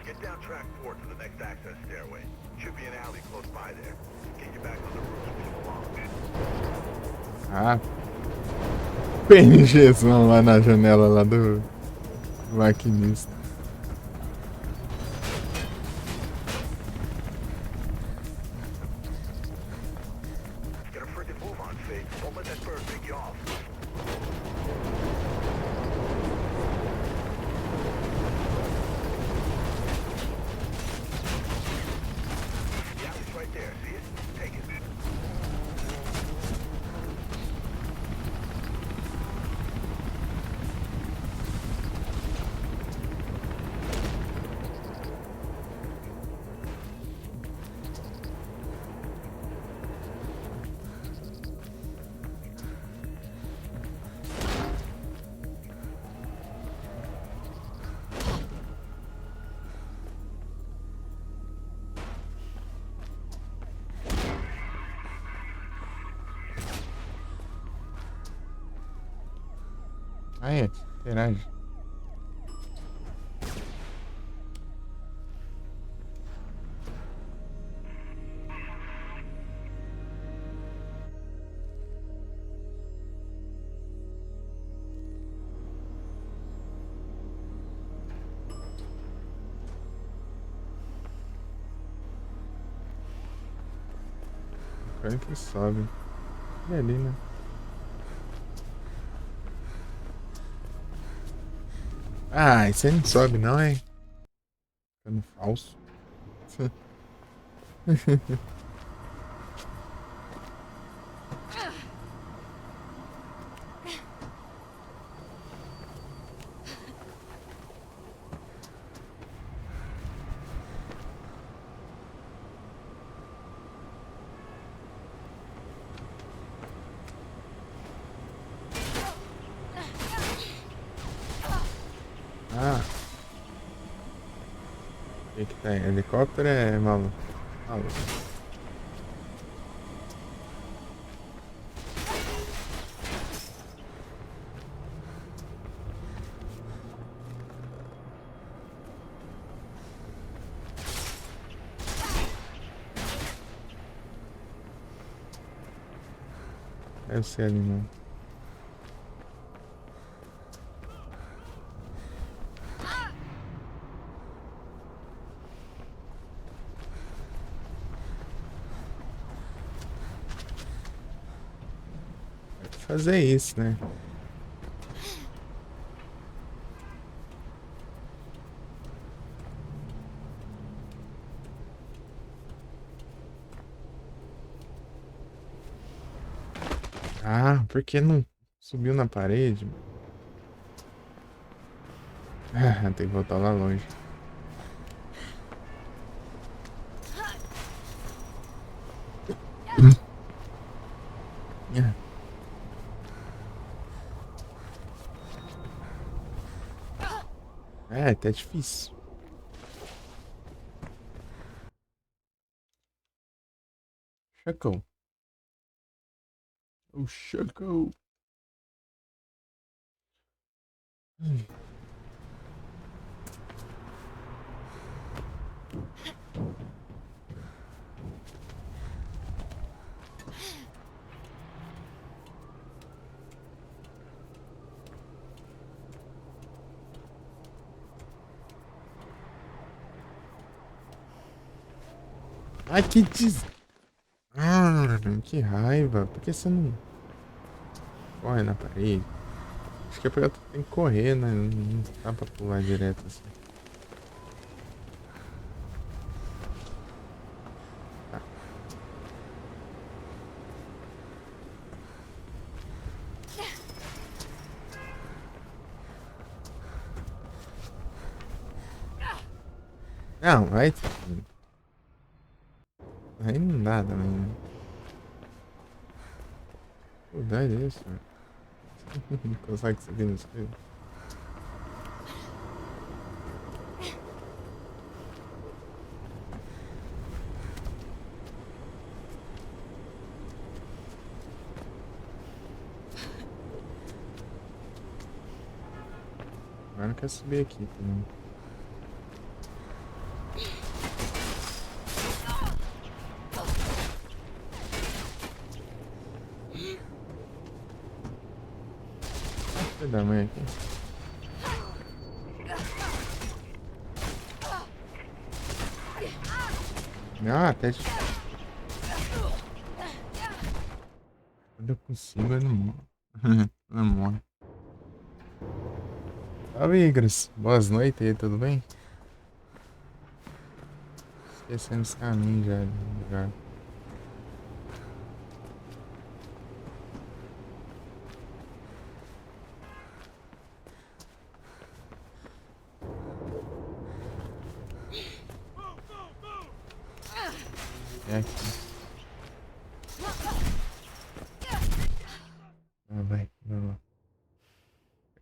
Get down track 4 to the next access stairway. Should be an alley close by there. Get you back on the roofs where you belong. Ah. PNGzão lá na janela lá do maquinista. Hey, don't let that bird pick you off. Yeah, it's right there. See it? Take it. Ah, é. Interage. Olha que sobe. E ali, né? Ah, isso aí não sobe não, hein? Ficando falso. Ah. O que que tem? Helicóptero é maluco. Maluco. Deve ser ali, não. Fazer isso, né? Ah, por que não subiu na parede? Ah, tem que voltar lá longe. Ah. É, tá difícil. Chacão. O chacão. Ai, que des... Ah, que raiva. Por que você não corre na parede? Acho que é porque tu tem que correr, né? Não dá pra pular direto assim. Tá. Não, vai. Aí não dá também, né? Pô, dá isso, velho. Não consegue subir nas coisas. Agora não quer subir aqui também. Filho da mãe aqui. Ah, até de... Quando eu consigo, eu não morro. Não morro. Salve, Igras. Boas noites aí, tudo bem? Esquecendo os caminhos já. É aqui. Ah, vai. Vamos lá.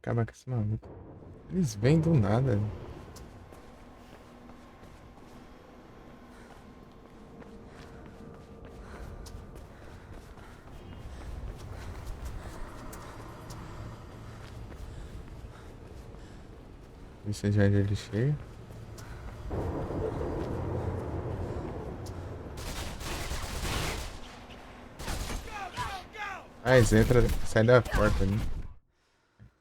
Acabar com esse maluco. Eles vêm do nada. Isso já é de cheio. Ah, eles entram, sai da porta ali.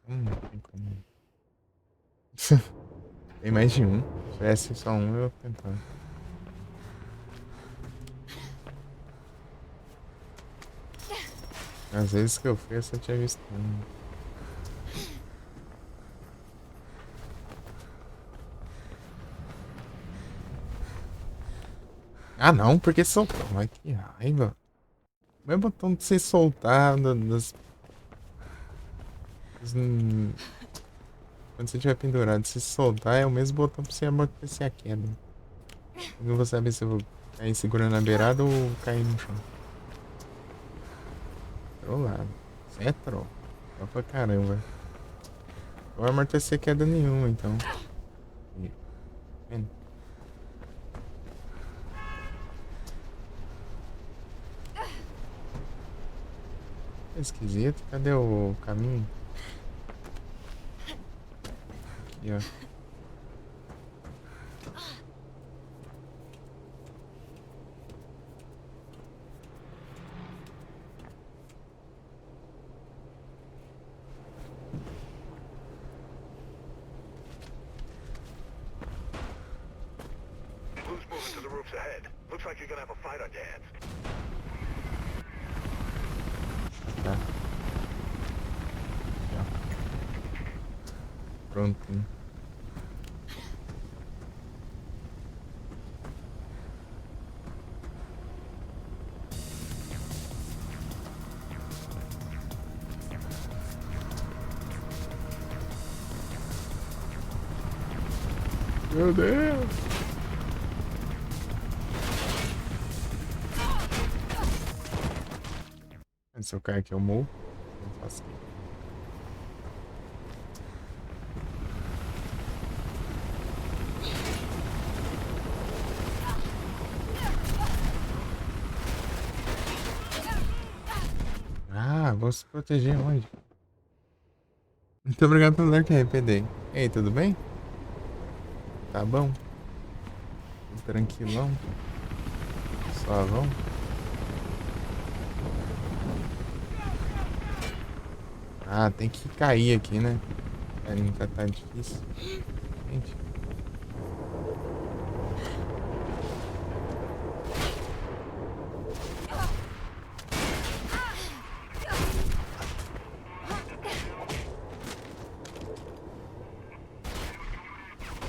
Não tem como. Tem mais de um. Se tivesse só um, eu ia tentar. Às vezes que eu fui, eu só tinha visto um. Ah, não, porque soltou. Ai, que raiva. Não é botão de ser soltado quando você estiver pendurado, se soltar é o mesmo botão pra você amortecer a queda. Eu não vou saber se eu vou cair segurando a beirada ou cair no chão. Trollado. Você é troll. Só pra caramba. Não vai amortecer queda nenhuma, então. Aí. Vendo? Esquisito. Cadê o caminho? Aqui, ó. Who's moving to the roofs ahead? Looks like you're gonna have a fight on your hands. Tá. Aqui, ó. Pronto. Meu Deus! Se eu cair aqui, eu morro. Não faço aqui. Ah, vou se proteger onde? Muito obrigado pelo like, arrependei. Ei, tudo bem? Tá bom? Tudo tranquilão? Suavão? Ah, tem que cair aqui, né? Tá difícil. Gente.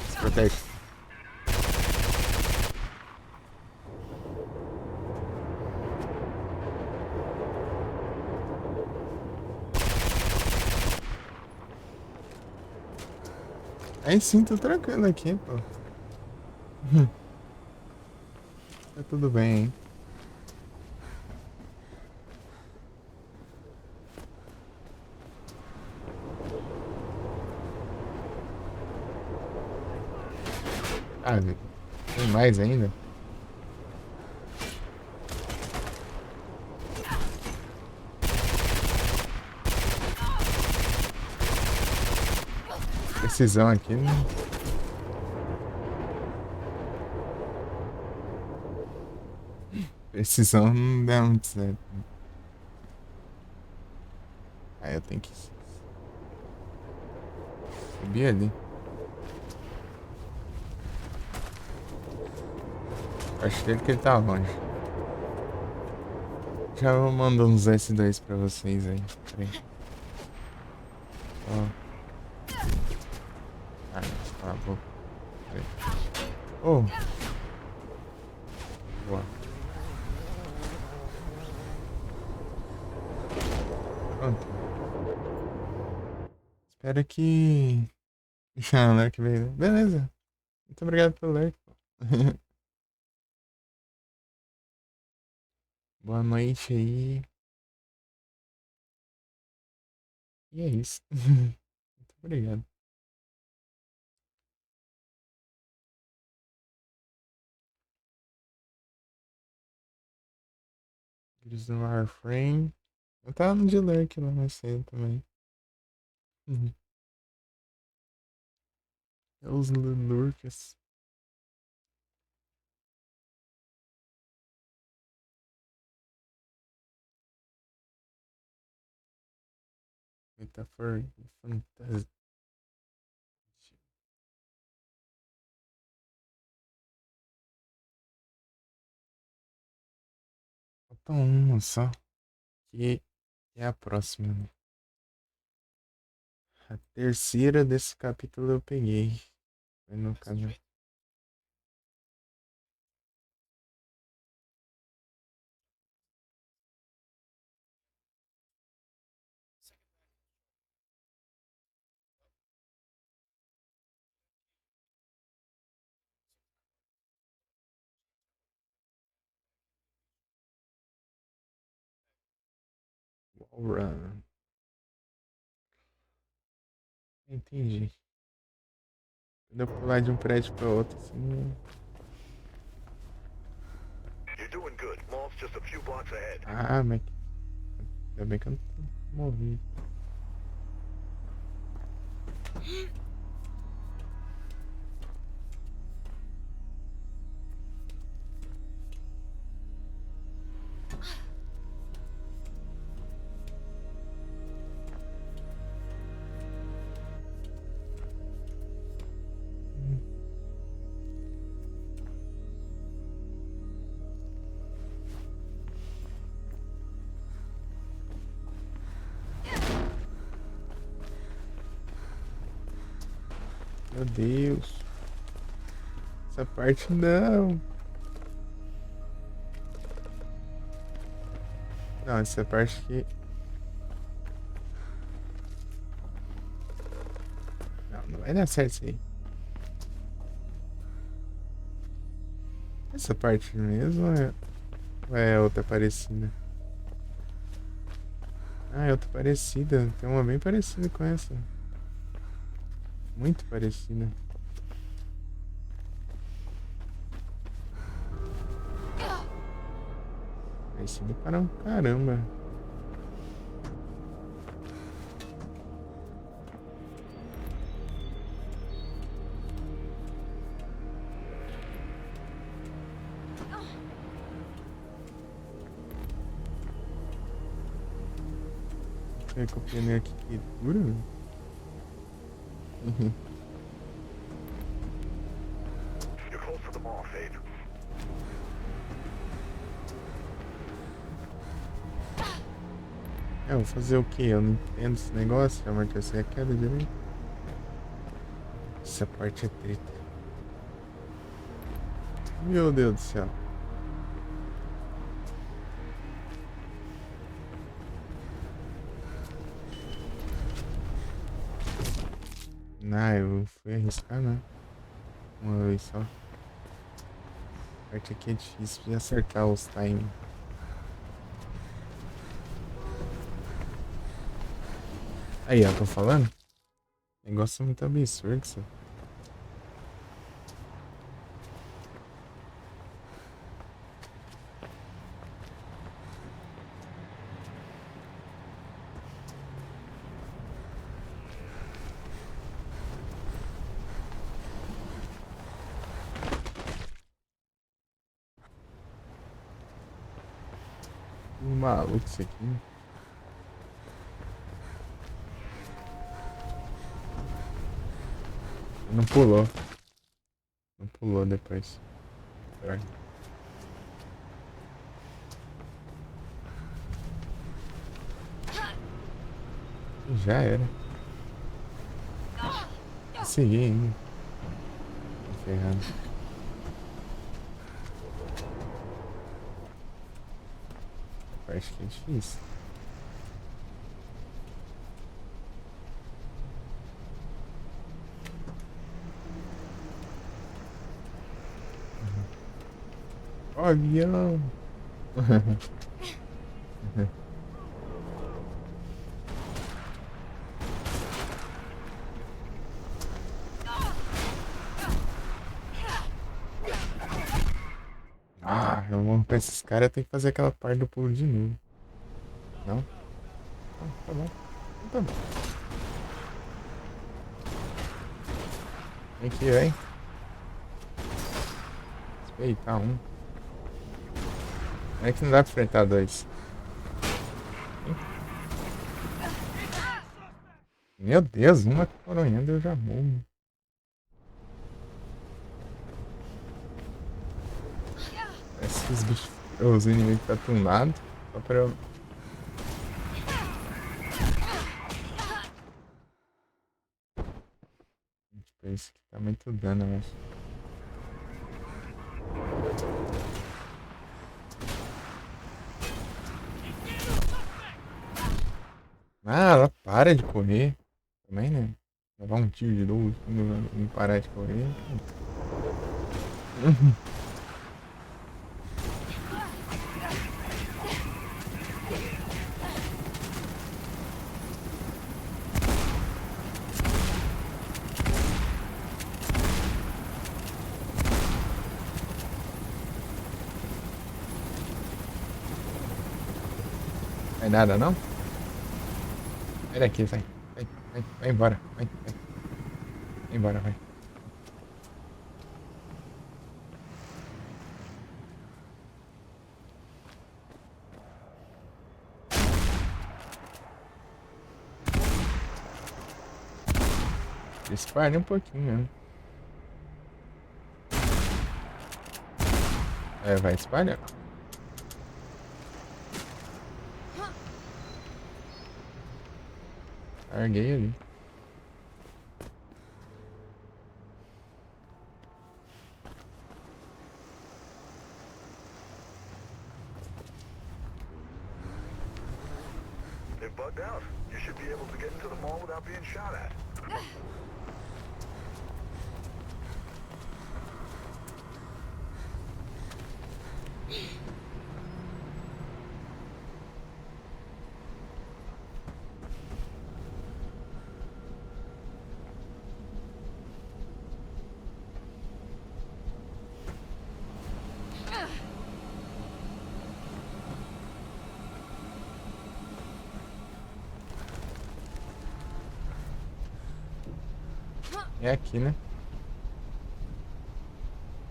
Se protege. Aí sim, tô tranquilo aqui, pô. Tá tudo bem, hein? Ah, velho. Tem mais ainda? Precisão aqui, né? Precisão não dá muito certo. Aí eu tenho que subir ali. Acho dele que ele tá longe. Já eu mando uns S2 pra vocês aí. Peraí. Ó. Ah, cala a boca. Peraí. Oh. Boa. Pronto. Espero que... Ah, Lurk veio. Beleza. Muito obrigado pelo Lurk. Boa noite aí. E é isso. Muito obrigado. Eles no Warframe. Eu tava no de Lurk lá mais cedo também. Uhum. É os Lurkers. Metaphor fantasma. Falta uma só. Que é a próxima, né? A terceira desse capítulo eu peguei. Foi no caso. Wall Run. Entendi. Quando eu pular de um prédio pra outro, assim. You're doing good. Mall's just a few blocks ahead. Ah, mas. Ainda bem que eu não tô movido. Meu Deus. Essa parte não. Não, essa parte aqui. Não, não vai dar certo isso aí. Essa parte mesmo ou é outra parecida? Ah, é outra parecida. Tem uma bem parecida com essa. Muito parecida. Parecida para um caramba. Será que o pneu aqui que dura? You're close to the mall, Faith. É, eu vou fazer o quê? Eu não entendo esse negócio. Já amortecer a queda direito. Essa parte é treta. Meu Deus do céu. Não, eu fui arriscar, né? Uma vez só. A parte aqui é difícil de acertar os timing. Aí, ó, tô falando? Negócio muito absurdo, isso. Maluco isso aqui. Não pulou. Não pulou depois. Droga. Já era. Segui ainda. Tô ferrado. Acho que é difícil. Ó, avião! Ah, eu vou pra esses caras, eu tenho que fazer aquela parte do pulo de novo. Não? Ah, tá bom. Então tá bom. Vem aqui, vem. Eita, um. É que não dá pra enfrentar dois. Meu Deus, uma coronhando eu já morro. Parece que os bichos, os inimigos tá tunado. Só pra eu. Tipo, esse aqui tá muito dano, eu acho. Ah, ela para de correr. Também, né? Levar um tiro de novo, não parar de correr. Vai nada, não? Sai daqui, sai. Vai embora. Vai embora, vai. Espalha um pouquinho mesmo. É, vai espalhar. Larguei ali. They've bugged out. You should be able to get into the mall without being shot at. É aqui, né?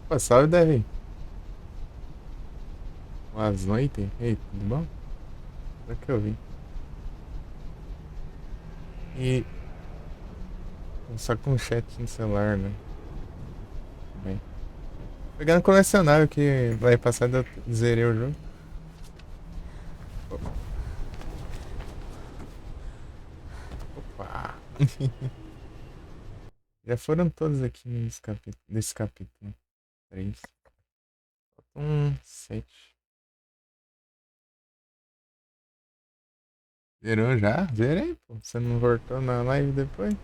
Pô, salve, Davi. Boas noites. Ei, tudo bom? Será que eu vi? E. Só com o chat no celular, né? Bem. Pegando colecionável que vai passar, eu zerei o jogo. Opa! Já foram todos aqui nesse capítulo. 3. Faltam 7. Zerou já? Zerei, pô. Você não voltou na live depois?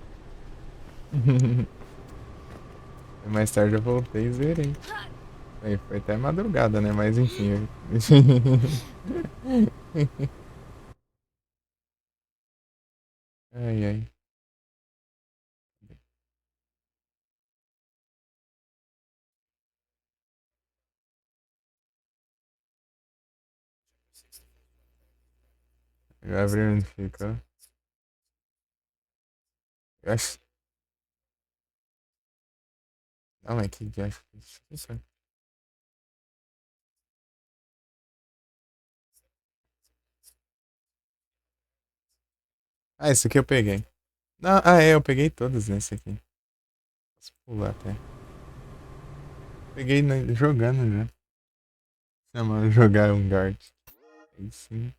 Mais tarde eu voltei e zerei. Aí foi até madrugada, né? Mas enfim. Ai, ai. Eu abri onde ficou. Eu acho. Não, é que já acho que isso. Ah, esse aqui eu peguei. Não, eu peguei todos nesse aqui. Posso pular até. Peguei jogando já. Chama jogar um guard. Aí sim.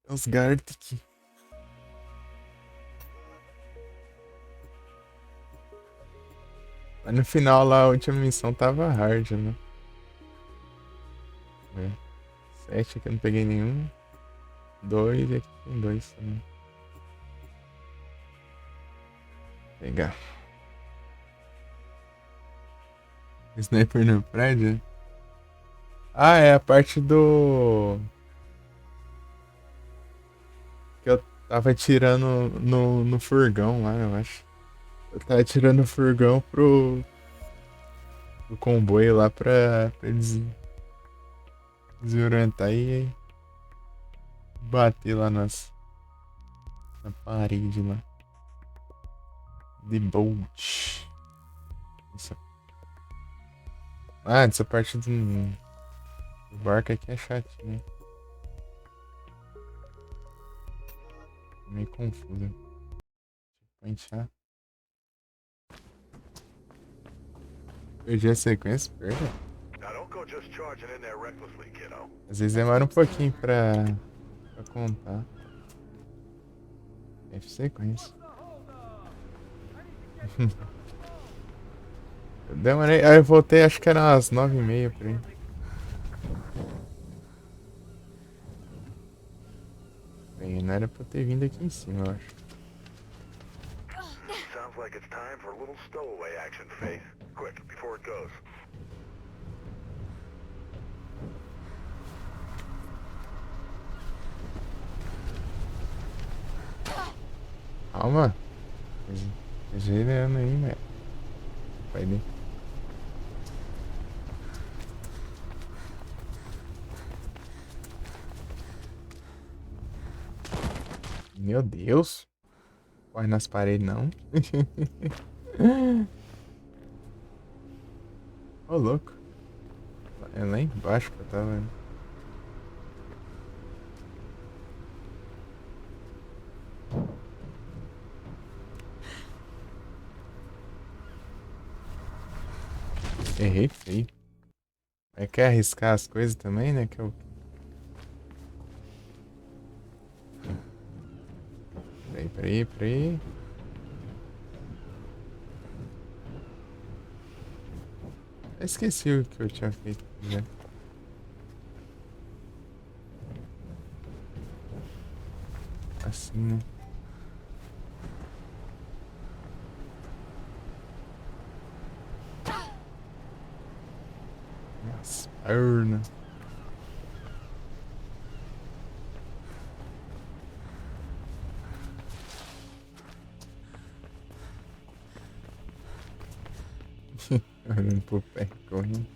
Os Gartic. Mas no final lá, a última missão tava hard, né? É. 7 aqui eu não peguei nenhum. 2 e aqui tem 2 também. Pegar. Sniper no prédio? Ah, é a parte do. Que eu tava atirando no furgão lá, eu acho. Eu tava atirando o furgão pro comboio lá pra eles desorientar e bater lá na parede lá. The Bolt. Essa, essa parte do barco aqui é chatinha. Meio confusa. Deixa eu perdi a sequência, perda. Now don't go just charging in there recklessly, kiddo. Às vezes demora um pouquinho pra contar. F sequência. Eu demorei. Aí eu voltei, acho que era umas 9h30 por aí. Bem, não era pra eu ter vindo aqui em cima, eu acho. Sounds like it's time for a little stowaway action, Faith. Quick, before it goes. Calma. Gerando aí, né? Vai nem. Meu Deus. Corre nas paredes, não. Ô, louco. É lá embaixo que eu tava. Errei feio. Mas quer arriscar as coisas também, né? Que eu... Peraí. Eu esqueci o que eu tinha feito já. Assim, né? Minhas pernas. Olhando pro pé, correndo.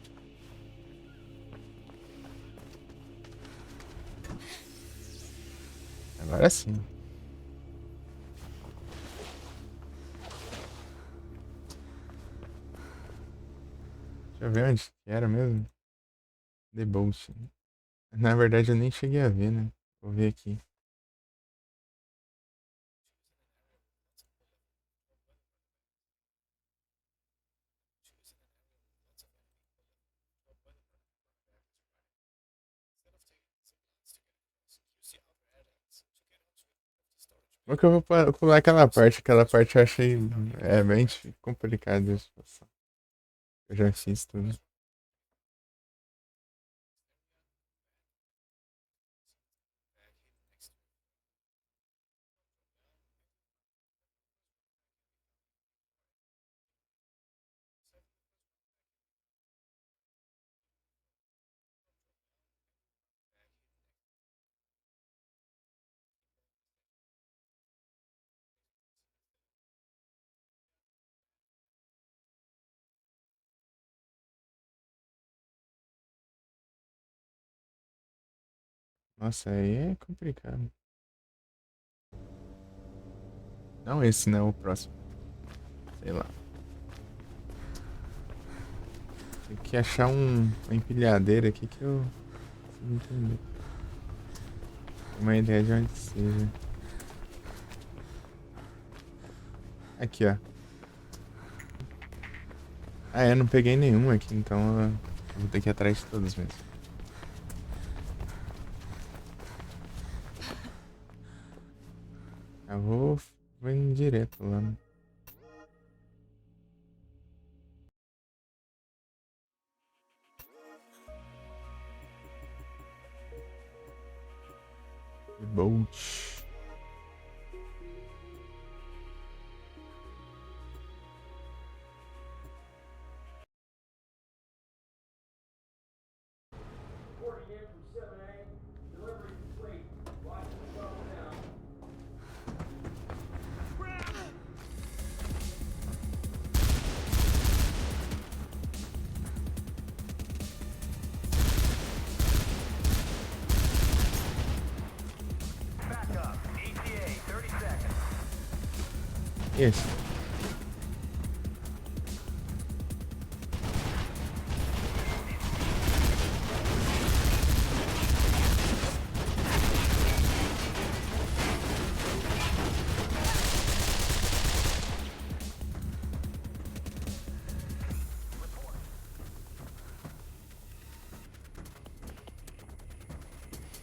Agora sim. Deixa eu ver onde que era mesmo. The Bolt. Na verdade eu nem cheguei a ver, né? Vou ver aqui. Como que eu vou pular aquela parte? Aquela parte eu achei bem complicada a situação. Eu já fiz tudo. Nossa, aí é complicado. Não esse, não, o próximo. Sei lá. Tem que achar uma empilhadeira aqui que eu consigo entender. Uma ideia de onde seja. Aqui, ó. Ah, eu não peguei nenhum aqui, então eu vou ter que ir atrás de todos mesmo. Eu vou indo direto lá, né? Bolt. Backup. ETA, 30 seconds. Esse.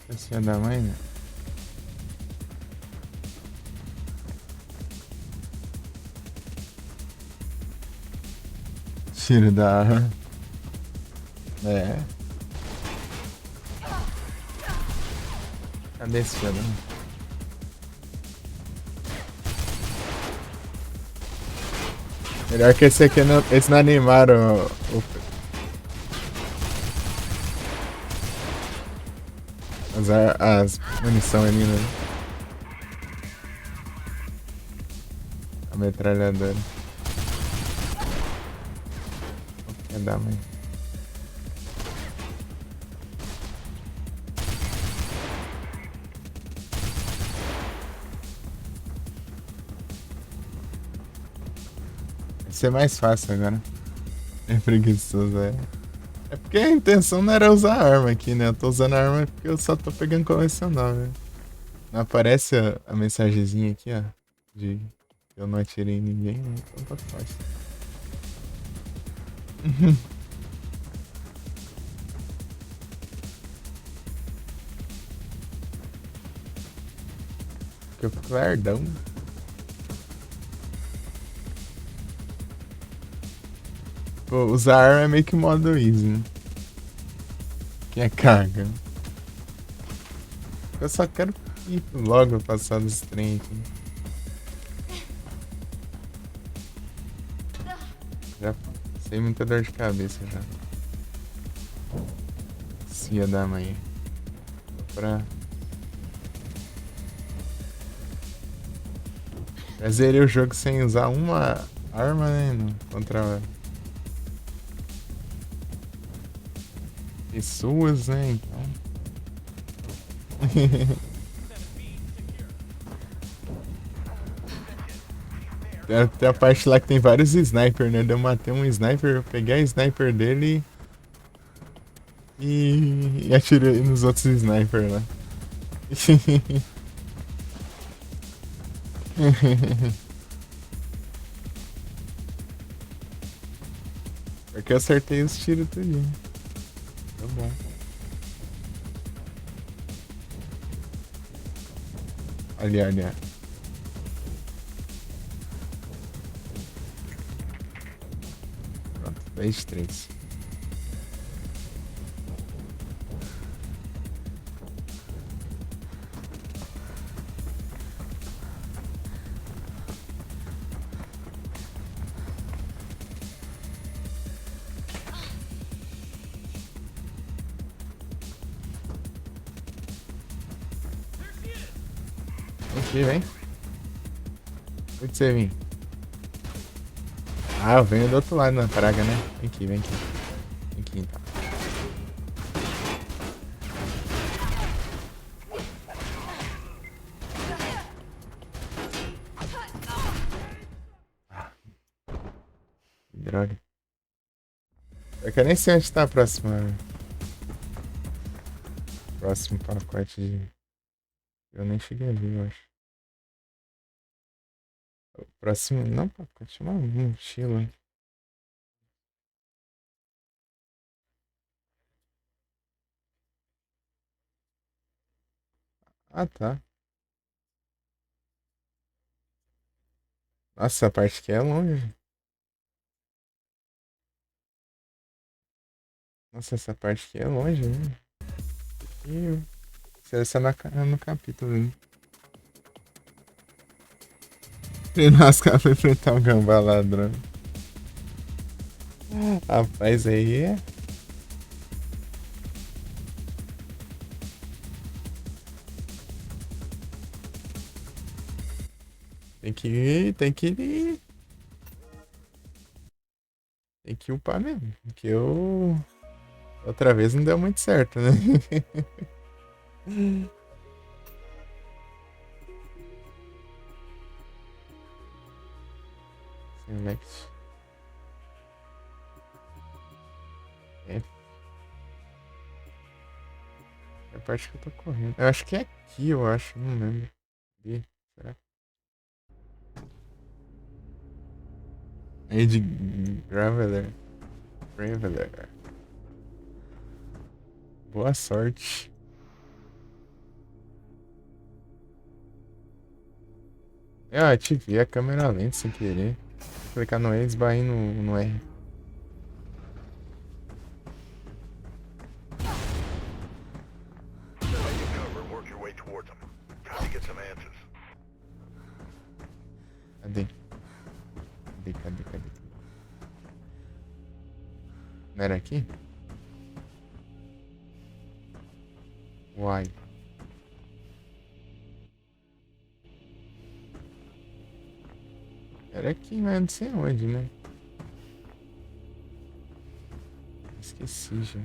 Esse é da mãe, né? Tiro da arma. É. Cadê esse filho? Melhor que esse aqui, não, eles não animaram as munição ali, né? A metralhadora. É da mãe. Vai ser mais fácil agora. É preguiçoso, é. É porque a intenção não era usar arma aqui, né? Eu tô usando a arma porque eu só tô pegando colecionável, né? Não aparece a mensagenzinha aqui, ó. De eu não atirei em ninguém, né? Então tá fácil. Porque eu fico lerdão. Pô, usar arma é meio que modo easy, né? Que é carga. Eu só quero ir logo passar dos trem aqui. Já sem muita dor de cabeça já. Cia da mãe. Já zerei o jogo sem usar uma arma, né? Contra pessoas, né? Então. Tem a parte lá que tem vários snipers, né? Eu matei um sniper, eu peguei a sniper dele e atirei nos outros snipers lá. Porque eu acertei os tiros tudinho. Tá bom. Ali, ali, ó. Pronto, 10-3. Aqui, vem. Onde você vem? Ah, eu venho do outro lado na praga, né? Vem aqui, vem aqui. Vem aqui então. Que droga. Eu nem sei onde tá a próxima. Próximo pacote de. Eu nem cheguei a ver, eu acho. O próximo. Não, pacote, uma mochila. Ah, tá. Nossa, essa parte aqui é longe. Nossa, essa parte aqui é longe, né? Isso é no capítulo, hein? Treinar os caras pra enfrentar o gambá ladrão. Rapaz, aí é. Tem que ir, tem que ir. Tem que upar mesmo. Porque eu. Outra vez não deu muito certo, né? Select. É. É a parte que eu tô correndo. Eu acho que é aqui, eu acho. Não lembro. B, será? É de Graveler. Graveler. Boa sorte. Eu ativei a câmera lenta sem querer. Clicar no E, esbarrei no R. Take cover and work your way towards them. Time to get some answers. Cadê? Cadê? Não era aqui? Uai. Era aqui, mas não sei onde, né? Esqueci já.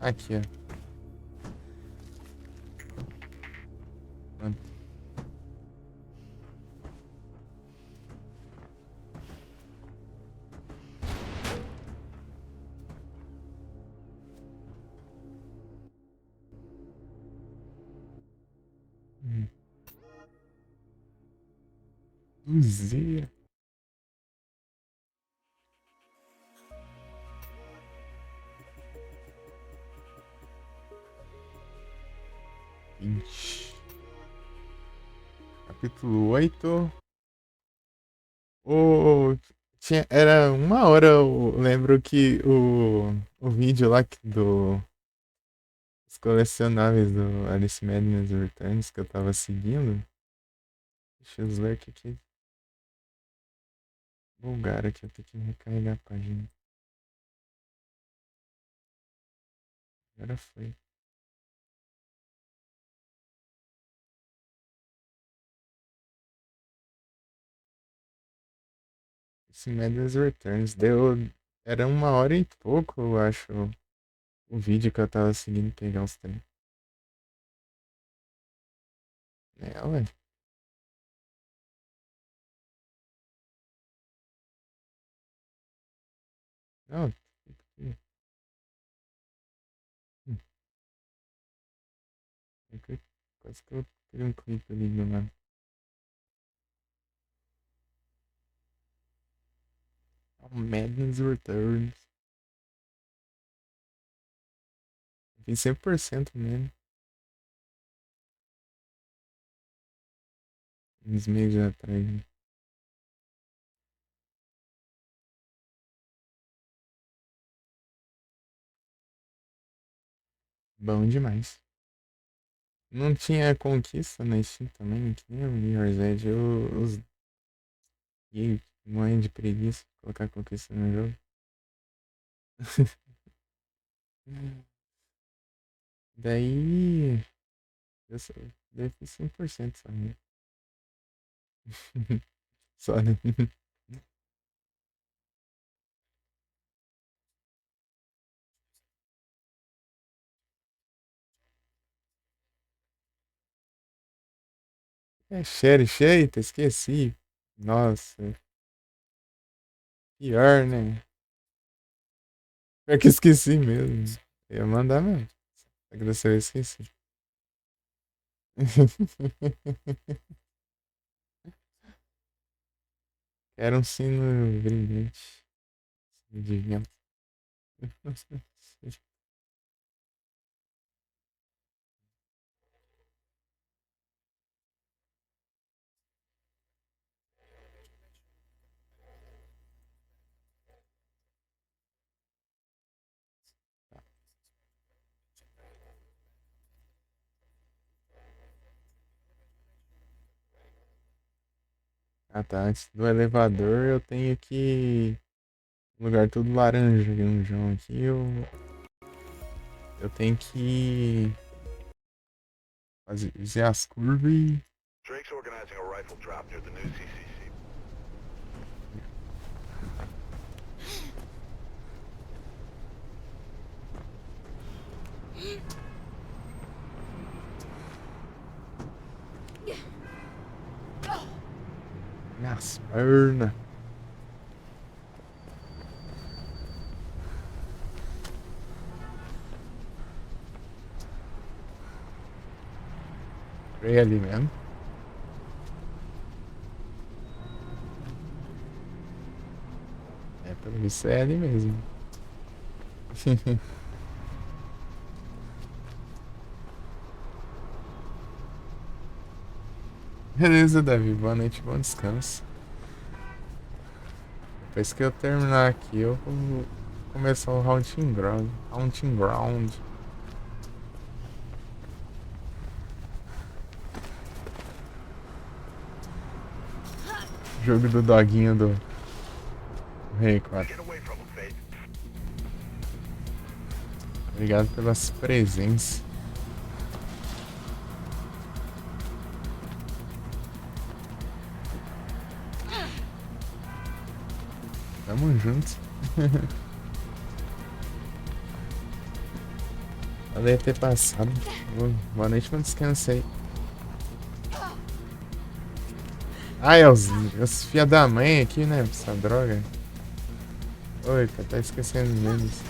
Aqui, ó. Pronto. Hum. Luzia. Ixi. Capítulo 8. Era 1 hora, eu lembro que o vídeo lá dos colecionáveis do Alice Madness Returns que eu tava seguindo. Deixa eu ver aqui. Lugar aqui, eu tenho que recarregar a página. Agora foi. Esse Madness Returns deu. Era 1 hora e pouco, eu acho. O vídeo que eu tava seguindo pegar os trem. É, ué. Não, hum, hum, quase que eu dei um clipe ali do nada. Madness Returns. Tem 100% nele. Uns meses atrás, né? Bom demais. Não tinha conquista na Steam também, que nem o Mirror's Edge. E morrendo de preguiça de colocar conquista no jogo. Daí. Eu só, daí fiz 100% só, né? Só, né? É, Eita, esqueci. Nossa, pior, né? Pior que esqueci mesmo. Eu ia mandar mesmo. Só que dessa vez eu esqueci. Era um sino brilhante. Sino de vento. Ah tá, antes do elevador eu tenho que. Um lugar todo laranjão aqui, eu tenho que fazer as curvas e. Drake's organizing a rifle drop near the new CCC. Minhas pernas. Entrei ali mesmo. É, pelo visto é ali mesmo. Beleza, Davi. Boa noite, bom descanso. Depois que eu terminar aqui, eu vou começar o Haunting Ground. Haunting Ground. Jogo do doguinho do Rei 4. Get away from him, Faith. Obrigado pelas presenças. Tamo junto. Valeu ter passado. Boa noite, bom descanso aí. Ah, é os fia da mãe aqui, né? Essa droga. Oi, tá esquecendo deles.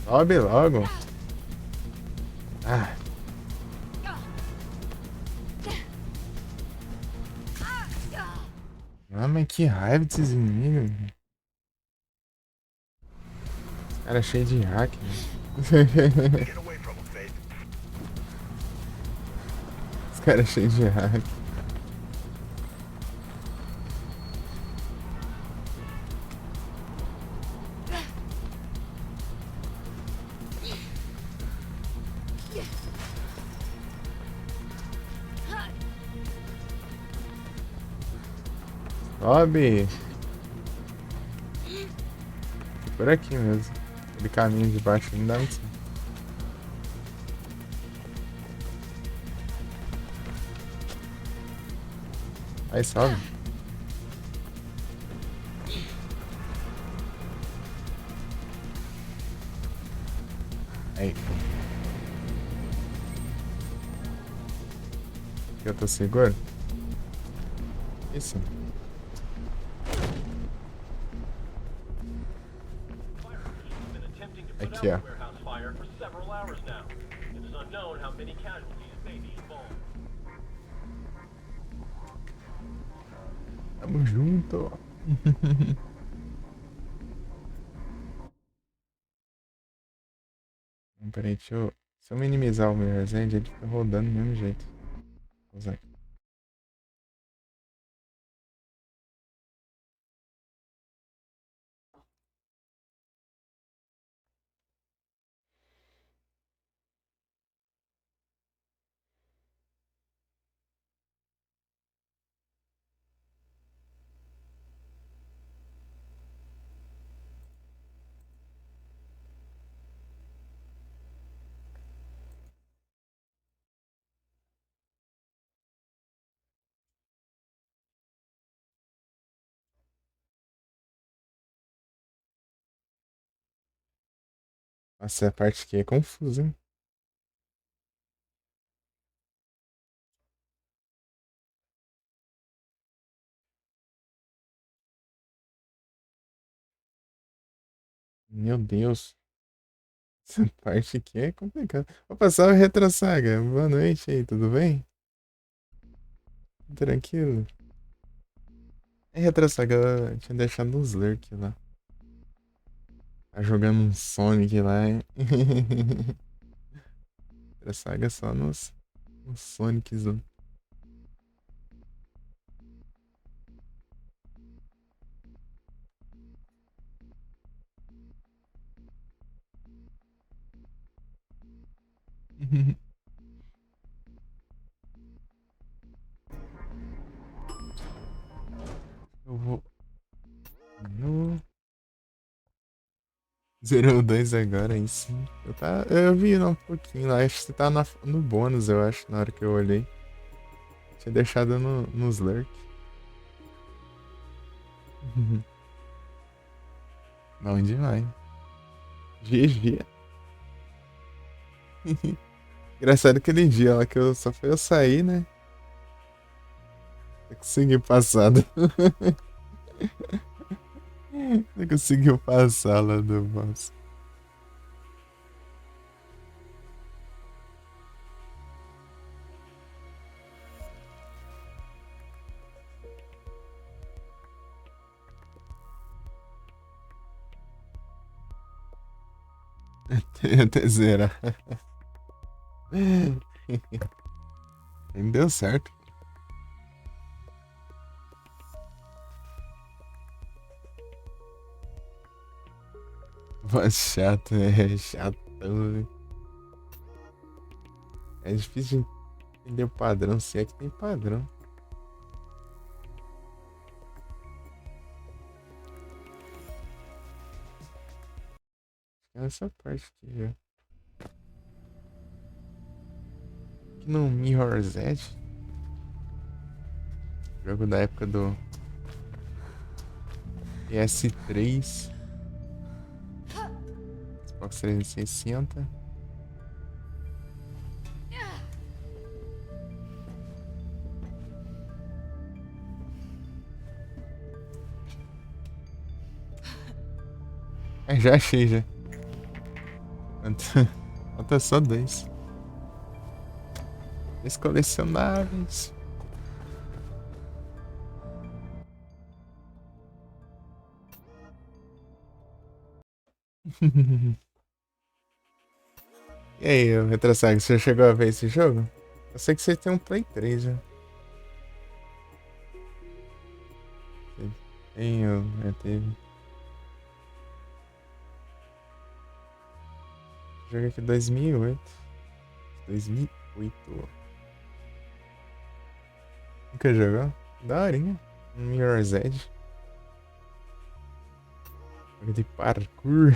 Sobe logo. Ah. Ah, mas que raiva desses inimigos. Esse cara é cheio de hack, né? Get away from him, Faith. Esse cara é cheio de hack. Sobe. Por aqui mesmo. Aquele caminho de baixo não dá muito certo. Aí sobe. Aí. Eu tô seguro? Isso. Aqui, ó. Tamo junto. Peraí, se eu minimizar o meu Resende, ele fica rodando do mesmo jeito. Vou usar aqui. Nossa, essa parte aqui é confusa, hein? Meu Deus. Essa parte aqui é complicada. Vou passar o Retro Saga. Boa noite aí, tudo bem? Tranquilo. É Retro Saga, eu tinha deixado uns lurk lá. Tá jogando um Sonic lá, hein? Retro Saga só nos Sonics. Ó. Eu vou no 02 agora, aí sim. Eu vi um pouquinho lá, acho que você tá no bônus, eu acho, na hora que eu olhei. Tinha deixado nos lurk. Bom demais. GG. Engraçado aquele dia lá que eu só foi eu sair, né? Eu consegui passar. Você conseguiu passar lá do boss. Até zerar. Nem deu certo. Voz chato, é chatão, velho. É difícil de entender o padrão, se é que tem padrão. Essa parte aqui já. Aqui no Mirror's Edge. Jogo da época do PS3. Xbox 360. É, já achei já. Falta só dois. Dois colecionáveis. E aí, o Retrosag, você chegou a ver esse jogo? Eu sei que você tem um Play 3 já. Tem, teve. Joguei aqui 2008. 2008. Nunca jogou? Daorinha. Mirror's Edge. Jogo de parkour.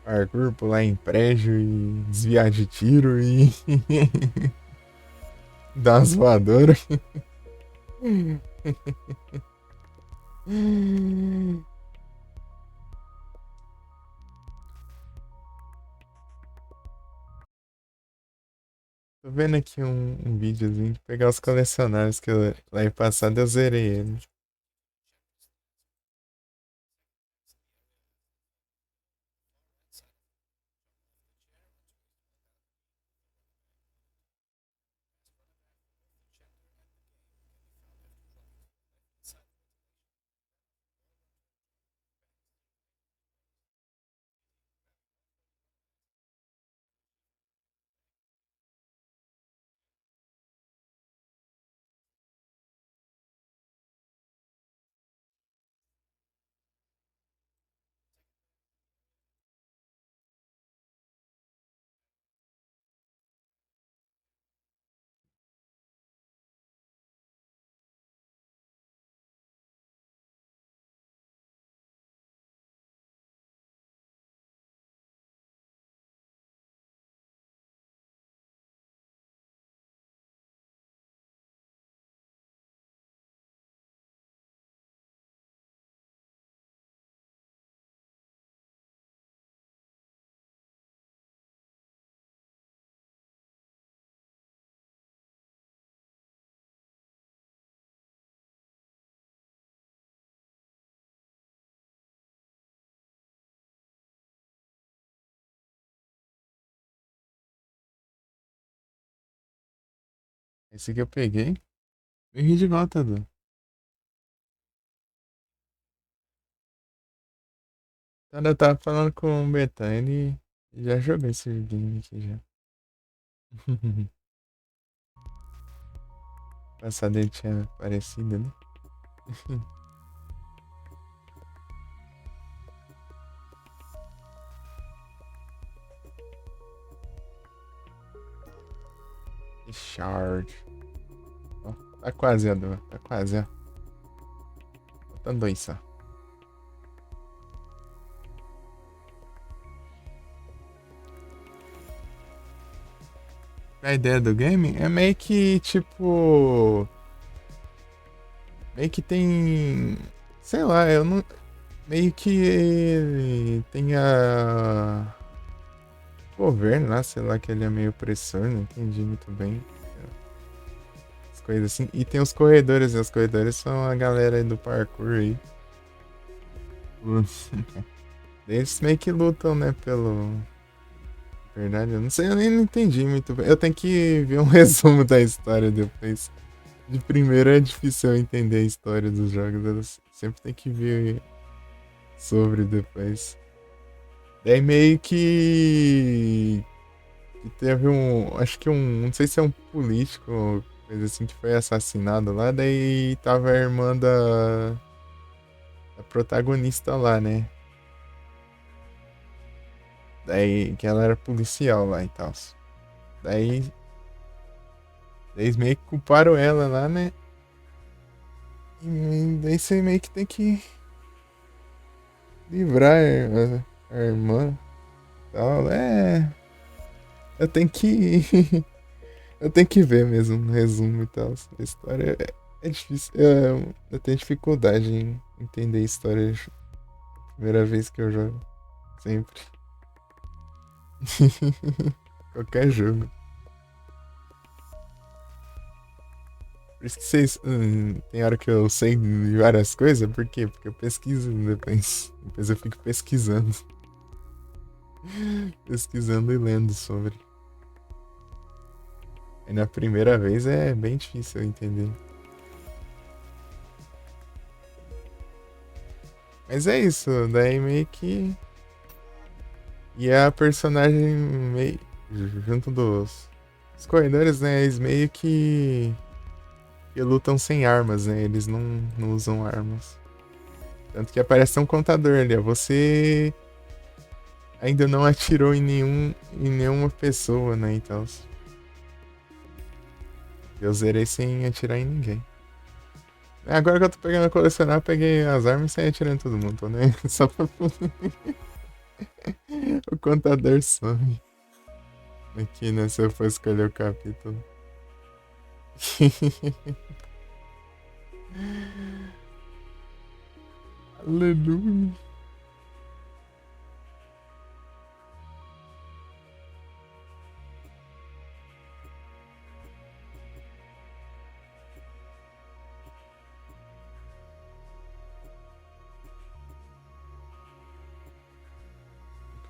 Parkour, pular em prédio e desviar de tiro e dar umas voadoras. Tô vendo aqui um videozinho de pegar os colecionáveis que eu, lá em passado eu zerei ele. Esse aqui eu peguei. E ri de volta, Du. Então eu tava falando com o Betan, ele já jogou esse game aqui já. Passado ele tinha aparecido, né? Shard. Ó, tá quase, Adu. Tá quase, ó. Faltando 2 só. A ideia do game é meio que, tipo... Meio que tem... Sei lá, eu não... Meio que ele tem a... Governo lá, sei lá, que ele é meio opressor, não entendi muito bem. As coisas assim. E tem os corredores, e os corredores são a galera aí do parkour aí. Eles meio que lutam, né, pelo... Verdade, eu não sei, eu nem não entendi muito bem. Eu tenho que ver um resumo da história depois. De primeiro é difícil eu entender a história dos jogos, eu sempre tem que ver sobre depois. Daí meio que teve um, acho que um, não sei se é um político ou coisa assim que foi assassinado lá, daí tava a irmã da protagonista lá, né? Daí que ela era policial lá e tal. Daí eles meio que culparam ela lá, né? E daí você meio que tem que livrar a irmã e tal. Eu tenho que. Eu tenho que ver mesmo um resumo e tal. A história é difícil. Eu tenho dificuldade em entender a história. Primeira vez que eu jogo. Sempre. Qualquer jogo. Por isso que vocês. Tem hora que eu sei de várias coisas. Por quê? Porque eu pesquiso depois. Depois eu fico pesquisando. Pesquisando e lendo sobre. E na primeira vez é bem difícil eu entender. Mas é isso, daí meio que. E a personagem meio. Junto dos corredores, né? Eles meio que lutam sem armas, né? Eles não usam armas. Tanto que aparece um contador ali, ó. Você ainda não atirou em nenhuma pessoa, né? Então. Eu zerei sem atirar em ninguém. Agora que eu tô pegando a colecionar, eu peguei as armas sem atirar em todo mundo, né? Só pra o contador some. Aqui, né? Se eu for escolher o capítulo. Aleluia.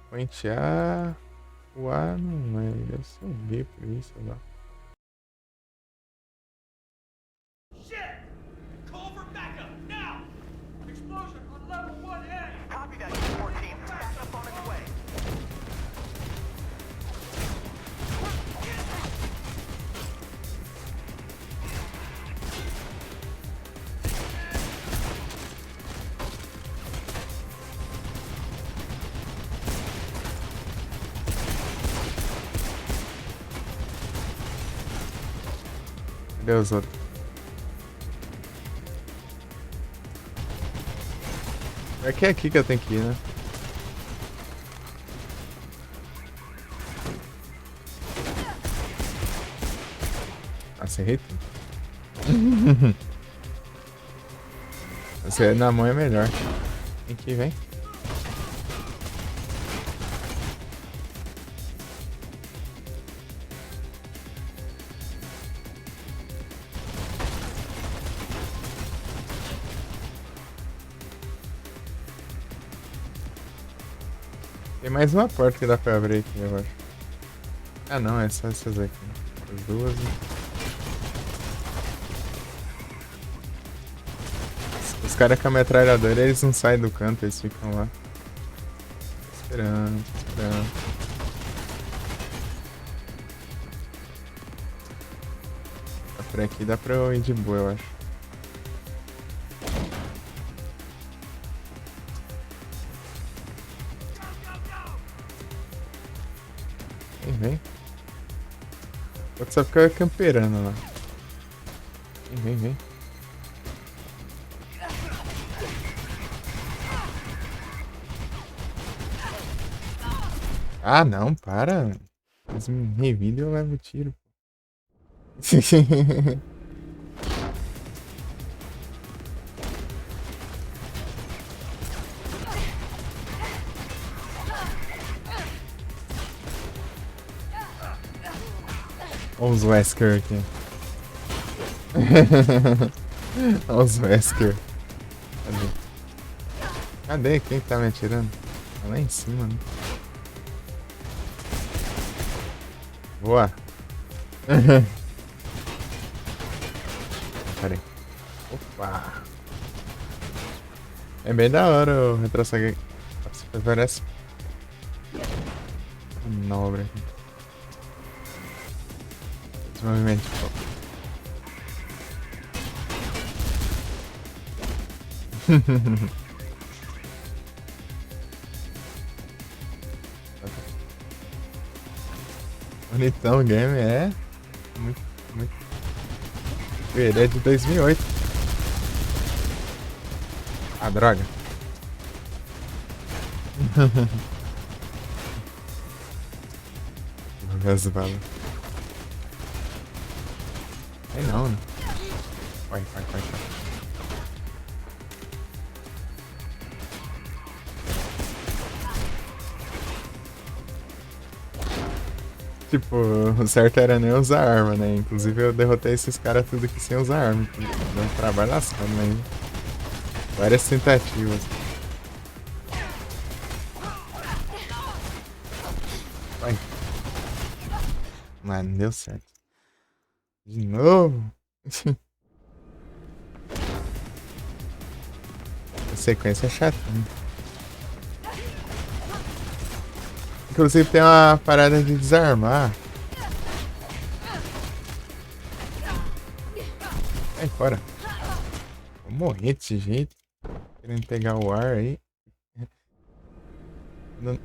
Point A. O A não é. Deve ser o B por isso, sei lá. Shit! Call for backup, now! Explosion on level 1A! Copy that, 14. Backup on its way. Cadê os outros? É que é aqui que eu tenho que ir, né? Acerrei tudo. Você na mão é melhor. Vem aqui, vem. Tem mais uma porta que dá pra abrir aqui, eu acho. Ah não, é só essas aqui. As duas. Os caras com a metralhadora, eles não saem do canto, eles ficam lá. Esperando, esperando. Por aqui dá pra eu ir de boa, eu acho. Vem. O outro só fica camperando lá. Vem, vem, vem. Ah, não, para. Eles me revidam e eu levo tiro. Olha os Wesker aqui. Olha os Wesker. Cadê? Cadê? Quem que tá me atirando? Tá lá em cima, né? Boa. Pera aí. Opa. É bem da hora o retrocesso. Parece manobra aqui. Esse movimento. Bonitão o game, é. Muito, muito. Ele é de 2008. Ah, droga. As balas. Aí não, né? Vai, vai, vai, vai. Tipo, o certo era nem usar arma, né? Inclusive eu derrotei esses caras tudo aqui sem usar arma. Deu um trabalho lascado, mas... Várias tentativas. Vai. Mas não deu certo. De novo? A sequência é chata, né? Inclusive tem uma parada de desarmar. Sai fora. Vou morrer desse jeito. Querendo pegar o ar aí. Não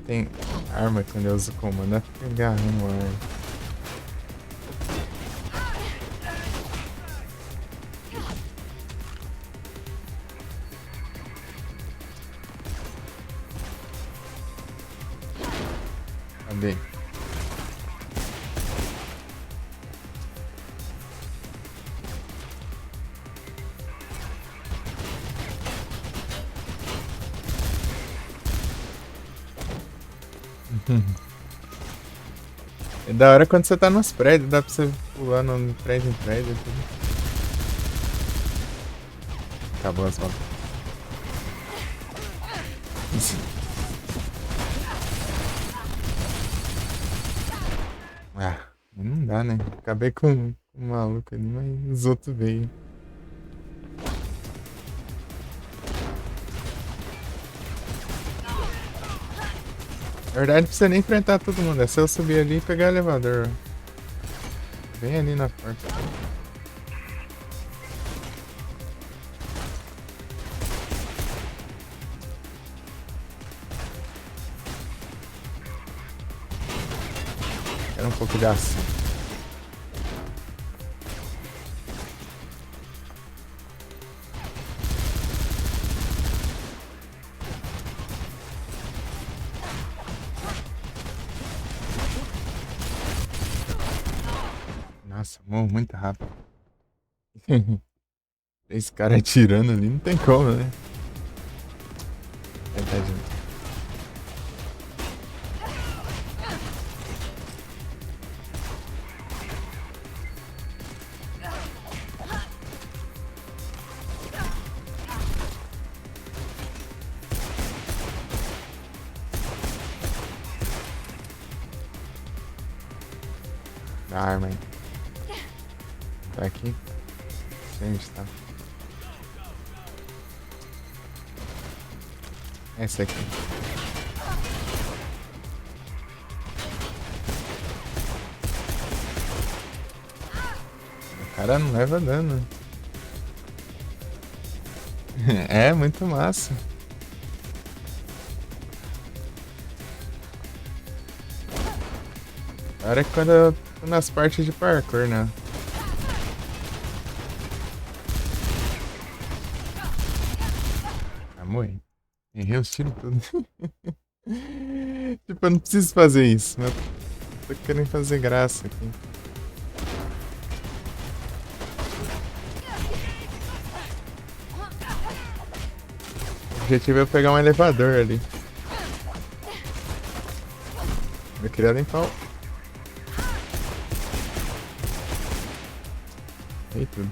tem arma quando eu uso o comando. É pegar o ar. Cadê? É da hora quando você tá nos prédios, dá pra você pular no prédio em prédio. Tudo. Acabou as voltas. Ah, não dá, né? Acabei com o maluco ali, mas os outros veio. Na verdade, não precisa nem enfrentar todo mundo. É só eu subir ali e pegar o elevador. Bem ali na porta. Quero um pouco de ação. Nossa, morro muito rápido. Esse cara atirando ali, não tem como, né? Tentar junto. Da arma aí. Tá aqui? Sei onde tá. Essa aqui. O cara não leva dano. É, muito massa. Agora quando eu Tô nas partes de parkour, né? Ah, morri. Errei os tiros tudo. Tipo, eu não preciso fazer isso, mas eu tô querendo fazer graça aqui. O objetivo é pegar um elevador ali. Eu queria limpar o... E tudo.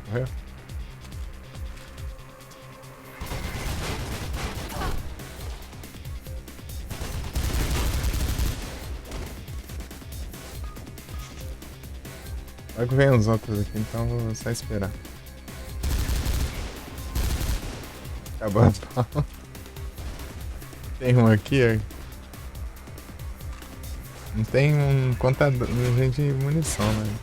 Morreu? Logo vem os outros aqui, então vou só esperar. Acabou a bala. Tem um aqui, ó. Não tem um contador de munição, né?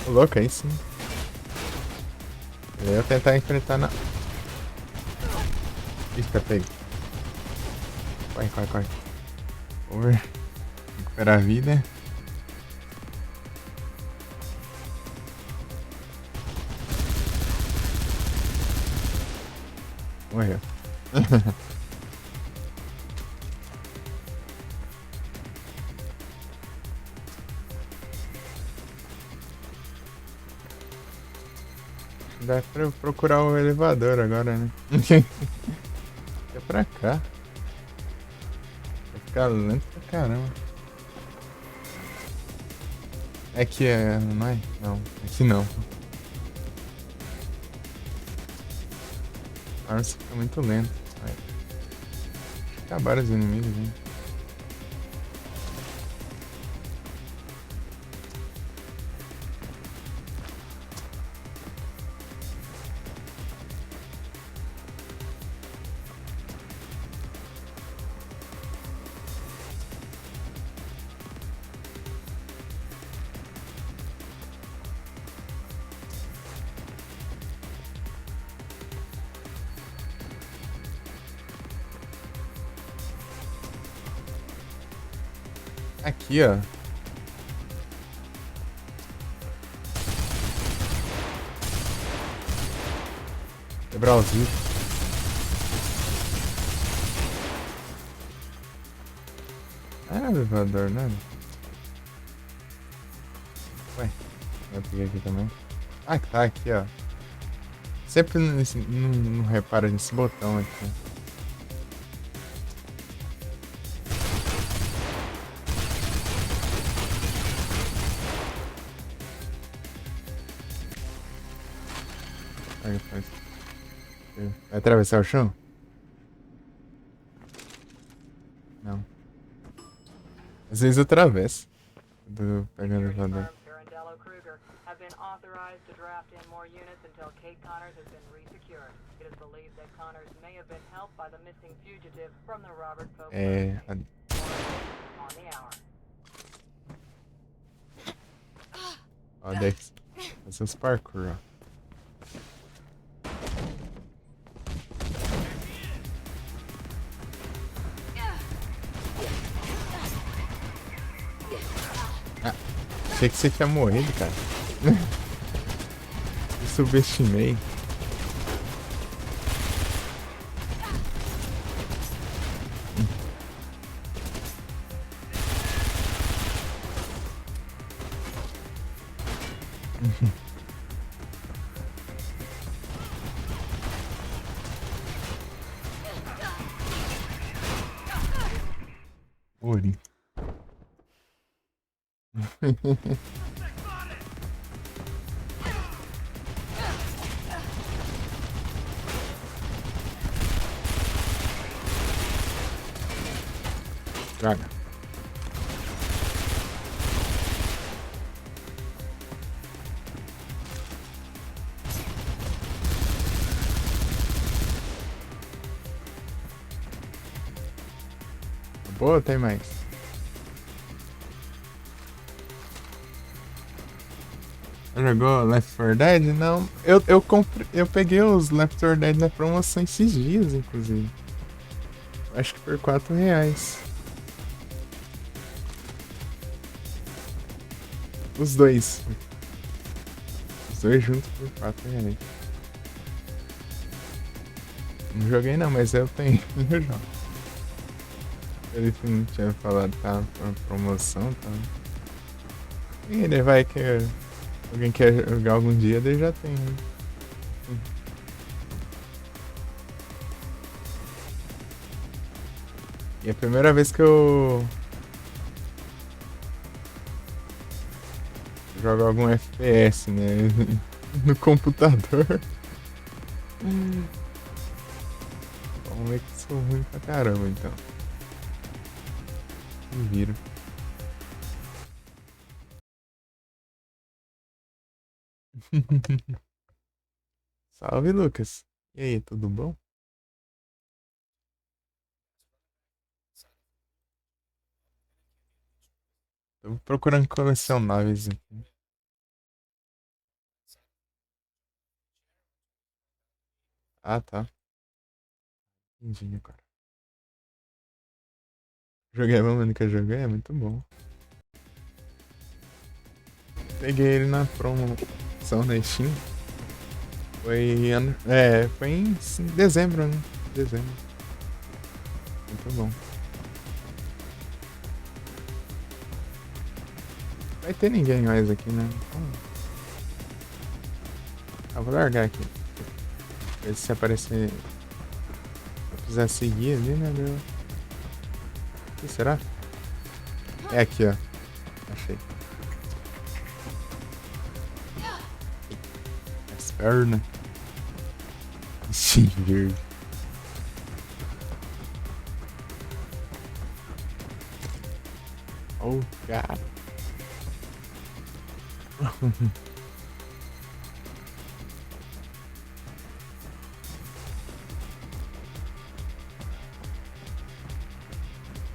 Ô, louco, aí sim. Eu ia tentar enfrentar na... Ih, tá pego. Corre, corre, corre. Over. Recuperar a vida. Morreu. Dá pra procurar o elevador agora, né? É pra cá. Vai ficar lento pra caramba. Aqui é... não é? Não, aqui não. Nossa, fica muito lento. Vai. Acabaram os inimigos, hein? Aqui, ó. Quebrar os vidros. Ah, elevador, né? Ué, eu peguei aqui também. Ah, tá aqui, ó. Sempre não repara nesse botão aqui. Vai atravessar o chão? Não. Às vezes eu atravesso. Do pegando o elevador. Pirandello Kruger have been authorized to draft in more units until Kate Connors has been resecured. It is believed that Connors may have been helped by the missing fugitive from the Robert Pope É. on the hour. Ó, Dex. Fazer os parkour, ó. Achei que você tinha morrido, cara. Eu subestimei. Ori. Droga. Pô, tem mais. Jogou Left 4 Dead? Não. Eu peguei os Left 4 Dead na promoção esses dias, inclusive. Acho que por R$4. Os dois. Os dois juntos por R$4. Não joguei não, mas eu tenho. Eu jogo. Ele não tinha falado que tá na promoção, tá? E ele vai que alguém quer jogar algum dia, ele já tem. Né? E é a primeira vez que eu jogo algum FPS, né? No computador. Vamos ver que sou ruim pra caramba, então. Me viro. Salve, Lucas. E aí, tudo bom? Tô procurando colecionáveis aqui. Ah, tá. Entendi, cara. Joguei, mas nunca joguei, é muito bom. Peguei ele na promoção na Steam. Foi em dezembro, né? Dezembro. Muito bom. Vai ter ninguém mais aqui, né? Então, vou largar aqui. Ver se aparecer. Se eu precisar seguir ali, né? O que será? É aqui, ó. Achei. As pernas. Sim, verde. Oh, cara.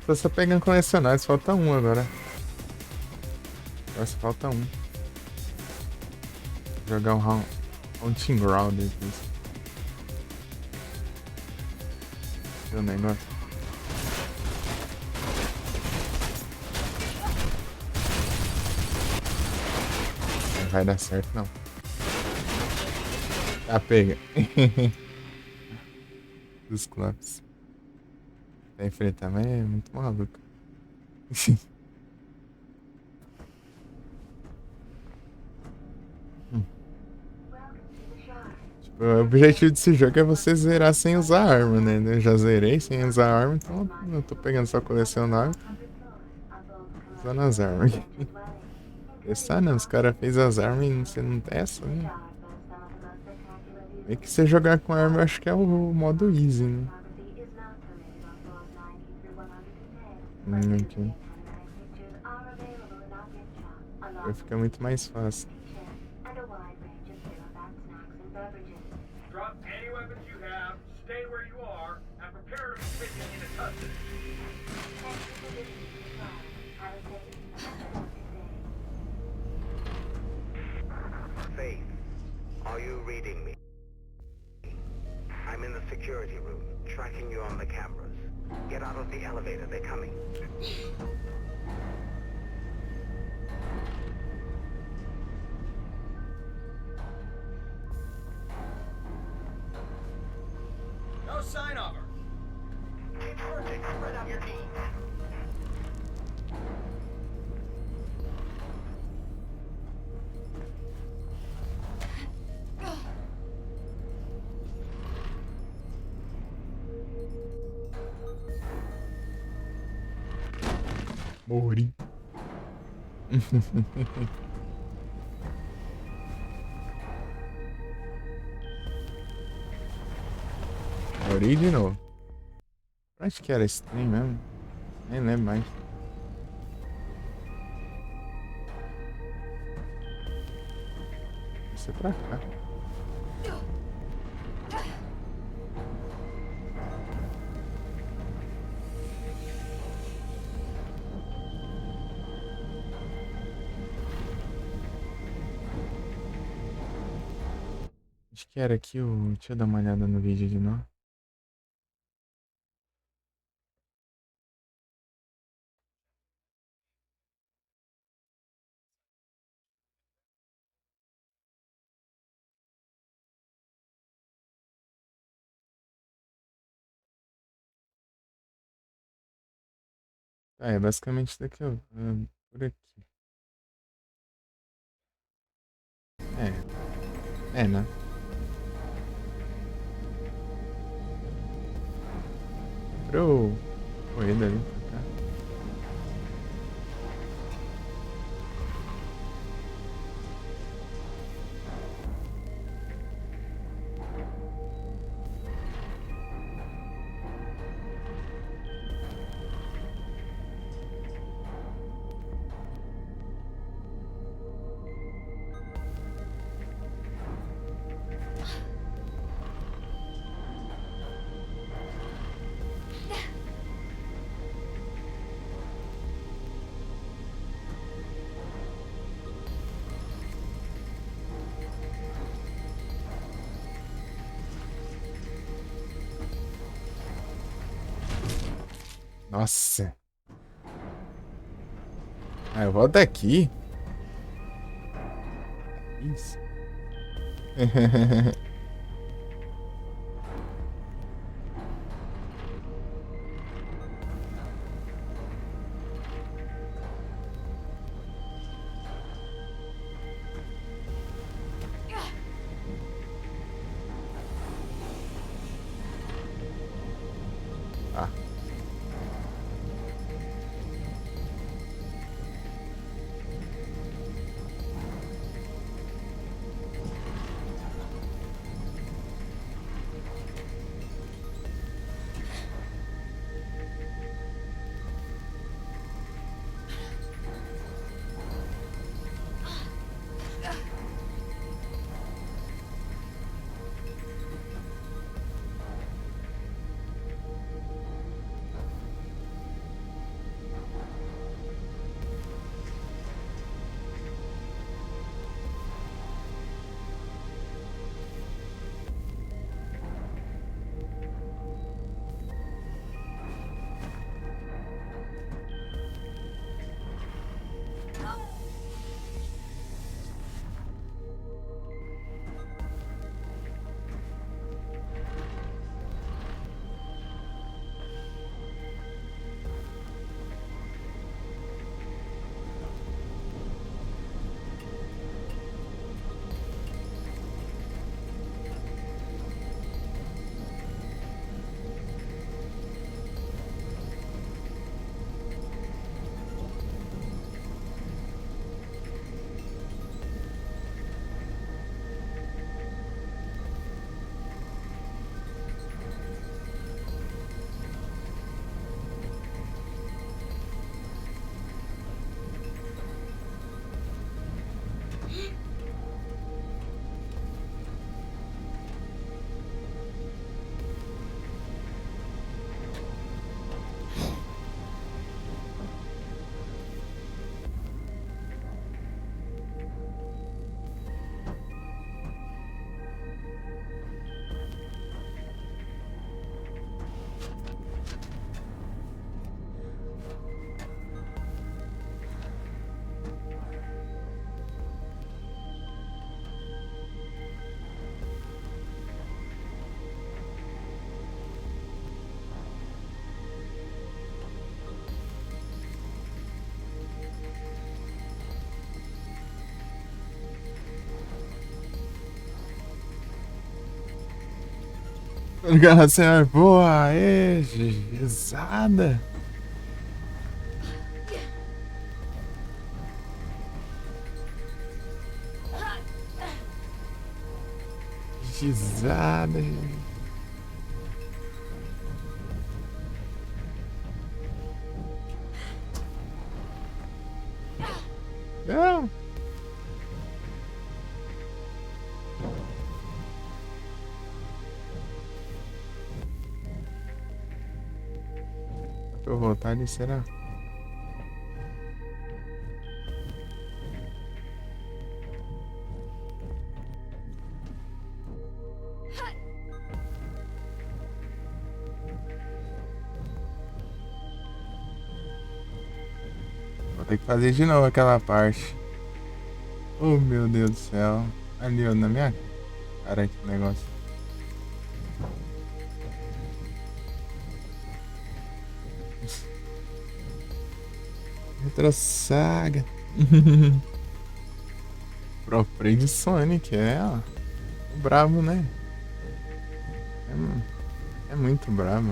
Tô só pegando colecionários, falta um agora. Agora só falta um. Jogar um Hunting Ground aqui. O negócio. Não vai dar certo, não. Tá, pega. Dos clubes. Pra enfrentar, mas é muito maluco. Tipo, o objetivo desse jogo é você zerar sem usar arma, né? Eu já zerei sem usar arma, então eu tô pegando só colecionável. Usando as armas. Testar não, os caras fez as armas e você não testa, né? É que você jogar com arma eu acho que é o modo easy, né? Aqui. Vai ficar muito mais fácil. Drop any weapons you have, stay where you are, and prepare to be taken into custody. Faith, are you reading me? I'm in the security room, tracking you on the cameras. Get out of the elevator, they're coming. No sign of her. Keep searching, spread out your team. Morri. Morri de novo. Acho que era esse trem mesmo. Nem lembro mais. Vai ser pra cá. Onde que era aqui o... Deixa eu dar uma olhada no vídeo de novo. Ah, é basicamente daqui, ó. Por aqui. É, né? Pro corrida ali pra cá. Nossa. Ah, eu vou daqui. Isso. Ah. Organização boa, aê, gizada. Gizada. Não. Pra eu voltar ali, será? Vou ter que fazer de novo aquela parte. Oh, meu Deus do céu. Ali, ó, na minha cara, que negócio. Retro Saga. Pro Play de Sonic, ó. O brabo, né? É muito brabo.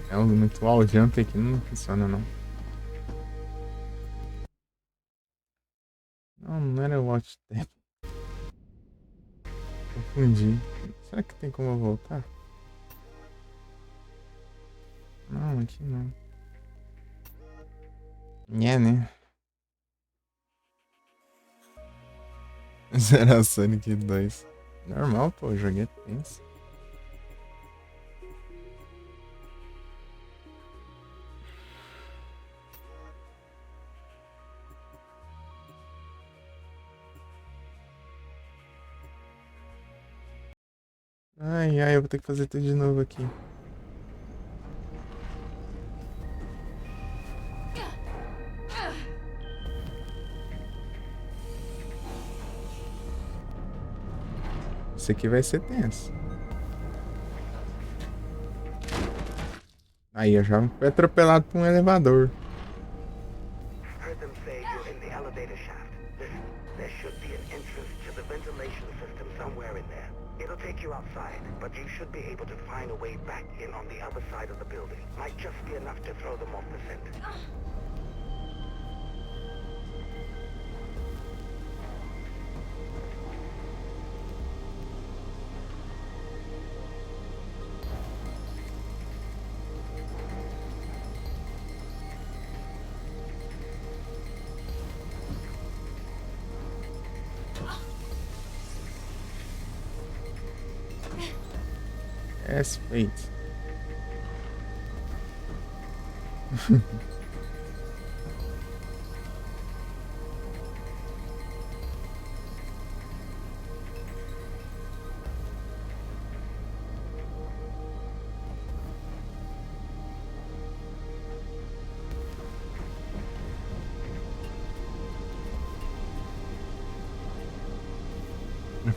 É muito wall jump aqui, não funciona não. Não era o Watch Temp. Confundi. Será que tem como eu voltar? Não, aqui não. É, né? Será Sonic 2. Normal, pô, o jogo é tenso. Ai, ai, eu vou ter que fazer tudo de novo aqui. Isso aqui vai ser tenso. Aí, eu já fui atropelado por um elevador. Heard them say you're in the elevator shaft. Listen, there should be an entrance to the ventilation system somewhere in there. It'll take you outside, but you should be able to find a way back in on the other side of the building. Might just be enough to throw them off the scent. Respeito.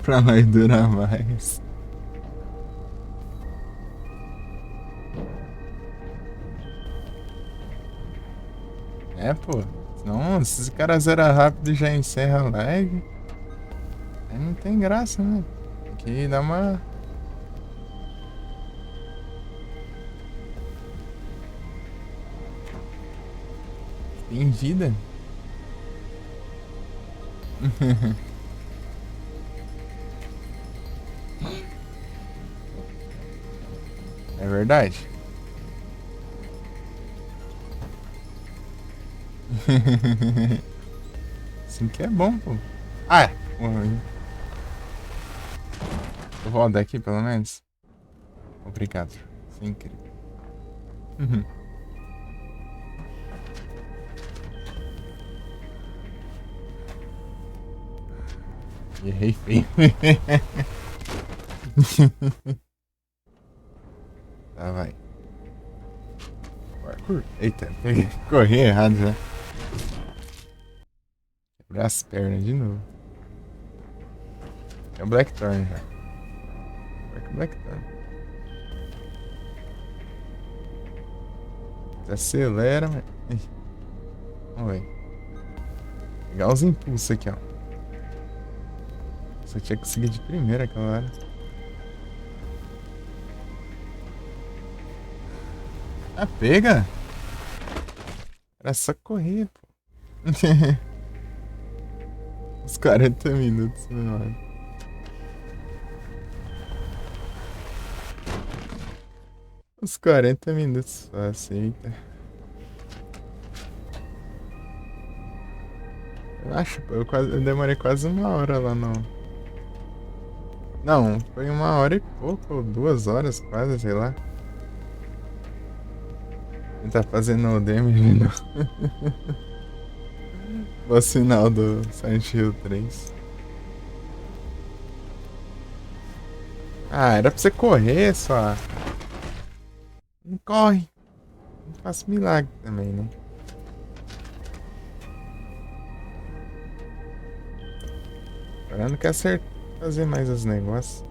Pra mais durar mais. É, pô. Senão, se esse cara zera rápido e já encerra a live, aí não tem graça, né? Tem que dar uma... estendida. É verdade. Assim que é bom, pô. Ah, é. Eu vou rodar aqui, pelo menos. Obrigado. Isso é incrível. Errei feio. Tá, vai. Parkour. Eita, corri errado já. Quebrar as pernas de novo. É o Blackthorn já. Vai com o Blackthorn. Você acelera, mas... Ih. Vamos ver. Pegar os impulsos aqui, ó. Só tinha que conseguir de primeira aquela hora. Ah, pega! Era só correr, pô. Uns 40 minutos, mano. Uns 40 minutos fácil, eita. Eu acho, pô, eu demorei quase uma hora lá no... Não, foi uma hora e pouco, ou 2 horas quase, sei lá. Ele tá fazendo o damage no sinal do Silent Hill 3. Ah, era pra você correr só. Não corre. Não faço milagre também, né? Agora não quer acertar, fazer mais os negócios.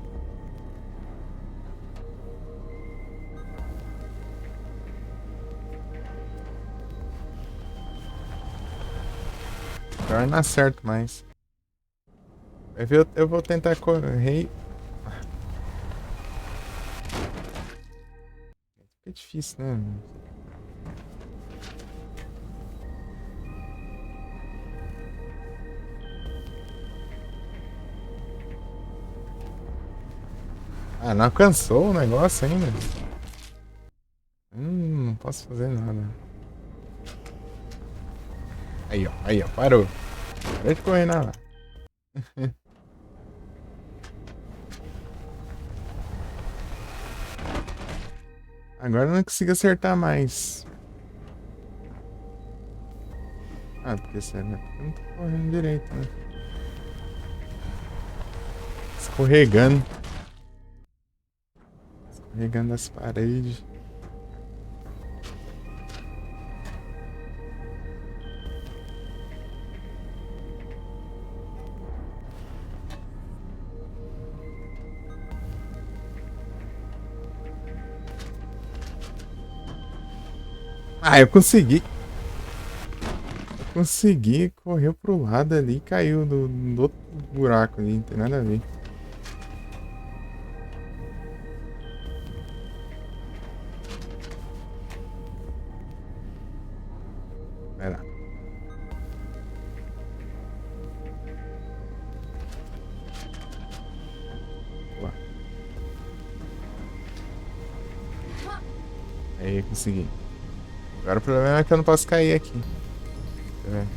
Agora não acerto mais. Vai ver, eu vou tentar correr. Fica difícil, né? Ah, não alcançou o negócio ainda. Não posso fazer nada. Aí, ó, parou. Parei de correr na lá. Agora eu não consigo acertar mais. Ah, porque sério, né? Porque eu não tô correndo direito, né? Escorregando. Escorregando as paredes. Ah, eu consegui. Consegui, correu pro lado ali e caiu do outro buraco ali, não tem nada a ver. Pera. Boa. Aí, consegui. Agora o problema é que eu não posso cair aqui. Deixa eu ver.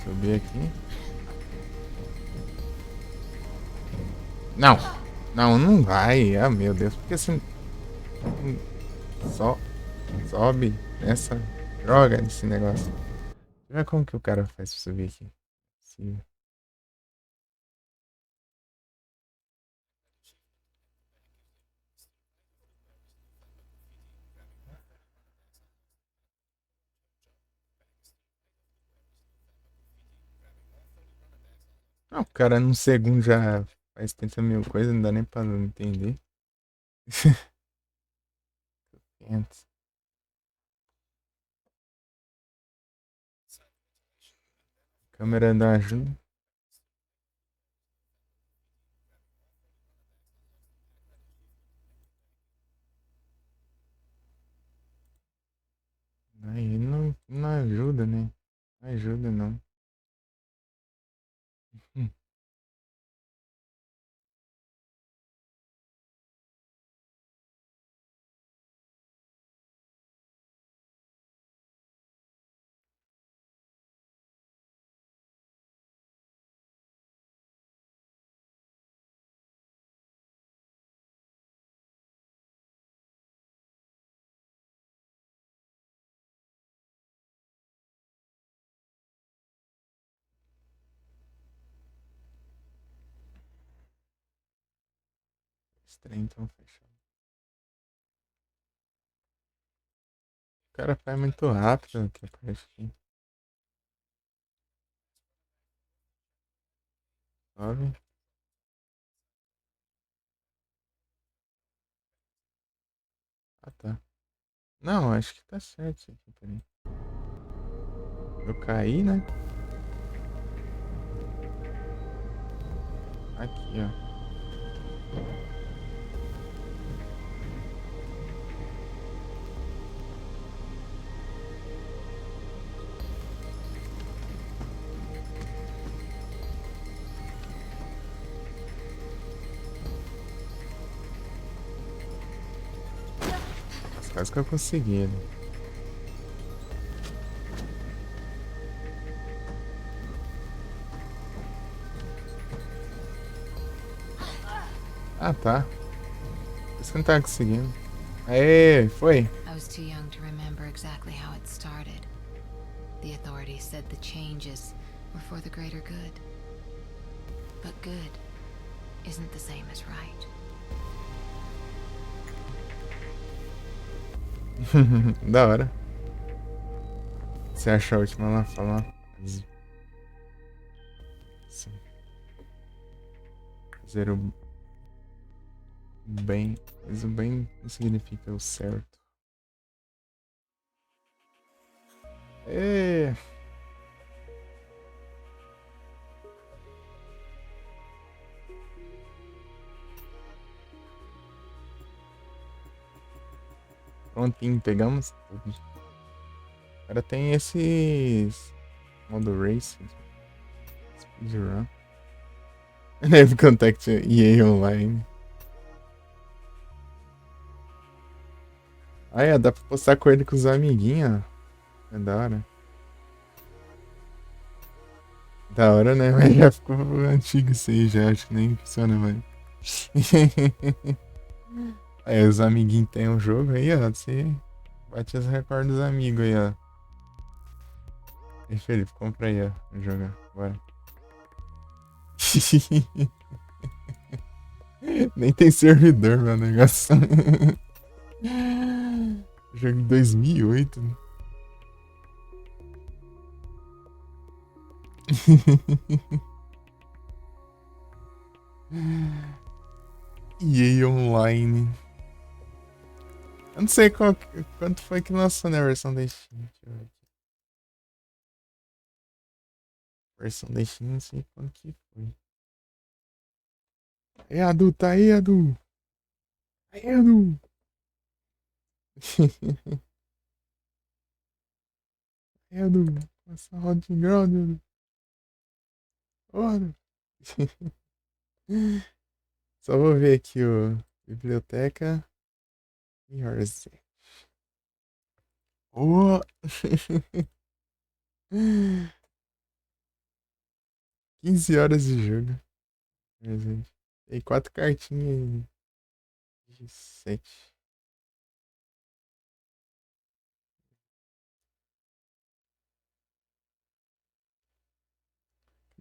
Subir aqui. Não! Não vai. Ah, meu Deus. Por que você só sobe nessa droga desse negócio? Deixa eu ver como que o cara faz pra subir aqui. Sim. Ah, o cara num segundo já faz 30 mil coisas, não dá nem pra entender. 500. Câmera dá ajuda. Aí não ajuda, né? Não ajuda, não. Hum. Esse trem então fechado. O cara faz muito rápido aqui a parte aqui. Sobe. Ah, tá. Não, acho que tá certo isso aqui, peraí. Eu caí, né? Aqui, ó. Quase que eu consegui, né? Ah, tá. Por isso que eu não tava conseguindo. Aê, foi. I was too young to remember exactly how it started. The authorities said the changes were for the greater good. But good isn't the same as right. Da hora. Você achou a última lá? Falar. Sim. Fazer o bem. Mas o bem não significa o certo. É. Prontinho, pegamos tudo. Agora tem esses modo racing, speedrun. Deve contact EA Online. Ah, é, dá pra postar com ele com os amiguinhos. É da hora. Da hora, né? Mas já ficou antigo isso aí, já acho que nem funciona mais. Aí os amiguinhos tem um jogo aí, ó. Você bate os recordes dos amigos aí, ó. E Felipe, compra aí, ó. Vamos jogar. Bora. Nem tem servidor, meu negócio. Jogo de 2008. Né? EA Online. Eu não sei quanto foi que lançou na versão da Steam. Deixa eu ver aqui. Versão da Steam, não sei quanto que foi. Aí, Adu, tá aí, Adu. Aí, Adu. Aí, Adu. Passa a roda de ground, Adu. Ora. Só vou ver aqui o biblioteca. Yours. Oh! 15 horas de jogo. Tem 4 cartinhas de 7.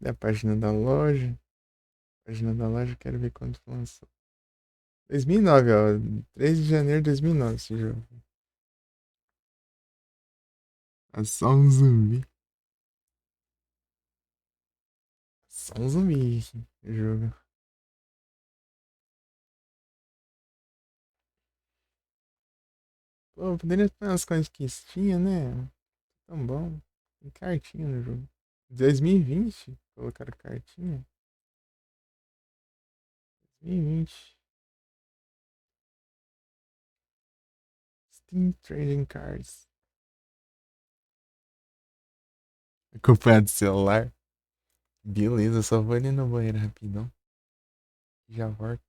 Da página da loja. Página da loja, quero ver quando lançou. 2009, ó. 3 de janeiro de 2009 esse jogo. É só um zumbi. Só um zumbi esse jogo. Pô, poderia ter umas coisas que tinha, né? Tão bom. Tem cartinha no jogo. 2020, colocaram cartinha. 2020. Steam Trading Cards. Acompanhado do celular. Beleza, só vou ali no banheiro rapidão. Já volto.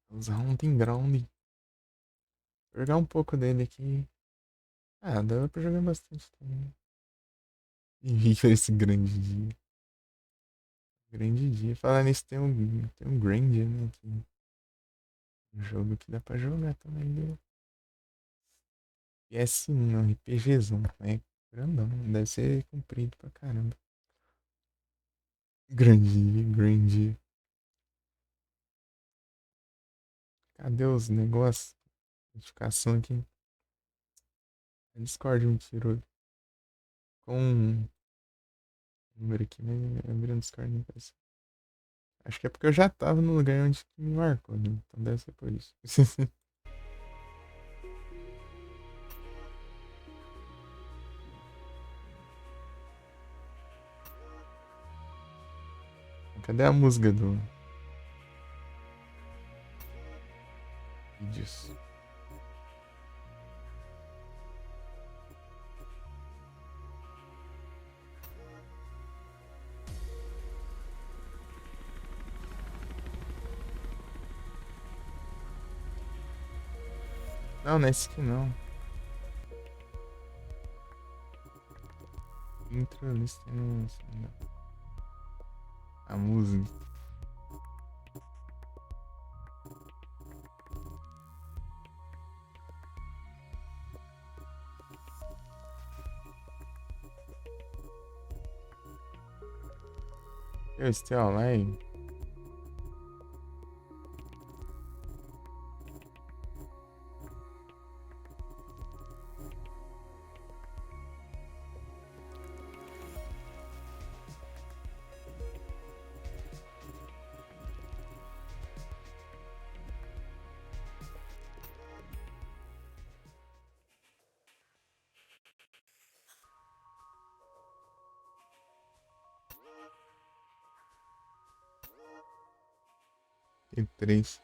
Usar um ground. Vou jogar um pouco dele aqui. Ah, dá pra jogar bastante também. E vi que foi esse grande dia. Grande dia. Falar nisso, tem um grand, né? Aqui. Um jogo que dá pra jogar também, viu? PS1, um RPGzão. É grandão. Deve ser comprido pra caramba. Grande. Cadê os negócios? Notificação aqui. Discord me tirou com um número aqui, né? Abrindo o Discord não apareceu. Acho que é porque eu já tava no lugar onde me marcou, né? Então deve ser por isso. Cadê a música do vídeos? Não, nesse aqui não. Intro lista não. A música. Eu still alive? E 3.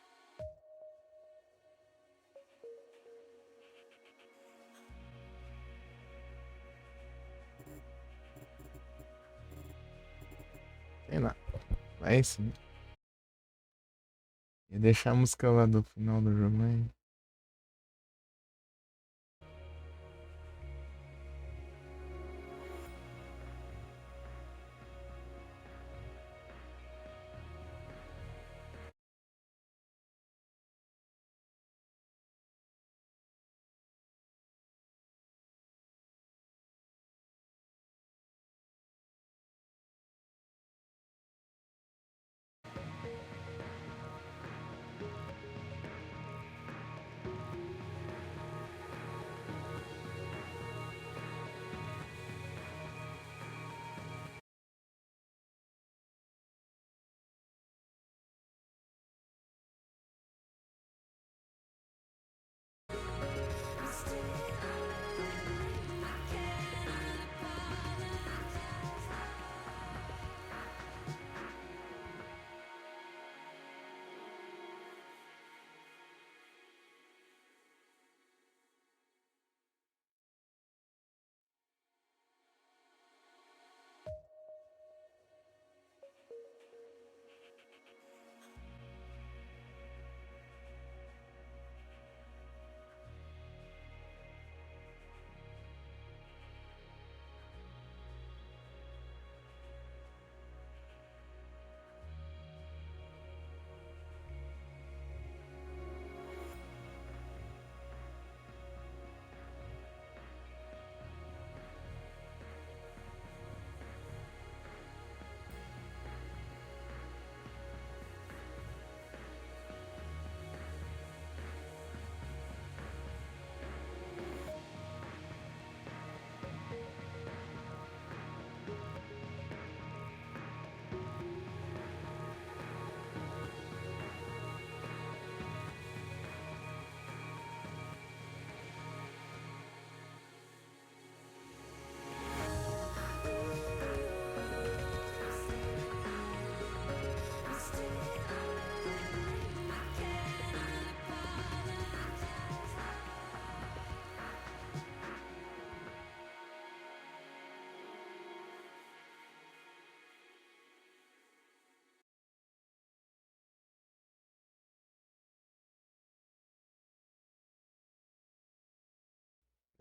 Sei lá. Vai sim. Ia deixar a música lá do final do jogo, mas...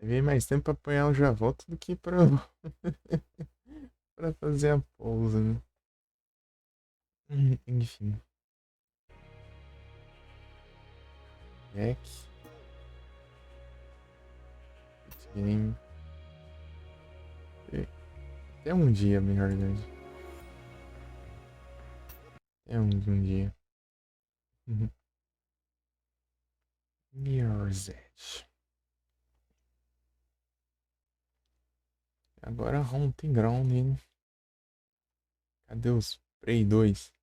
Levei mais tempo pra apanhar o Javolta do que pra... pra fazer a pausa, né? Enfim. Back. Quit game. Até um dia, melhor verdade. Até um dia. Mirror's Edge. Agora Haunting Ground, hein? Cadê os Prey 2?